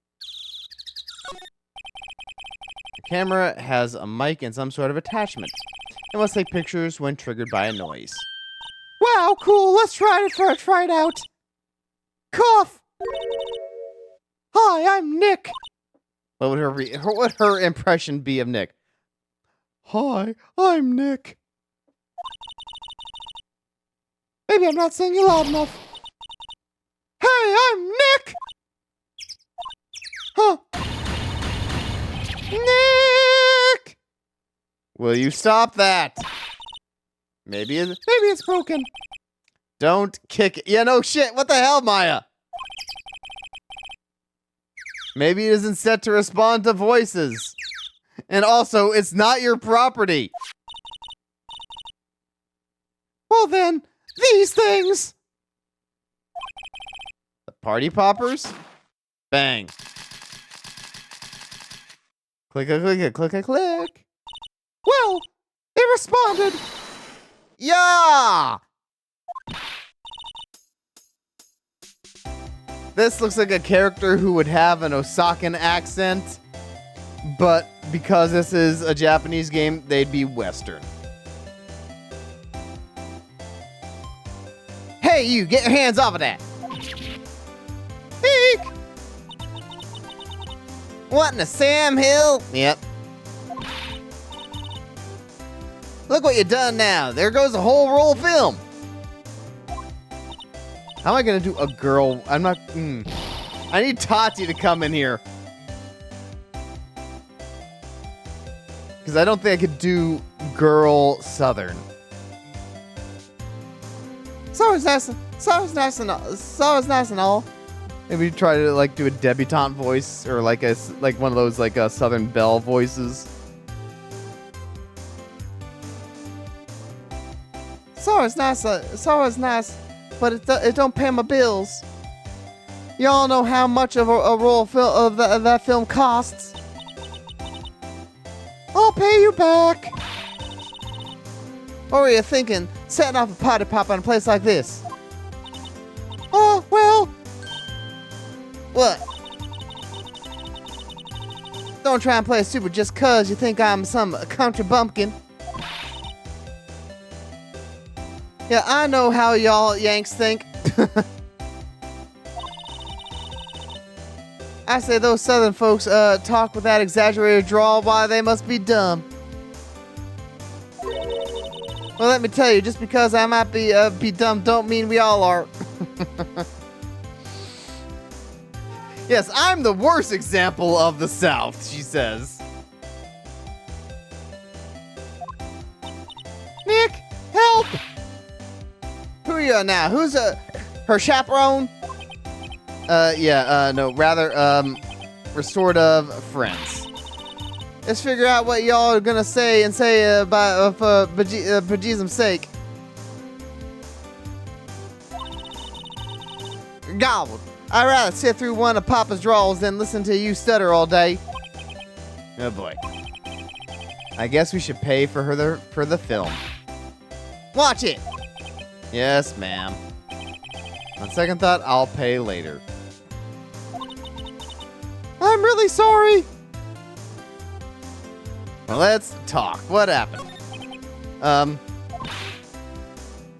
The camera has a mic and some sort of attachment. It must take pictures when triggered by a noise. Wow, cool. Let's try it out. Cough. Hi, I'm Nick. What would her impression be of Nick? Hi, I'm Nick. Maybe I'm not saying it loud enough. Hey, I'm Nick. Huh. Nick. Will you stop that? Maybe it's broken. Don't kick it. Yeah, no shit. What the hell, Maya? Maybe it isn't set to respond to voices. And also, it's not your property. Well then, these things. The party poppers? Bang. Click, click, click, click. Well, they responded. Yeah! This looks like a character who would have an Osakan accent, but because this is a Japanese game, they'd be Western. Hey, you, get your hands off of that. Eek! What in the Sam Hill? Yep. Look what you done now. There goes a whole roll of film. How am I gonna do a girl? I'm not. I need Tati to come in here. Because I don't think I could do girl Southern. Sorry's nice and all. Maybe try to like do a debutante voice or like one of those like Southern Belle voices. Sorry's nice, but it don't pay my bills. Y'all know how much of a roll of that film costs. I'll pay you back. What were you thinking, setting off a party pop in a place like this? Oh, well. What? Don't try and play stupid just cause you think I'm some country bumpkin. Yeah, I know how y'all Yanks think. I say those Southern folks talk with that exaggerated drawl. Why, they must be dumb. Well, let me tell you, just because I might be dumb don't mean we all are. Yes, I'm the worst example of the South, she says. Nick, help! Who are you now? Who's her chaperone? No, rather, restorative friends. Let's figure out what y'all are gonna say and say for Jesus' sake. Gobbled. I'd rather sit through one of Papa's draws than listen to you stutter all day. Oh boy. I guess we should pay for the film. Watch it! Yes, ma'am. On second thought, I'll pay later. I'm really sorry. Well, let's talk. What happened?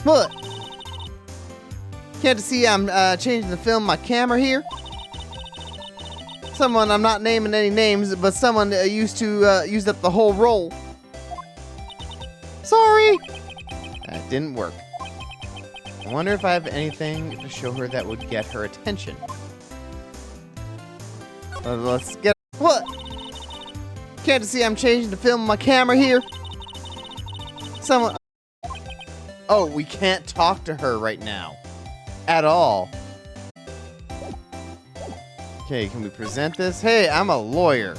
What? Can't you see I'm changing the film my camera here? Someone, I'm not naming any names, but someone used up the whole roll. Sorry. That didn't work. I wonder if I have anything to show her that would get her attention. Let's get... What? Can't you see I'm changing the film on my camera here? Someone... Oh, we can't talk to her right now. At all. Okay, can we present this? Hey, I'm a lawyer.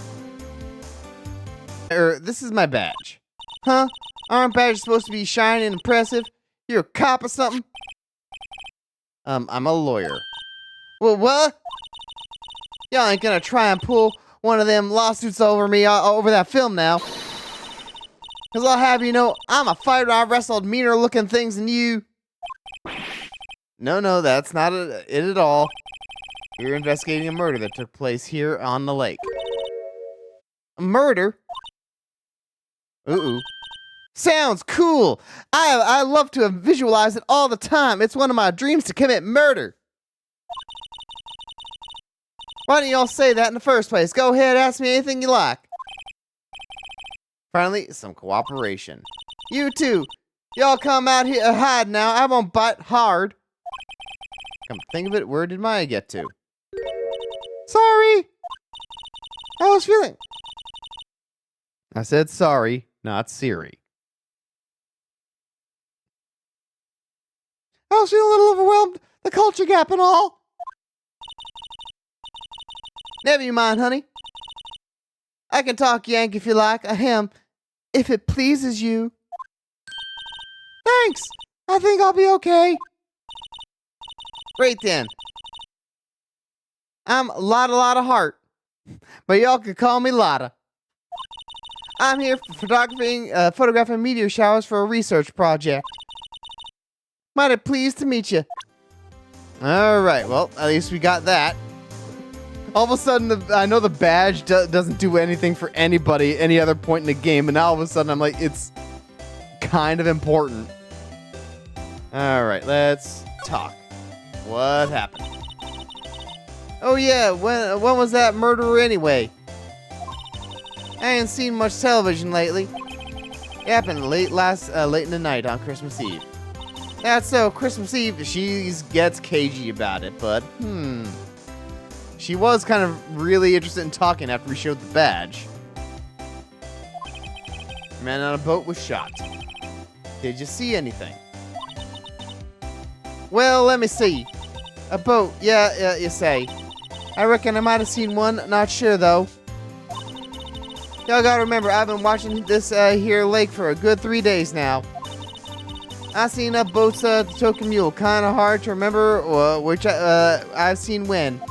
This is my badge. Huh? Aren't badges supposed to be shiny and impressive? You're a cop or something? I'm a lawyer. Well, what? Y'all ain't gonna try and pull one of them lawsuits over me, over that film now. Cause I'll have you know, I'm a fighter. I wrestled meaner looking things than you. No, that's not it at all. You're investigating a murder that took place here on the lake. A murder? Ooh. Sounds cool. I love to visualize it all the time. It's one of my dreams to commit murder. Why didn't y'all say that in the first place? Go ahead, ask me anything you like. Finally, some cooperation. You two, y'all come out here hide now. I won't bite hard. Come think of it, where did Maya get to? Sorry. I was feeling... I said sorry, not Siri. I was feeling a little overwhelmed. The culture gap and all. Never you mind, honey. I can talk Yank if you like. Ahem. If it pleases you. Thanks. I think I'll be okay. Great then. I'm Lotta Heart. But y'all can call me Lotta. I'm here for photographing meteor showers for a research project. Mighty pleased to meet you. Alright, well, at least we got that. All of a sudden, I know the badge doesn't do anything for anybody any other point in the game, and now all of a sudden I'm like, it's kind of important. All right, let's talk. What happened? Oh yeah, when was that murderer anyway? I ain't seen much television lately. It happened late in the night on Christmas Eve. That's so, Christmas Eve, she gets cagey about it, but, She was kind of really interested in talking after we showed the badge. Man on a boat was shot. Did you see anything? Well, let me see. A boat, yeah, you say. I reckon I might have seen one, not sure though. Y'all gotta remember, I've been watching this here lake for a good 3 days now. I seen enough boats to tow a mule. Kinda hard to remember which I've seen when.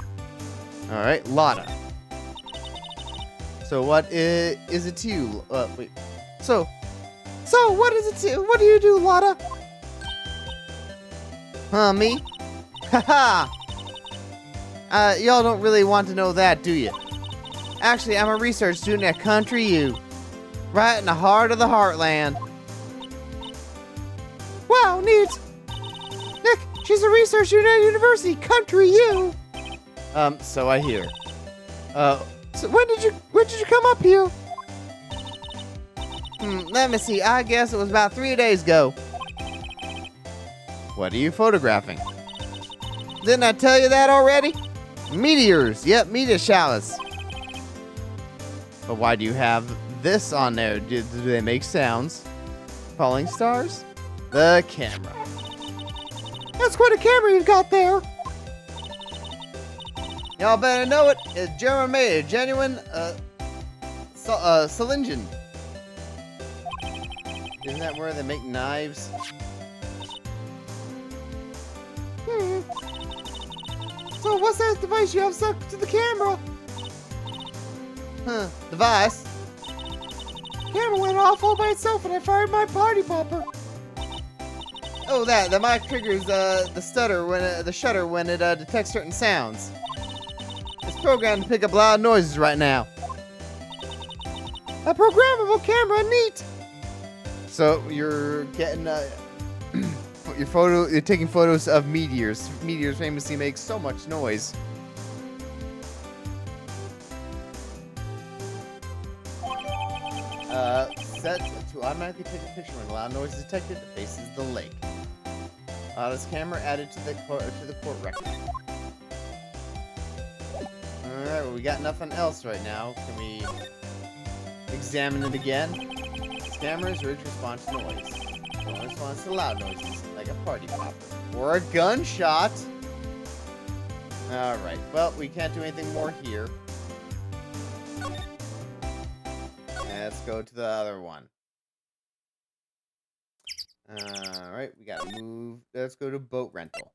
Alright, Lotta. So what is it to you? Wait. So what is it to? What do you do, Lotta? Huh, me? Haha! Y'all don't really want to know that, do you? Actually, I'm a research student at Country U. Right in the heart of the heartland. Wow, neat! Nick, she's a research student at University, Country U! So I hear. So when did you come up here? Let me see, I guess it was about 3 days ago. What are you photographing? Didn't I tell you that already? Meteors, yep, meteor showers. But why do you have this on there? Do they make sounds? Falling stars? The camera. That's quite a camera you've got there. Y'all better know it. It's German made, a genuine Solingen. Isn't that where they make knives? So what's that device you have stuck to the camera? Device? Camera went off all by itself and I fired my party popper. Oh, the mic triggers the shutter when it detects certain sounds. It's programmed to pick up loud noises right now. A programmable camera, neat. So you're getting you're taking photos of meteors. Meteors famously make so much noise. Set to automatically take a picture when a loud noise is detected that faces the lake. This camera added to the court record. Alright, well, we got nothing else right now. Can we examine it again? This camera's rich response to noise. No response to loud noises, like a party popper. Or a gunshot! Alright, well, we can't do anything more here. Let's go to the other one. Alright, we gotta move. Let's go to boat rental.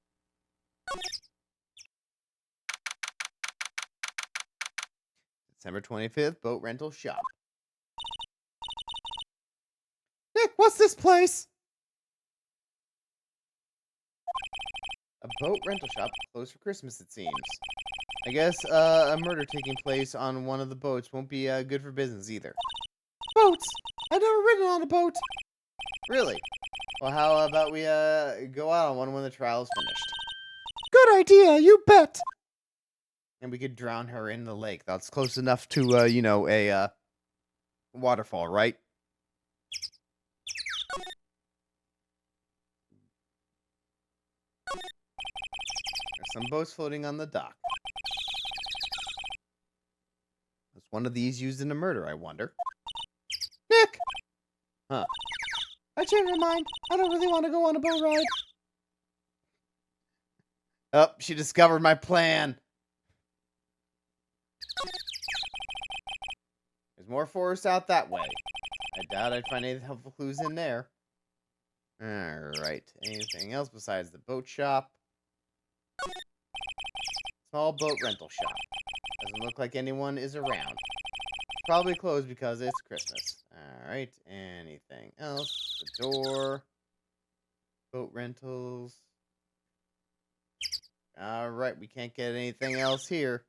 December 25th, boat rental shop. Nick, what's this place? A boat rental shop closed for Christmas, it seems. I guess a murder taking place on one of the boats won't be good for business either. Boats? I've never ridden on a boat. Really? Well, how about we go out on one when the trial's finished? Good idea, you bet. And we could drown her in the lake. That's close enough to, a waterfall, right? There's some boats floating on the dock. Was one of these used in a murder, I wonder? Nick! Huh. I changed my mind. I don't really want to go on a boat ride. Oh, she discovered my plan. There's more forest out that way. I doubt I'd find any helpful clues in there. Alright. Anything else besides the boat shop? Small boat rental shop. Doesn't look like anyone is around. Probably closed because it's Christmas. Alright. Anything else? The door. Boat rentals. Alright. We can't get anything else here.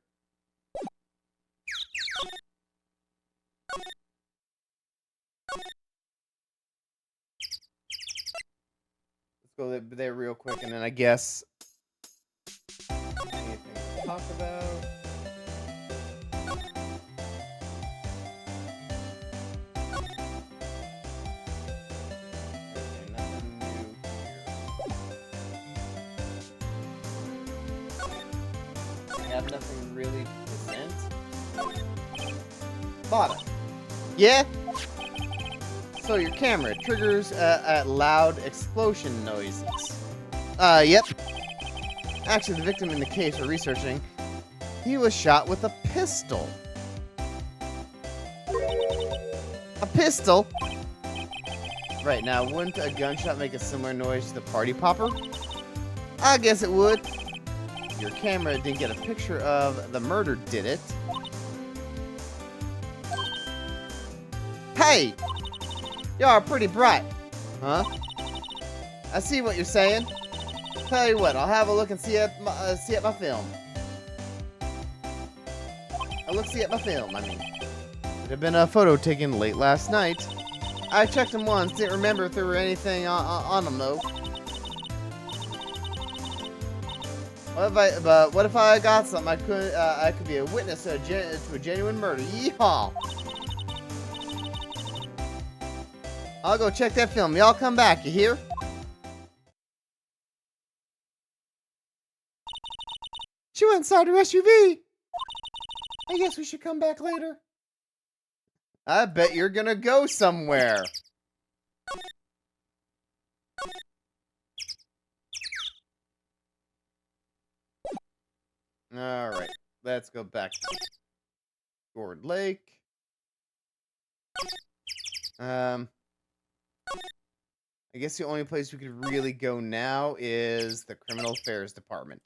go there real quick, and then I guess anything to talk about. Okay, nothing new here. We have nothing really to present. Bottom. Yeah? So your camera triggers at loud explosion noises. Yep. Actually, the victim in the case we're researching, he was shot with a pistol. A pistol? Right, now, wouldn't a gunshot make a similar noise to the party popper? I guess it would. Your camera didn't get a picture of the murder, did it? Hey! You're pretty bright. Huh? I see what you're saying. Tell you what, I'll have a look and see at my film. See at my film, I mean. It had been a photo taken late last night. I checked them once, didn't remember if there were anything on them though. What if I got something? I could be a witness to a genuine murder. Yeehaw! I'll go check that film. Y'all come back, you hear? She went inside her SUV. I guess we should come back later. I bet you're gonna go somewhere. Alright, let's go back to Gourd Lake. I guess the only place we could really go now is the Criminal Affairs Department.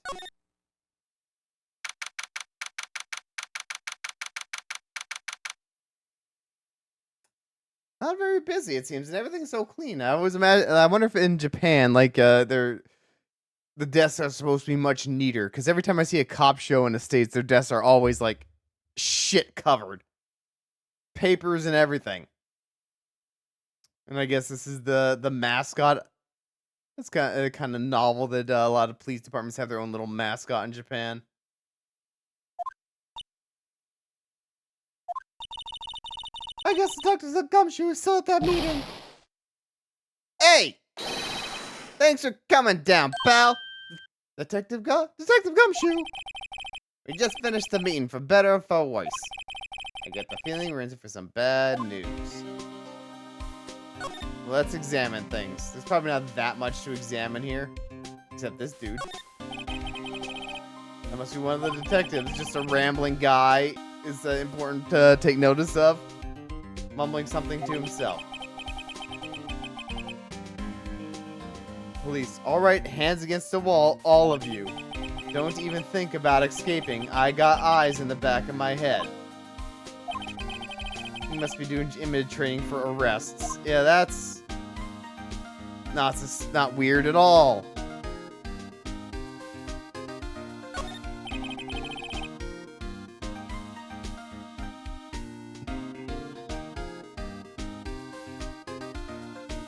Not very busy, it seems, and everything's so clean. I wonder if in Japan, like, the desks are supposed to be much neater. Because every time I see a cop show in the States, their desks are always, like, shit covered. Papers and everything. And I guess this is the mascot. It's kind of novel that a lot of police departments have their own little mascot in Japan. I guess Detective Gumshoe is still at that meeting. Hey! Thanks for coming down, pal. Detective Gumshoe. We just finished the meeting, for better or for worse. I get the feeling we're in for some bad news. Let's examine things. There's probably not that much to examine here. Except this dude. That must be one of the detectives. Just a rambling guy. Is important to take notice of. Mumbling something to himself. Police. Alright, hands against the wall, all of you. Don't even think about escaping. I got eyes in the back of my head. You must be doing image training for arrests. Yeah, that's not weird at all.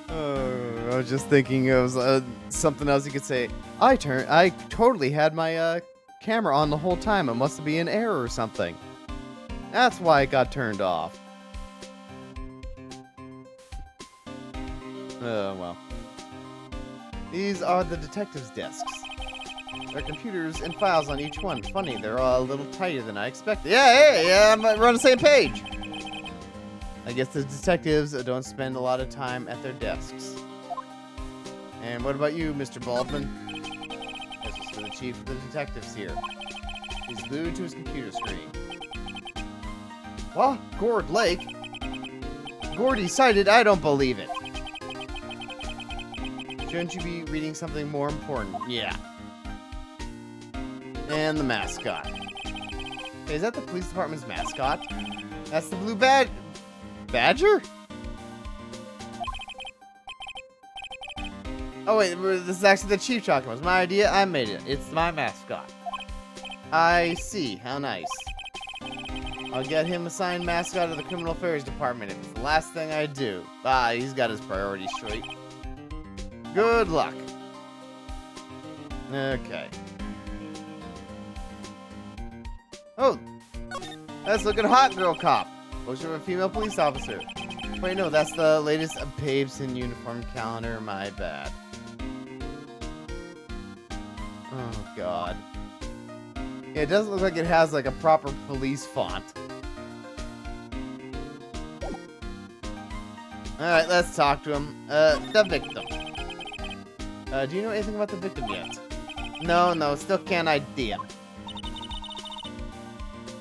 I was just thinking it was something else you could say. I totally had my camera on the whole time. It must be an error or something. That's why it got turned off. Well. These are the detectives' desks. There are computers and files on each one. Funny, they're all a little tighter than I expected. Yeah, we're on the same page. I guess the detectives don't spend a lot of time at their desks. And what about you, Mr. Baldwin? This is for the chief of the detectives here. He's glued to his computer screen. What? Gourd Lake? Gordy cited? I don't believe it. Shouldn't you be reading something more important? Yeah. And the mascot. Hey, is that the police department's mascot? That's the blue badger? Oh wait, this is actually the chief talking. It was my idea. I made it. It's my mascot. I see. How nice. I'll get him assigned mascot of the Criminal Affairs Department if it's the last thing I do. Ah, he's got his priorities straight. Good luck. Okay. Oh, let's look at Hot Girl Cop. Poster of a female police officer. Wait, no, that's the latest Babes in Uniform calendar. My bad. Oh, God. Yeah, it doesn't look like it has, like, a proper police font. Alright, let's talk to him. The victim. Do you know anything about the victim yet? No, still can't ID him.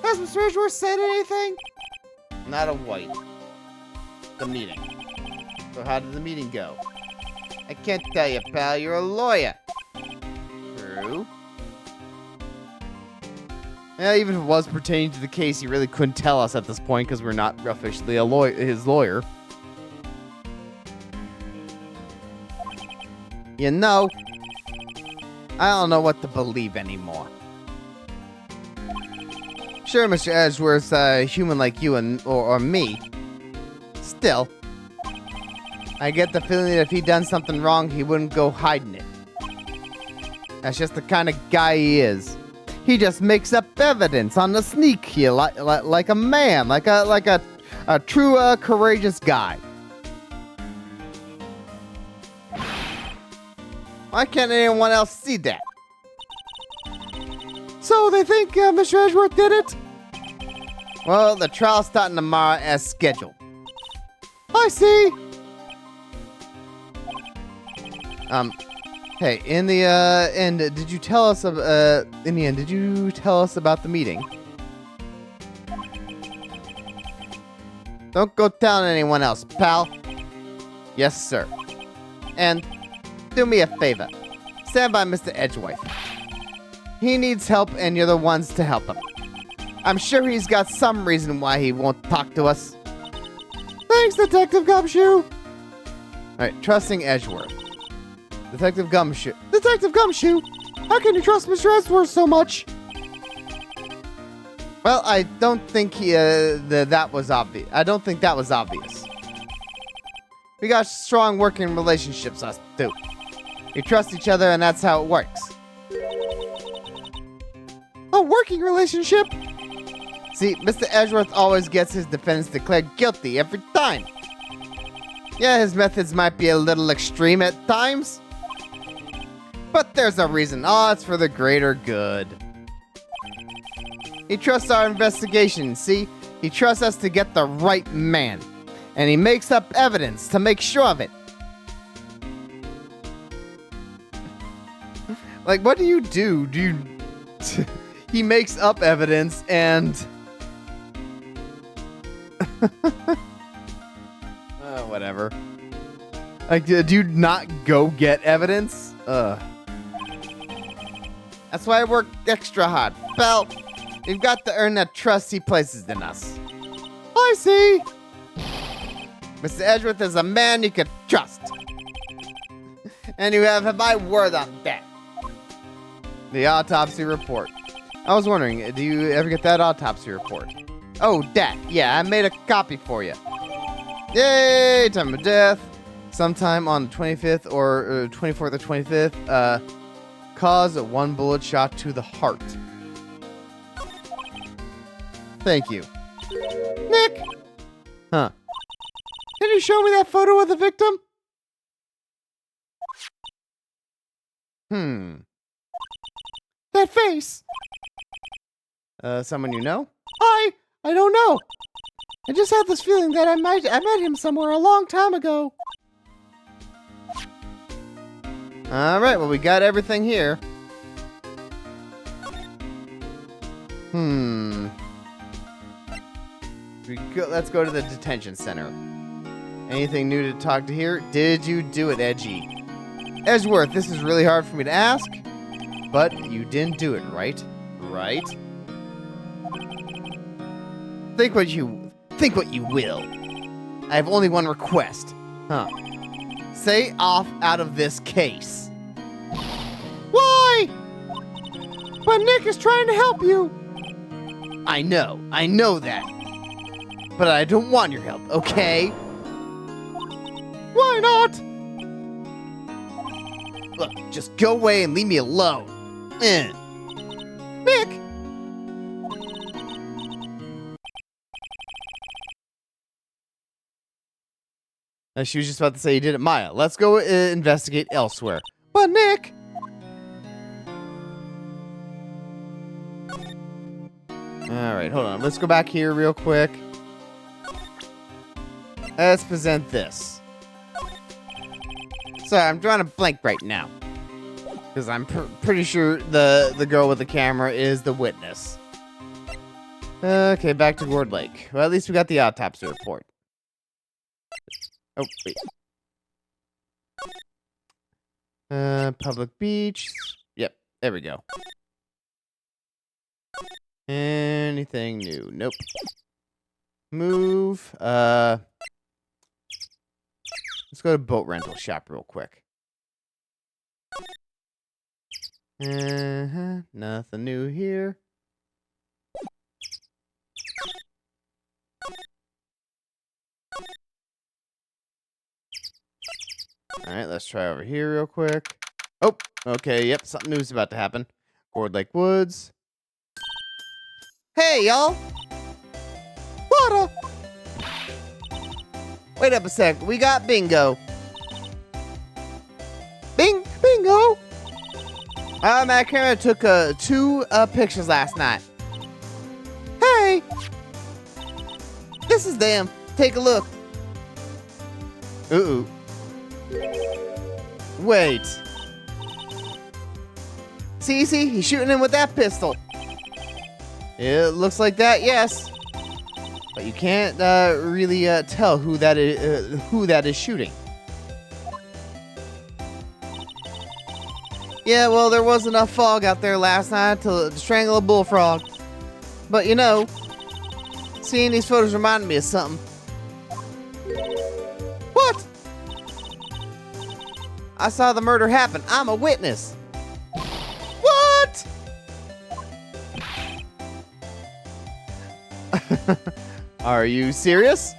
Has Mr. Edgeworth said anything? Not a white. The meeting. So how did the meeting go? I can't tell you, pal. You're a lawyer. True. Yeah, even if it was pertaining to the case, he really couldn't tell us at this point because we're not officially his lawyer. You know, I don't know what to believe anymore. Sure, Mr. Edgeworth's a human like you or me. Still, I get the feeling that if he'd done something wrong, he wouldn't go hiding it. That's just the kind of guy he is. He just makes up evidence on the sneak here, like a man, like a true courageous guy. Why can't anyone else see that? So they think Mr. Edgeworth did it? Well, the trial's starting tomorrow as scheduled. I see. Hey, in the end, did you tell us about the meeting? Don't go telling anyone else, pal. Yes, sir. And do me a favor. Stand by Mr. Edgeworth. He needs help, and you're the ones to help him. I'm sure he's got some reason why he won't talk to us. Thanks, Detective Gumshoe. Alright, trusting Edgeworth. Detective Gumshoe. Detective Gumshoe! How can you trust Mr. Edgeworth so much? Well, I don't think that was obvious. I don't think that was obvious. We got strong working relationships, us two. We trust each other, and that's how it works. A working relationship? See, Mr. Edgeworth always gets his defendants declared guilty every time. Yeah, his methods might be a little extreme at times. But there's a reason. Oh, it's for the greater good. He trusts our investigation, see? He trusts us to get the right man. And he makes up evidence to make sure of it. Like, what do you do? Do you... He makes up evidence and... whatever. Like, do you not go get evidence? That's why I work extra hard. Pal, we've got to earn that trust he places in us. I see. Mr. Edgeworth is a man you can trust. And you have my word on that. The autopsy report. I was wondering, do you ever get that autopsy report? Oh, that. Yeah, I made a copy for you. Yay! Time of death. Sometime on the 25th or 24th or 25th. Cause of 1 bullet shot to the heart. Thank you. Nick! Huh. Can you show me that photo of the victim? That face. Someone you know? I don't know. I just had this feeling that I met him somewhere a long time ago. Alright, well, we got everything here. Let's go to the detention center. Anything new to talk to here? Did you do it, Edgy? Edgeworth, this is really hard for me to ask, but you didn't do it, right? Right? Think what you will. I have only one request. Stay off out of this case. Why? But Nick is trying to help you. I know that. But I don't want your help, okay? Why not? Look, just go away and leave me alone. Nick! She was just about to say you did it, Maya. Let's go investigate elsewhere. But Nick! Alright, hold on. Let's go back here real quick. Let's present this. Sorry, I'm drawing a blank right now. Because I'm pretty sure the girl with the camera is the witness. Okay, back to Gourd Lake. Well, at least we got the autopsy report. Oh, wait. Public beach. Yep, there we go. Anything new? Nope. Move. Let's go to boat rental shop real quick. Nothing new here. Alright, let's try over here real quick. Oh, okay, yep, something new's about to happen. Gourd Lake Woods. Hey, y'all! What up? Wait up a sec, we got bingo. Bingo! Matt Cameron took 2 pictures last night. Hey! This is them. Take a look. Ooh. Wait. See, he's shooting him with that pistol. It looks like that, yes. But you can't really tell who that is shooting. Yeah, well, there was enough fog out there last night to strangle a bullfrog. But you know, seeing these photos reminded me of something. What? I saw the murder happen. I'm a witness. What? Are you serious?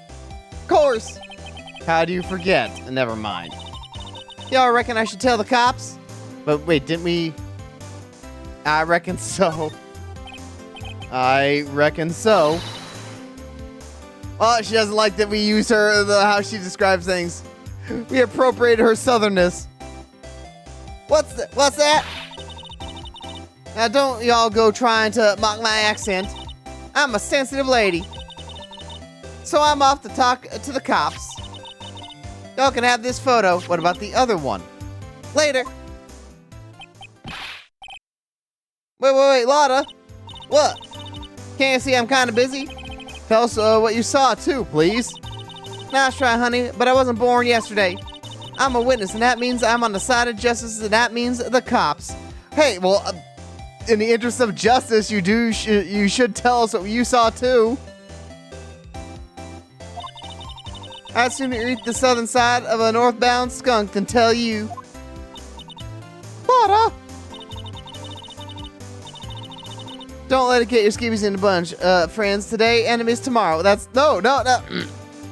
Of course. How do you forget? Never mind. Y'all reckon I should tell the cops? But wait, didn't we? I reckon so. I reckon so. Oh, she doesn't like that we use her, how she describes things. We appropriated her southernness. What's that? Now don't y'all go trying to mock my accent. I'm a sensitive lady. So I'm off to talk to the cops. Y'all can have this photo. What about the other one? Later. Wait, Lotta. What? Can't see I'm kind of busy? Tell us what you saw, too, please. Nice try, honey, but I wasn't born yesterday. I'm a witness, and that means I'm on the side of justice, and that means the cops. Hey, well, in the interest of justice, you should tell us what you saw, too. I'd sooner eat the southern side of a northbound skunk than tell you. Lotta! Don't let it get your skeebies in a bunch. Friends today, enemies tomorrow. No.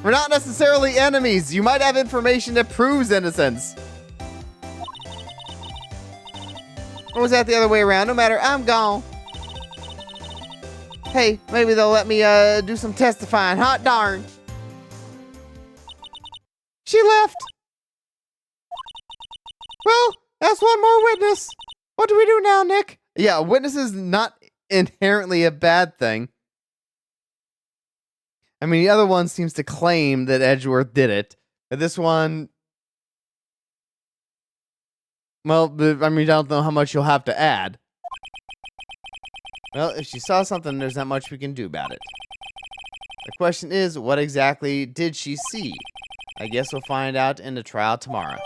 We're not necessarily enemies. You might have information that proves innocence. Or was that the other way around? No matter, I'm gone. Hey, maybe they'll let me do some testifying. Hot darn. She left. Well, that's one more witness. What do we do now, Nick? Yeah, a witness is not inherently a bad thing. I mean, the other one seems to claim that Edgeworth did it. But this one, well, I mean, I don't know how much you'll have to add. Well, if she saw something, there's not much we can do about it. The question is, what exactly did she see? I guess we'll find out in the trial tomorrow.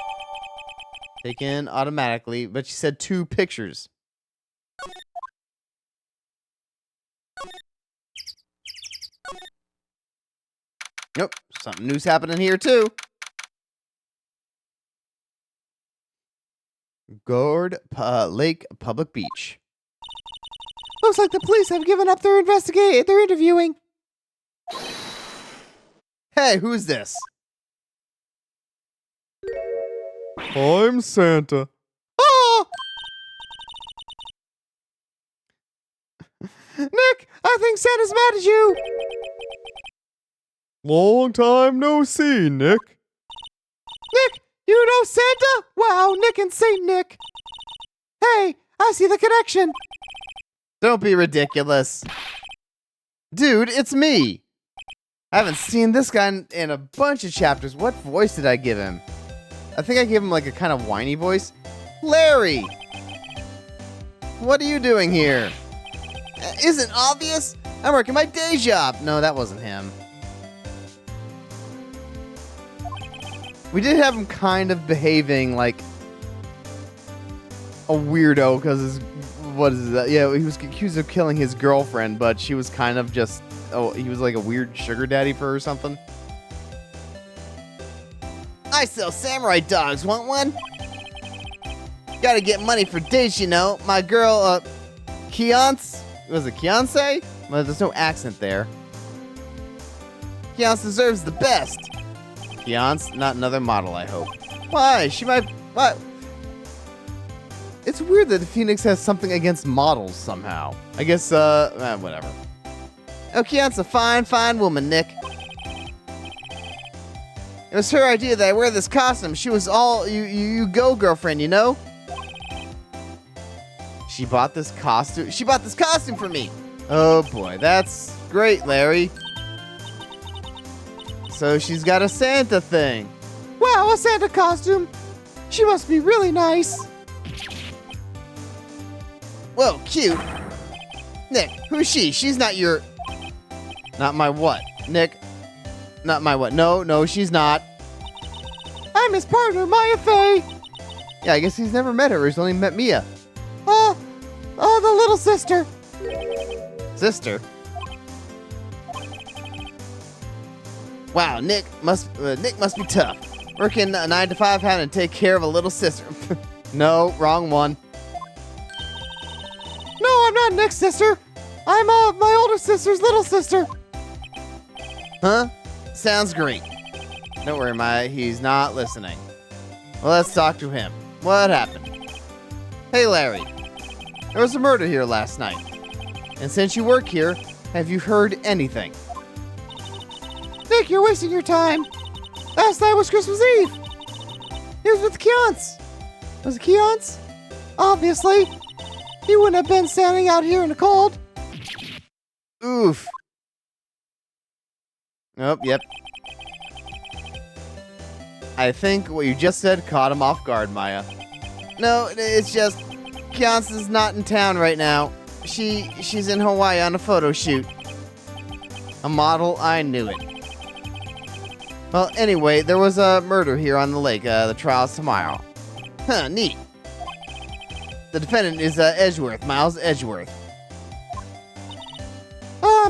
Taken automatically, but she said 2 pictures. Nope, something new's happening here too. Gourd Lake Public Beach. Looks like the police have given up their interviewing. Hey, who's this? I'm Santa. Nick, I think Santa's mad at you. Long time no see, Nick. Nick, you know Santa? Wow, Nick and Saint Nick. Hey, I see the connection. Don't be ridiculous. Dude, it's me. I haven't seen this guy in a bunch of chapters. What voice did I give him? I think I gave him like a kind of whiny voice. Larry! What are you doing here? Isn't obvious? I'm working my day job. No, that wasn't him. We did have him kind of behaving like a weirdo because his, what is that? Yeah, he was accused of killing his girlfriend, but she was kind of just, oh, he was like a weird sugar daddy for her or something. I sell samurai dogs. Want one? Gotta get money for dates, you know. My girl, Kiance, was it Kiance? Well, there's no accent there. Kiance deserves the best. Kiance, not another model, I hope. Why? She might, what? It's weird that Phoenix has something against models somehow. I guess, whatever. Oh, Kiance's a fine, fine woman, Nick. It was her idea that I wear this costume. She was all, you go, girlfriend, you know? She bought this costume. She bought this costume for me. Oh boy, that's great, Larry. So she's got a Santa thing. Wow, a Santa costume. She must be really nice. Whoa, cute. Nick, who's she? She's not your... Not my what? Nick, not my what? No, she's not. I'm his partner, Maya Fey. Yeah, I guess he's never met her. He's only met Mia. Oh, the little sister. Sister? Wow, Nick must be tough. Working 9 to 5, having to take care of a little sister. No, wrong one. No, I'm not Nick's sister. I'm my older sister's little sister. Huh? Sounds great. Don't worry, Maya. He's not listening. Well, let's talk to him. What happened? Hey, Larry. There was a murder here last night. And since you work here, have you heard anything? Nick, you're wasting your time. Last night was Christmas Eve. He was with Kiance. Was it Kiance? Obviously. He wouldn't have been standing out here in the cold. Oof. Oh, yep. I think what you just said caught him off guard, Maya. No, it's just Kiance is not in town right now. She's in Hawaii on a photo shoot. A model, I knew it. Well, anyway, there was a murder here on the lake. The trial's tomorrow. Huh, neat. The defendant is Edgeworth, Miles Edgeworth.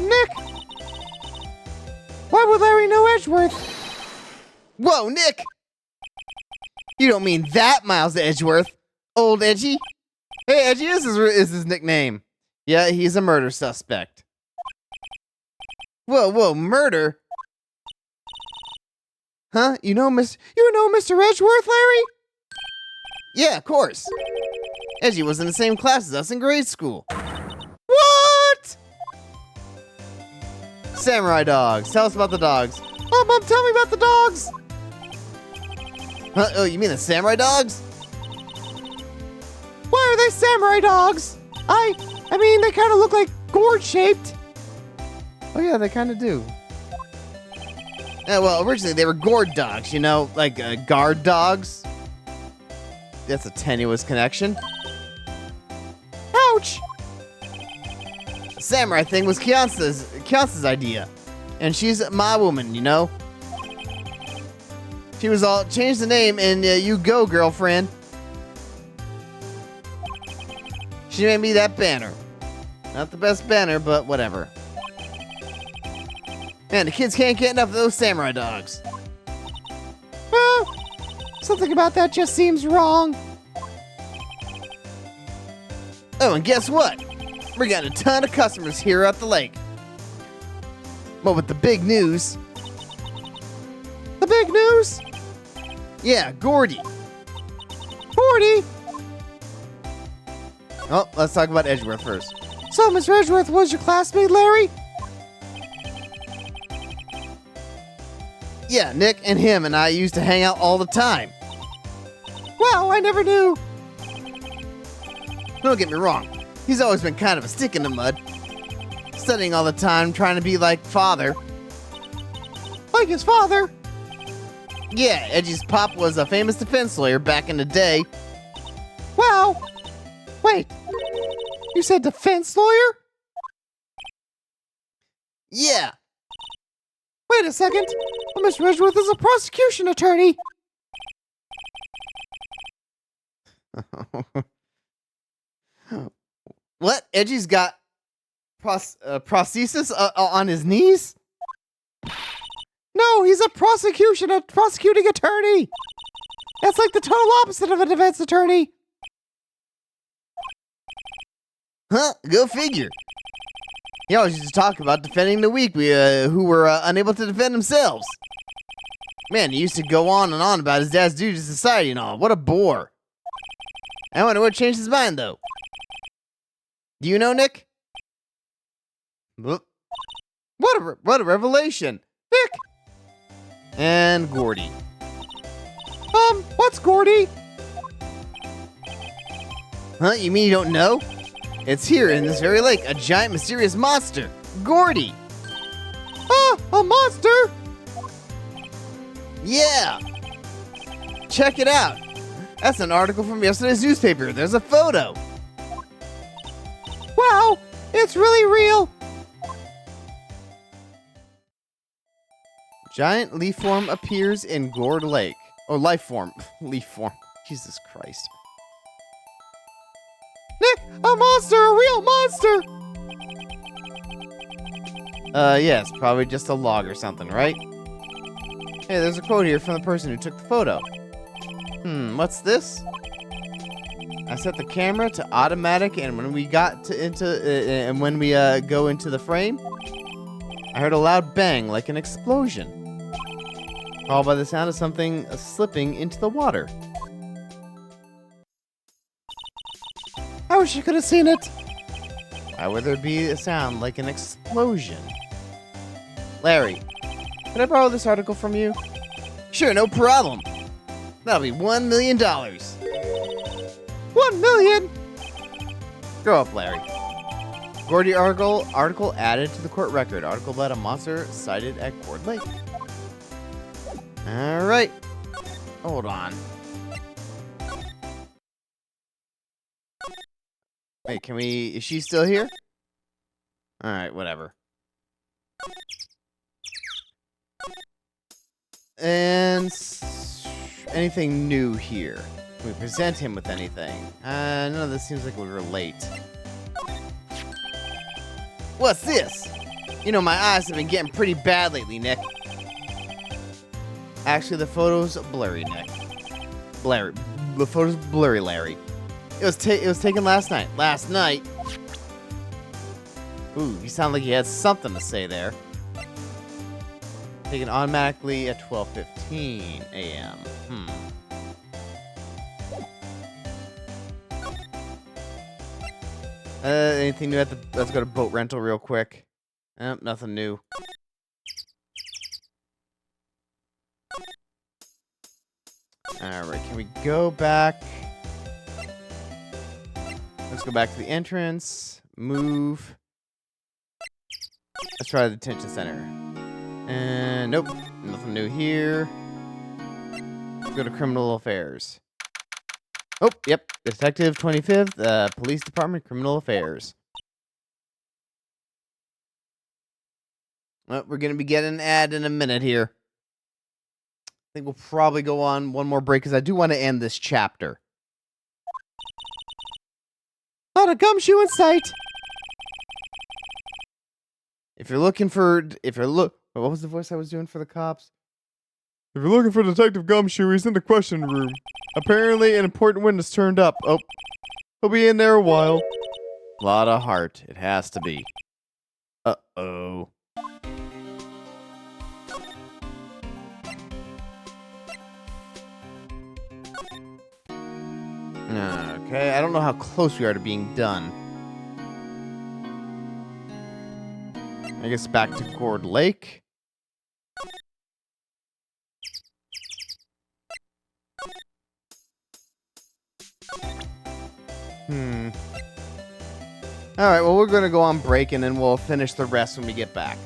Nick! Why would Larry know Edgeworth? Whoa, Nick! You don't mean that Miles Edgeworth, old Edgy? Hey, Edgy is his nickname. Yeah, he's a murder suspect. Whoa, murder? Huh? You know Mr. Edgeworth, Larry? Yeah, of course. Edgy was in the same class as us in grade school. What? Samurai dogs. Tell us about the dogs. Oh, Mom, tell me about the dogs. Huh? Oh, you mean the samurai dogs? Why are they samurai dogs? I mean, they kind of look like gourd-shaped. Oh, yeah, they kind of do. Yeah, well, originally they were gourd dogs, you know, like guard dogs. That's a tenuous connection. Ouch! The samurai thing was Kiance's idea. And she's my woman, you know? She was all, change the name and you go, girlfriend. She made me that banner. Not the best banner, but whatever. Man, the kids can't get enough of those samurai dogs. Well, something about that just seems wrong. Oh, and guess what? We got a ton of customers here at the lake. But with the big news... The big news? Yeah, Gordy. Gordy? Oh, let's talk about Edgeworth first. So, Miss Edgeworth was your classmate, Larry? Yeah, Nick and him and I used to hang out all the time. Wow, I never knew. Don't get me wrong. He's always been kind of a stick in the mud. Studying all the time, trying to be like father. Like his father? Yeah, Edgy's pop was a famous defense lawyer back in the day. Wow. Wait. You said defense lawyer? Yeah. Wait a second. Miss Ridgeworth is a prosecution attorney. What? Edgy's got prosthesis on his knees? No, he's a prosecuting attorney. That's like the total opposite of a defense attorney. Huh? Go figure. He always used to talk about defending the weak who were unable to defend themselves. Man, he used to go on and on about his dad's duty to society and all. What a bore. I wonder what changed his mind, though. Do you know, Nick? What a revelation. Nick! And Gordy. What's Gordy? Huh? You mean you don't know? It's here in this very lake, a giant mysterious monster. Gordy! A monster? Yeah! Check it out. That's an article from yesterday's newspaper. There's a photo. Wow! It's really real! Giant leaf form appears in Gourd Lake. Oh, life form. Leaf form. Jesus Christ. Nick! A monster! A real monster! Yeah, it's probably just a log or something, right? Hey, there's a quote here from the person who took the photo. What's this? I set the camera to automatic, and when we go into the frame, I heard a loud bang like an explosion, followed by the sound of something slipping into the water. I wish you could have seen it. Why would there be a sound like an explosion? Larry, can I borrow this article from you? Sure, no problem. That'll be $1 million. $1 million? Grow up, Larry. Gordy article added to the court record. Article about a monster sighted at Gourd Lake. Alright. Hold on. Wait, is she still here? Alright, whatever. And anything new here? Can we present him with anything? None of this seems like it would relate. What's this? You know, my eyes have been getting pretty bad lately, Nick. Actually, the photo's blurry, Nick. The photo's blurry, Larry. It was taken last night. Last night? Ooh, you sound like you had something to say there. Taken automatically at 12:15 a.m. Anything new let's go to boat rental real quick. Nothing new. Alright, can we go back? Let's go back to the entrance. Move. Let's try the detention center. And nope, nothing new here. Let's go to criminal affairs. Oh, yep, Detective 25th, Police Department, Criminal Affairs. Well, we're gonna be getting an ad in a minute here. I think we'll probably go on one more break because I do want to end this chapter. Not a gumshoe in sight. What was the voice I was doing for the cops? If you're looking for Detective Gumshoe, he's in the question room. Apparently, an important witness turned up. Oh, he'll be in there a while. Lot of heart. It has to be. Uh-oh. Okay, I don't know how close we are to being done. I guess back to Gourd Lake. Alright, well, we're going to go on break, and then we'll finish the rest when we get back.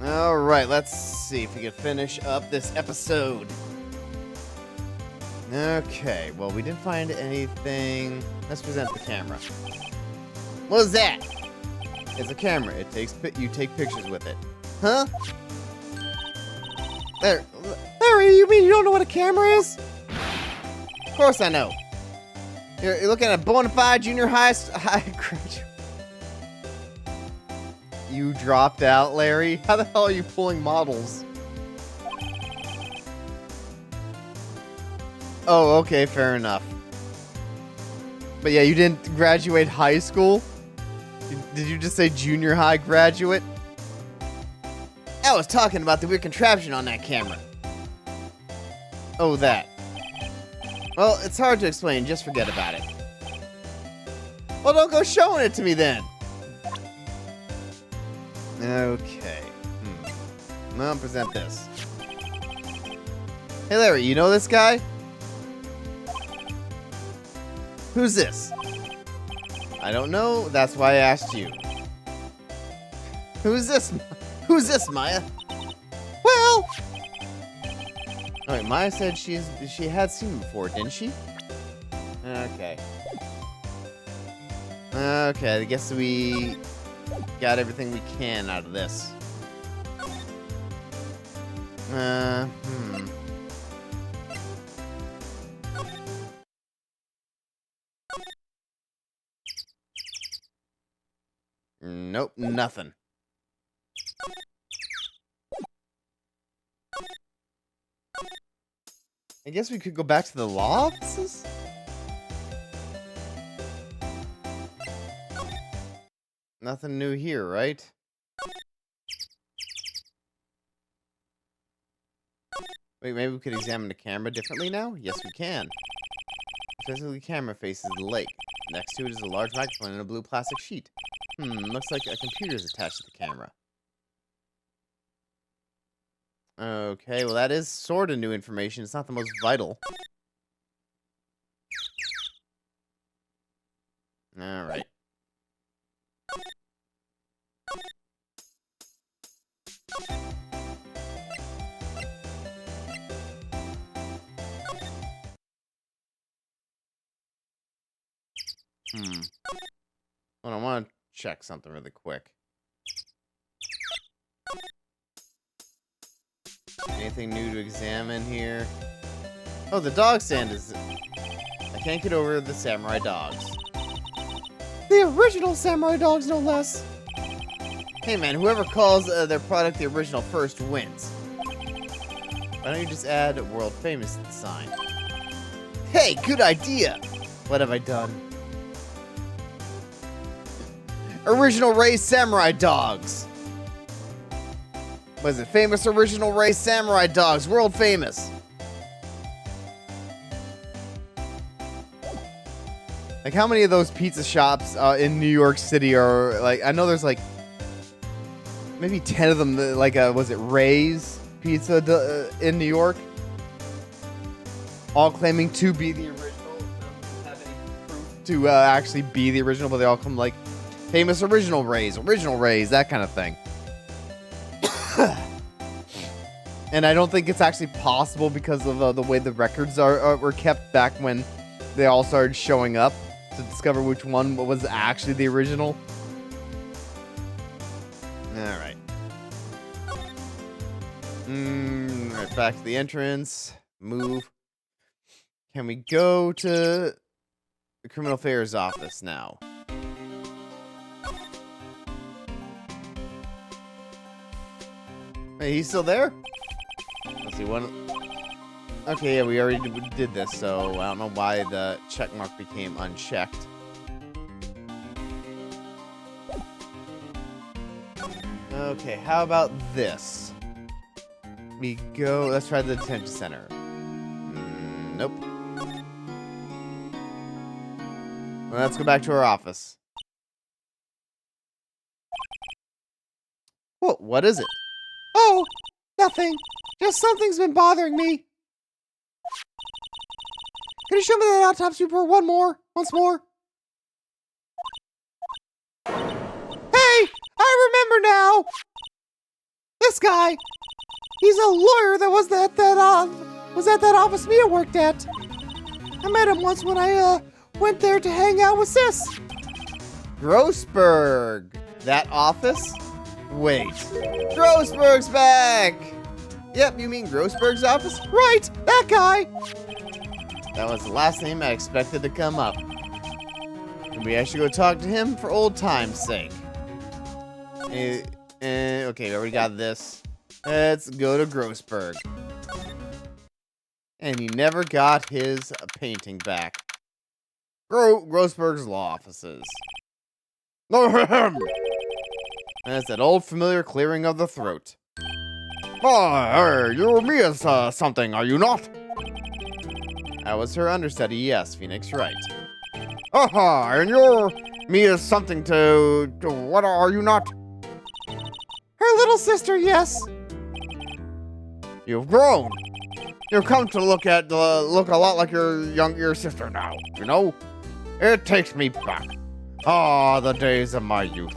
All right, let's see if we can finish up this episode. Okay, well, we didn't find anything. Let's present the camera. What is that? It's a camera. It takes you take pictures with it. Huh? There. Larry, you mean you don't know what a camera is? Of course I know. You're looking at a bona fide junior high graduate. You dropped out, Larry? How the hell are you pulling models? Oh, okay, fair enough. But yeah, you didn't graduate high school? Did you just say junior high graduate? I was talking about the weird contraption on that camera. Oh, that. Well, it's hard to explain. Just forget about it. Well, don't go showing it to me then. Okay. Well, present this. Hey, Larry, you know this guy? Who's this? I don't know. That's why I asked you. Who's this? Who's this, Maya? Well... Oh, wait, Maya said she had seen him before, didn't she? Okay. Okay, I guess we got everything we can out of this. Nope, nothing. I guess we could go back to the law offices? Nothing new here, right? Wait, maybe we could examine the camera differently now? Yes, we can. Specifically, camera faces the lake. Next to it is a large microphone and a blue plastic sheet. Looks like a computer is attached to the camera. Okay, well that is sort of new information. It's not the most vital. Alright. Well, I want to check something really quick. Anything new to examine here? Oh, the dog stand is... I can't get over the samurai dogs. The original samurai dogs, no less. Hey man, whoever calls their product the original first wins. Why don't you just add world famous to the sign? Hey, good idea! What have I done? Original race samurai dogs. Was it famous original race samurai dogs? World famous. Like, how many of those pizza shops in New York City are, like, I know there's, like, maybe 10 of them, that, like, was it Ray's Pizza in New York? All claiming to be the original. Don't have any proof to actually be the original, but they all come, like, famous original Ray's, that kind of thing. And I don't think it's actually possible because of the way the records were kept back when they all started showing up to discover which one was actually the original. Alright. Right, back to the entrance. Move. Can we go to the criminal affairs office now? Hey, he's still there? Let's see, one... Okay, yeah, we already did this, so I don't know why the check mark became unchecked. Okay, how about this? We go... Let's try the detention center. Nope. Well, let's go back to our office. What is it? Oh, nothing. Just something's been bothering me. Can you show me that autopsy report once more? Hey, I remember now. This guy, he's a lawyer that was at that office Mia worked at. I met him once when I went there to hang out with Sis. Grossberg. That office? Wait. Grossberg's back! Yep, you mean Grossberg's office? Right, that guy. That was the last name I expected to come up. Maybe I should go talk to him for old time's sake. Okay, we already got this. Let's go to Grossberg. And he never got his painting back. Grossberg's law offices. That's that old familiar clearing of the throat. You're Mia's something, are you not? I was her understudy, yes, Phoenix Wright. And you're Mia's something to what are you not? Her little sister, yes. You've grown. You've come to look a lot like your sister now, you know? It takes me back. The days of my youth.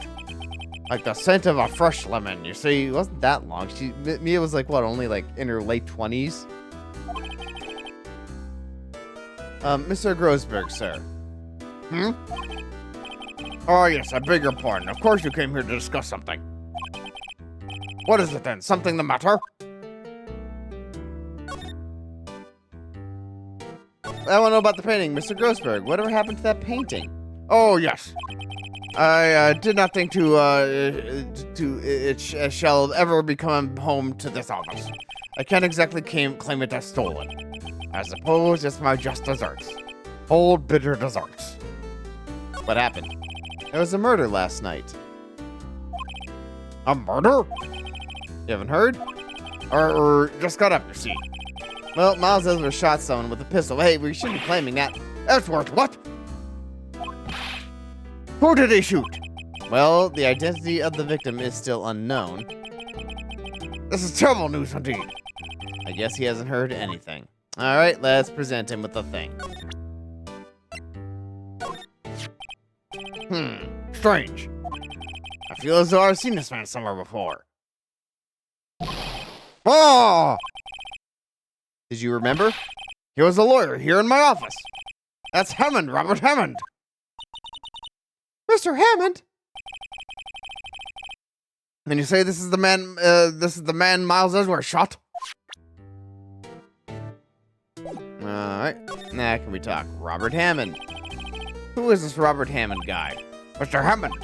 Like the scent of a fresh lemon, you see. It wasn't that long. Mia was like, what, only like in her late 20s? Mr. Grossberg, sir. Oh, yes, I beg your pardon. Of course you came here to discuss something. What is it then? Something the matter? I want to know about the painting, Mr. Grossberg. Whatever happened to that painting? Oh, yes. I did not think it shall ever become home to this office. I can't exactly claim it as stolen. I suppose it's my just desserts. Old bitter desserts. What happened? There was a murder last night. A murder? You haven't heard? Or just got up, you see. Well, Miles Edgeworth shot someone with a pistol. Hey, we shouldn't be claiming that. Edgeworth, what? Who did he shoot? Well, the identity of the victim is still unknown. This is terrible news indeed. I guess he hasn't heard anything. Alright, let's present him with the thing. Strange. I feel as though I've seen this man somewhere before. Oh! Did you remember? He was a lawyer here in my office. That's Hammond, Robert Hammond. Mr. Hammond? And you say this is the man Miles Edgeworth shot? Alright, now can we talk? Robert Hammond. Who is this Robert Hammond guy? Mr. Hammond.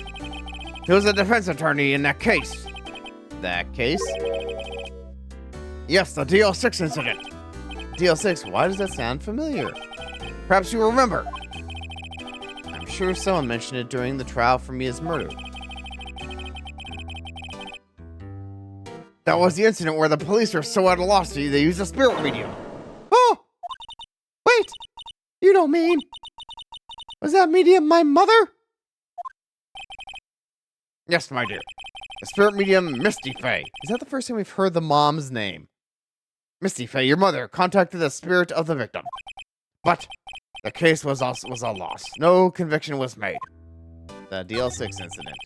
He was a defense attorney in that case. That case? Yes, the DL6 incident. DL6, why does that sound familiar? Perhaps you remember. I'm sure someone mentioned it during the trial for Mia's murder. That was the incident where the police were so at a loss they used a spirit medium. Oh! Wait! You don't mean... Was that medium my mother? Yes, my dear. The spirit medium, Misty Fey. Is that the first time we've heard the mom's name? Misty Fey, your mother, contacted the spirit of the victim. But the case was a loss. No conviction was made. The DL6 incident.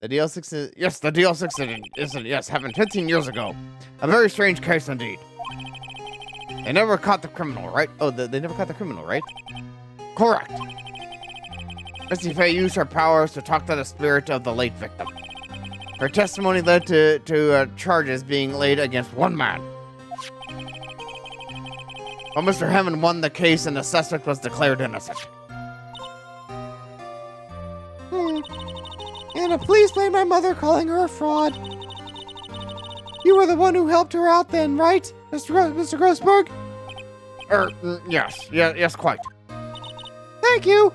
The DL6 yes, the DL6 incident, yes, happened 15 years ago. A very strange case indeed. They never caught the criminal, right? Oh, they never caught the criminal, right? Correct. Misty Fey used her powers to talk to the spirit of the late victim. Her testimony led to charges being laid against one man. But Mr. Hammond won the case and the suspect was declared innocent. And the police blamed my mother, calling her a fraud. You were the one who helped her out then, right, Mr. Grossberg? Yes, quite. Thank you.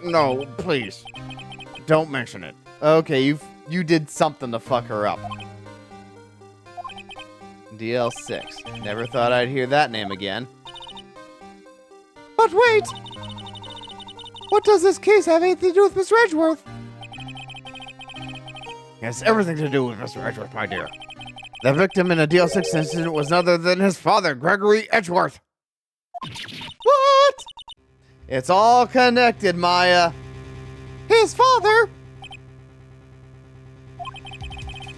No, please. Don't mention it. Okay, you did something to fuck her up. DL6. Never thought I'd hear that name again. But wait! What does this case have anything to do with Mr. Edgeworth? It has everything to do with Mr. Edgeworth, my dear. The victim in the DL6 incident was none other than his father, Gregory Edgeworth. What? It's all connected, Maya. His father?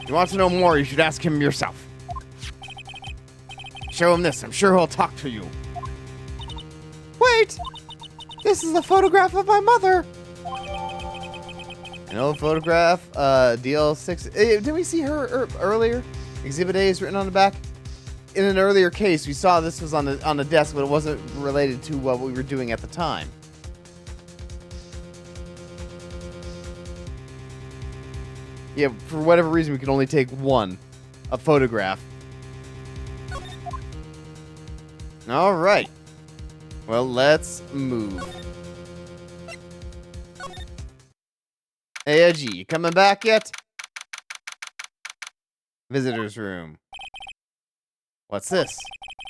If you want to know more, you should ask him yourself. Show him this. I'm sure he'll talk to you. Wait! This is a photograph of my mother. An old photograph, DL6. Did we see her earlier? Exhibit A is written on the back. In an earlier case, we saw this was on the desk, but it wasn't related to what we were doing at the time. Yeah, for whatever reason, we could only take a photograph. All right. Well, let's move. Hey, Edgy, you coming back yet? Visitor's room. What's this?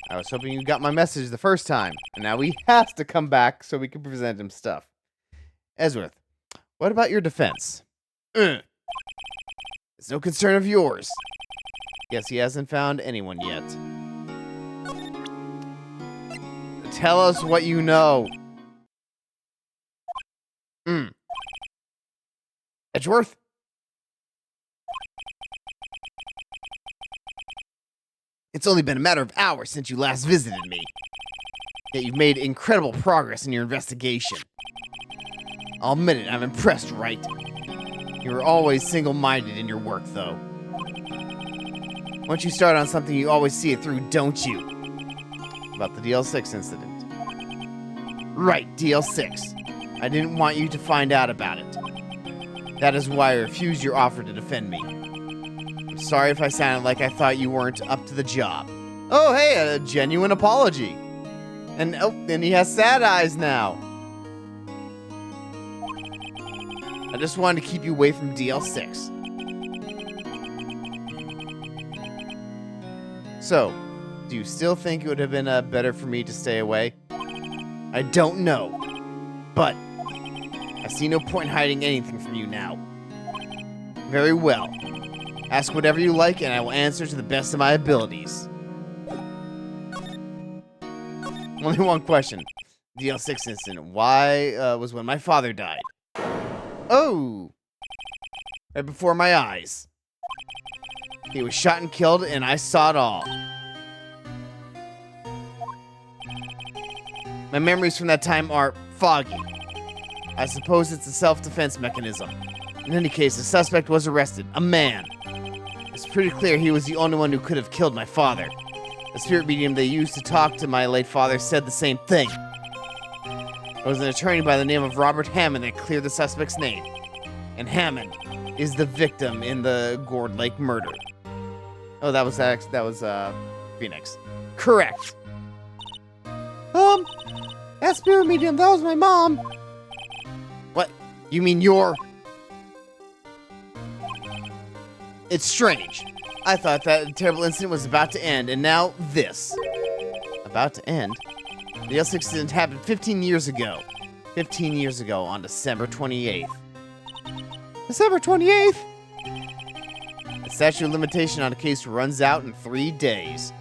I was hoping you got my message the first time, and now he has to come back so we can present him stuff. Edgeworth, what about your defense? It's no concern of yours. Guess he hasn't found anyone yet. Tell us what you know. Edgeworth? It's only been a matter of hours since you last visited me. Yet you've made incredible progress in your investigation. I'll admit it, I'm impressed, Wright. You were always single-minded in your work, though. Once you start on something, you always see it through, don't you? About the DL6 incident. Right, DL6. I didn't want you to find out about it. That is why I refused your offer to defend me. I'm sorry if I sounded like I thought you weren't up to the job. Oh, hey, a genuine apology. And he has sad eyes now. I just wanted to keep you away from DL6. So, do you still think it would have been better for me to stay away? I don't know, but I see no point in hiding anything from you now. Very well. Ask whatever you like, and I will answer to the best of my abilities. Only one question. DL6 incident. Why was when my father died? Oh! Right before my eyes. He was shot and killed, and I saw it all. My memories from that time are foggy. I suppose it's a self-defense mechanism. In any case, the suspect was arrested. A man. It's pretty clear he was the only one who could have killed my father. The spirit medium they used to talk to my late father said the same thing. It was an attorney by the name of Robert Hammond that cleared the suspect's name. And Hammond is the victim in the Gourd Lake murder. Oh, that was Phoenix. Correct. That spirit medium, that was my mom. What? You mean your... It's strange. I thought that terrible incident was about to end, and now this. About to end? The L6 incident happened 15 years ago. 15 years ago on December 28th. December 28th? The statute of limitation on a case runs out in 3 days.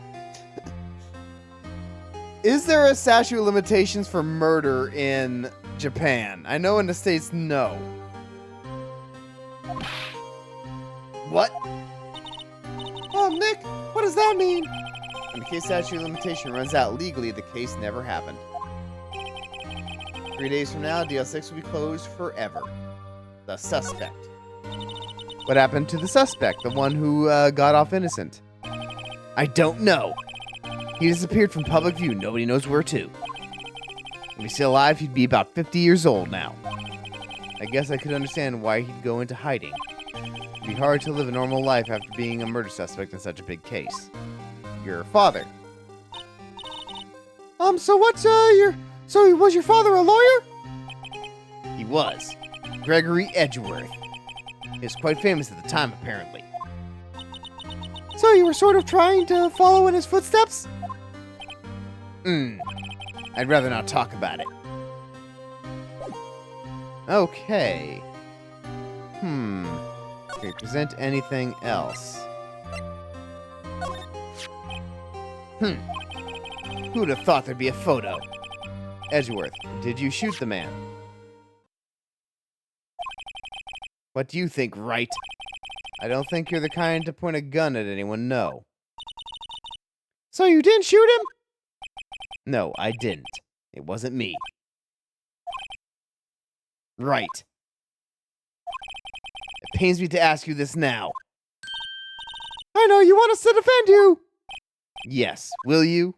Is there a statute of limitations for murder in Japan? I know in the States, no. What? Nick, what does that mean? When the case statute of limitation runs out legally, the case never happened. 3 days from now, DL6 will be closed forever. The suspect. What happened to the suspect? The one who got off innocent? I don't know. He disappeared from public view. Nobody knows where to. If he's still alive, he'd be about 50 years old now. I guess I could understand why he'd go into hiding. It'd be hard to live a normal life after being a murder suspect in such a big case. Your father. So was your father a lawyer? He was. Gregory Edgeworth. He was quite famous at the time, apparently. So you were sort of trying to follow in his footsteps? I'd rather not talk about it. Okay. Represent anything else? Who'd have thought there'd be a photo? Edgeworth, did you shoot the man? What do you think, Wright? I don't think you're the kind to point a gun at anyone, no. So you didn't shoot him? No, I didn't. It wasn't me. Right. It pains me to ask you this now. I know you want us to defend you. Yes, will you?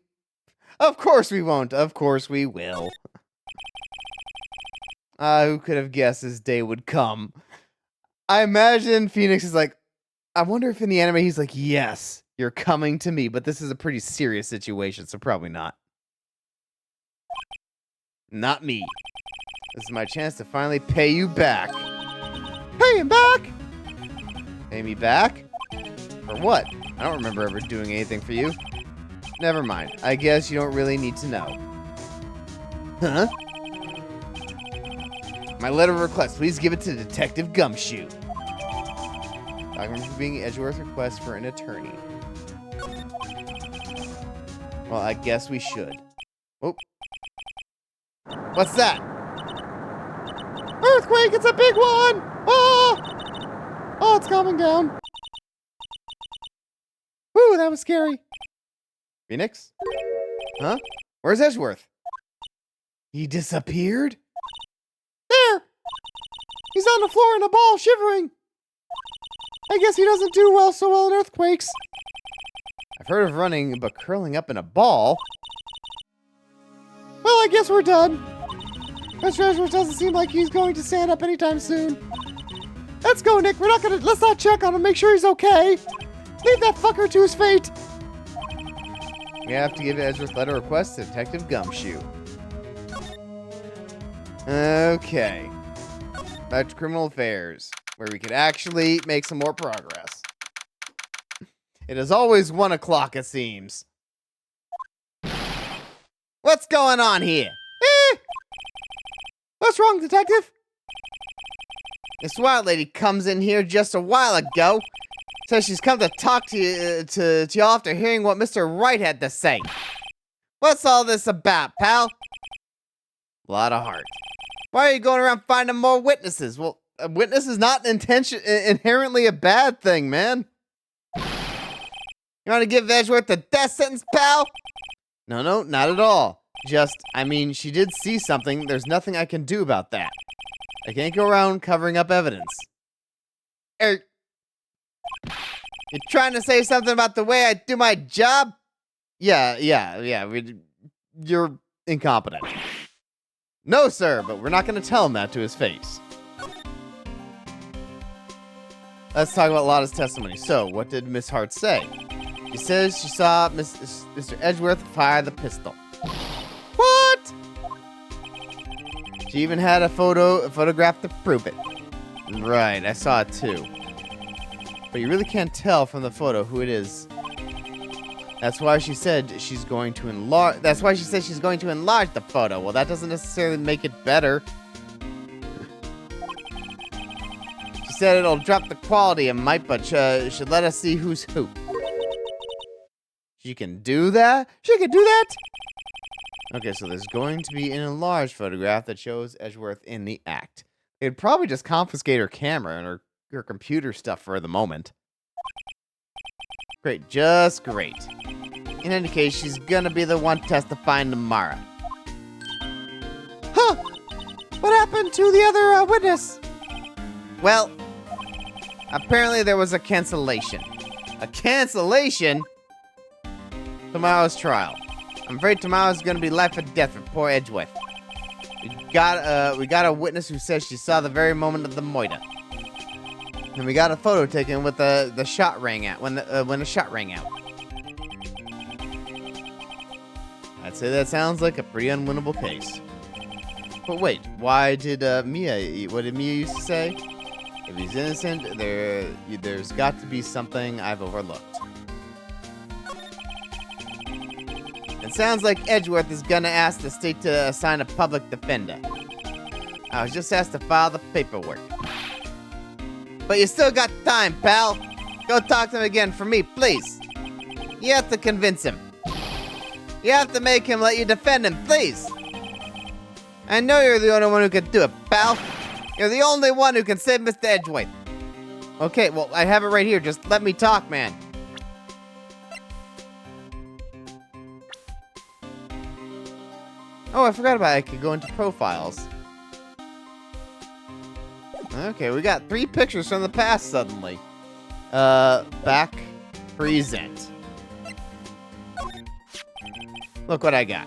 Of course we won't. Of course we will. Who could have guessed this day would come? I imagine Phoenix is like, I wonder if in the anime he's like, yes, you're coming to me, but this is a pretty serious situation, so probably not. Not me. This is my chance to finally pay you back. Pay him back. Pay me back? For what? I don't remember ever doing anything for you. Never mind. I guess you don't really need to know. Huh? My letter of request. Please give it to Detective Gumshoe. Document for being Edgeworth's request for an attorney. Well, I guess we should. Oh. What's that? Earthquake, it's a big one! Oh! Oh, it's calming down. Ooh, that was scary. Phoenix? Huh? Where's Edgeworth? He disappeared? There! He's on the floor in a ball, shivering. I guess he doesn't do so well in earthquakes. I've heard of running, but curling up in a ball? Well, I guess we're done. Mr. Edgeworth doesn't seem like he's going to stand up anytime soon. Let's go, Nick. Let's not check on him, make sure he's okay. Leave that fucker to his fate. We have to give Edgeworth's letter of request to Detective Gumshoe. Okay. Back to criminal affairs, where we could actually make some more progress. It is always 1 o'clock, it seems. What's going on here? What's wrong, Detective? The SWAT lady comes in here just a while ago. Says she's come to talk to you, to y'all after hearing what Mr. Wright had to say. What's all this about, pal? A lot of heart. Why are you going around finding more witnesses? Well, a witness is not inherently a bad thing, man. You want to give Edgeworth the death sentence, pal? No, not at all. Just, I mean, she did see something. There's nothing I can do about that. I can't go around covering up evidence. You trying to say something about the way I do my job? Yeah. You're incompetent. No, sir, but we're not going to tell him that to his face. Let's talk about Lotta's testimony. So, what did Miss Hart say? She says she saw Mr. Edgeworth fire the pistol. What? She even had a photograph to prove it. Right, I saw it too. But you really can't tell from the photo who it is. That's why she said she's going to enlarge. That's why she said she's going to enlarge the photo. Well, that doesn't necessarily make it better. She said it'll drop the quality it might, but should let us see who's who. She can do that? She can do that? Okay, so there's going to be an enlarged photograph that shows Edgeworth in the act. They'd probably just confiscate her camera and her computer stuff for the moment. Great, just great. In any case, she's gonna be the one testifying tomorrow. Huh! What happened to the other witness? Well, apparently there was a cancellation. A cancellation? Tomorrow's trial. I'm afraid tomorrow's gonna be life or death for poor Edgeworth. We got a witness who says she saw the very moment of the murder. And we got a photo taken with the shot rang out when the shot rang out. I'd say that sounds like a pretty unwinnable case. But wait, why did Mia? What did Mia used to say? If he's innocent, there's got to be something I've overlooked. It sounds like Edgeworth is gonna ask the state to assign a public defender. I was just asked to file the paperwork. But you still got time, pal. Go talk to him again for me, please. You have to convince him. You have to make him let you defend him, please. I know you're the only one who can do it, pal. You're the only one who can save Mr. Edgeworth. Okay, well, I have it right here. Just let me talk, man. Oh, I forgot about it. I could go into profiles. Okay, we got 3 pictures from the past suddenly. Back, present. Look what I got.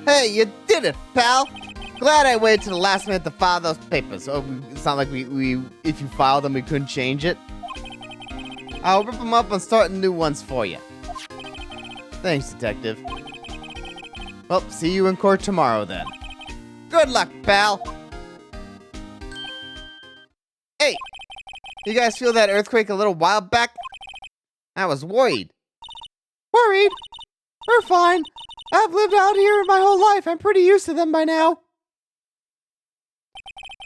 Hey, you did it, pal! Glad I waited to the last minute to file those papers. Oh, it's not like we if you filed them, we couldn't change it. I'll rip them up and start new ones for you. Thanks, Detective. Well, see you in court tomorrow then. Good luck, pal! Hey! You guys feel that earthquake a little while back? I was worried. Worried? We're fine. I've lived out here my whole life. I'm pretty used to them by now.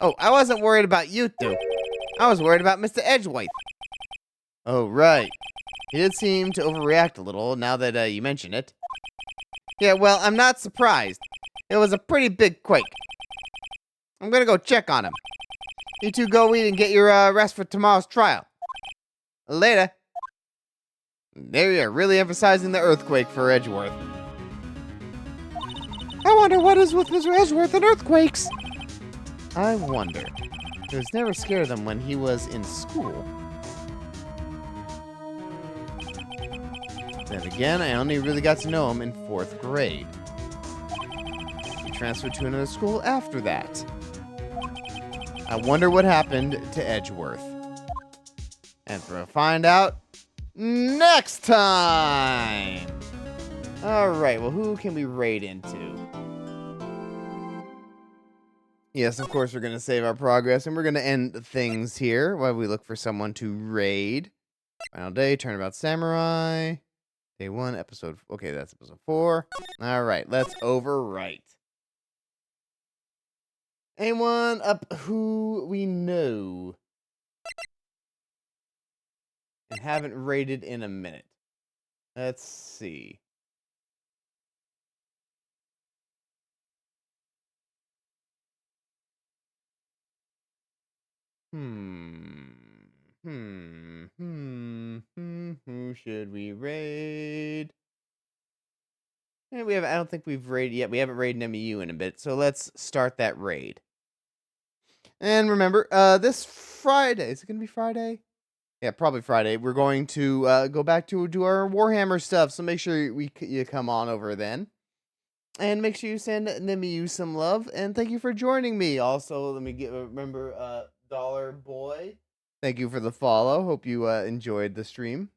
Oh, I wasn't worried about you two. I was worried about Mr. Edgeworth. Oh, right. He did seem to overreact a little now that you mention it. Yeah, well, I'm not surprised. It was a pretty big quake. I'm gonna go check on him. You two go eat and get your rest for tomorrow's trial. Later. There you are, really emphasizing the earthquake for Edgeworth. I wonder what is with Mr. Edgeworth and earthquakes. I wonder. He was never scared of them when he was in school. Then again, I only really got to know him in 4th grade. He transferred to another school after that. I wonder what happened to Edgeworth. And we'll find out next time! Alright, well, who can we raid into? Yes, of course, we're going to save our progress, and we're going to end things here while we look for someone to raid. Final day, Turnabout Samurai. Day 1, episode... Okay, that's episode 4. Alright, let's overwrite. Anyone up who we know and haven't raided in a minute? Let's see. Who should we raid? Yeah, I don't think we've raided yet. We haven't raided MEU in a bit, so let's start that raid. And remember, this Friday, is it going to be Friday? Yeah, probably Friday. We're going to go back to do our Warhammer stuff, so make sure you come on over then. And make sure you send MEU some love, and thank you for joining me. Also, let me remember, Dollar Boy. Thank you for the follow. Hope you enjoyed the stream.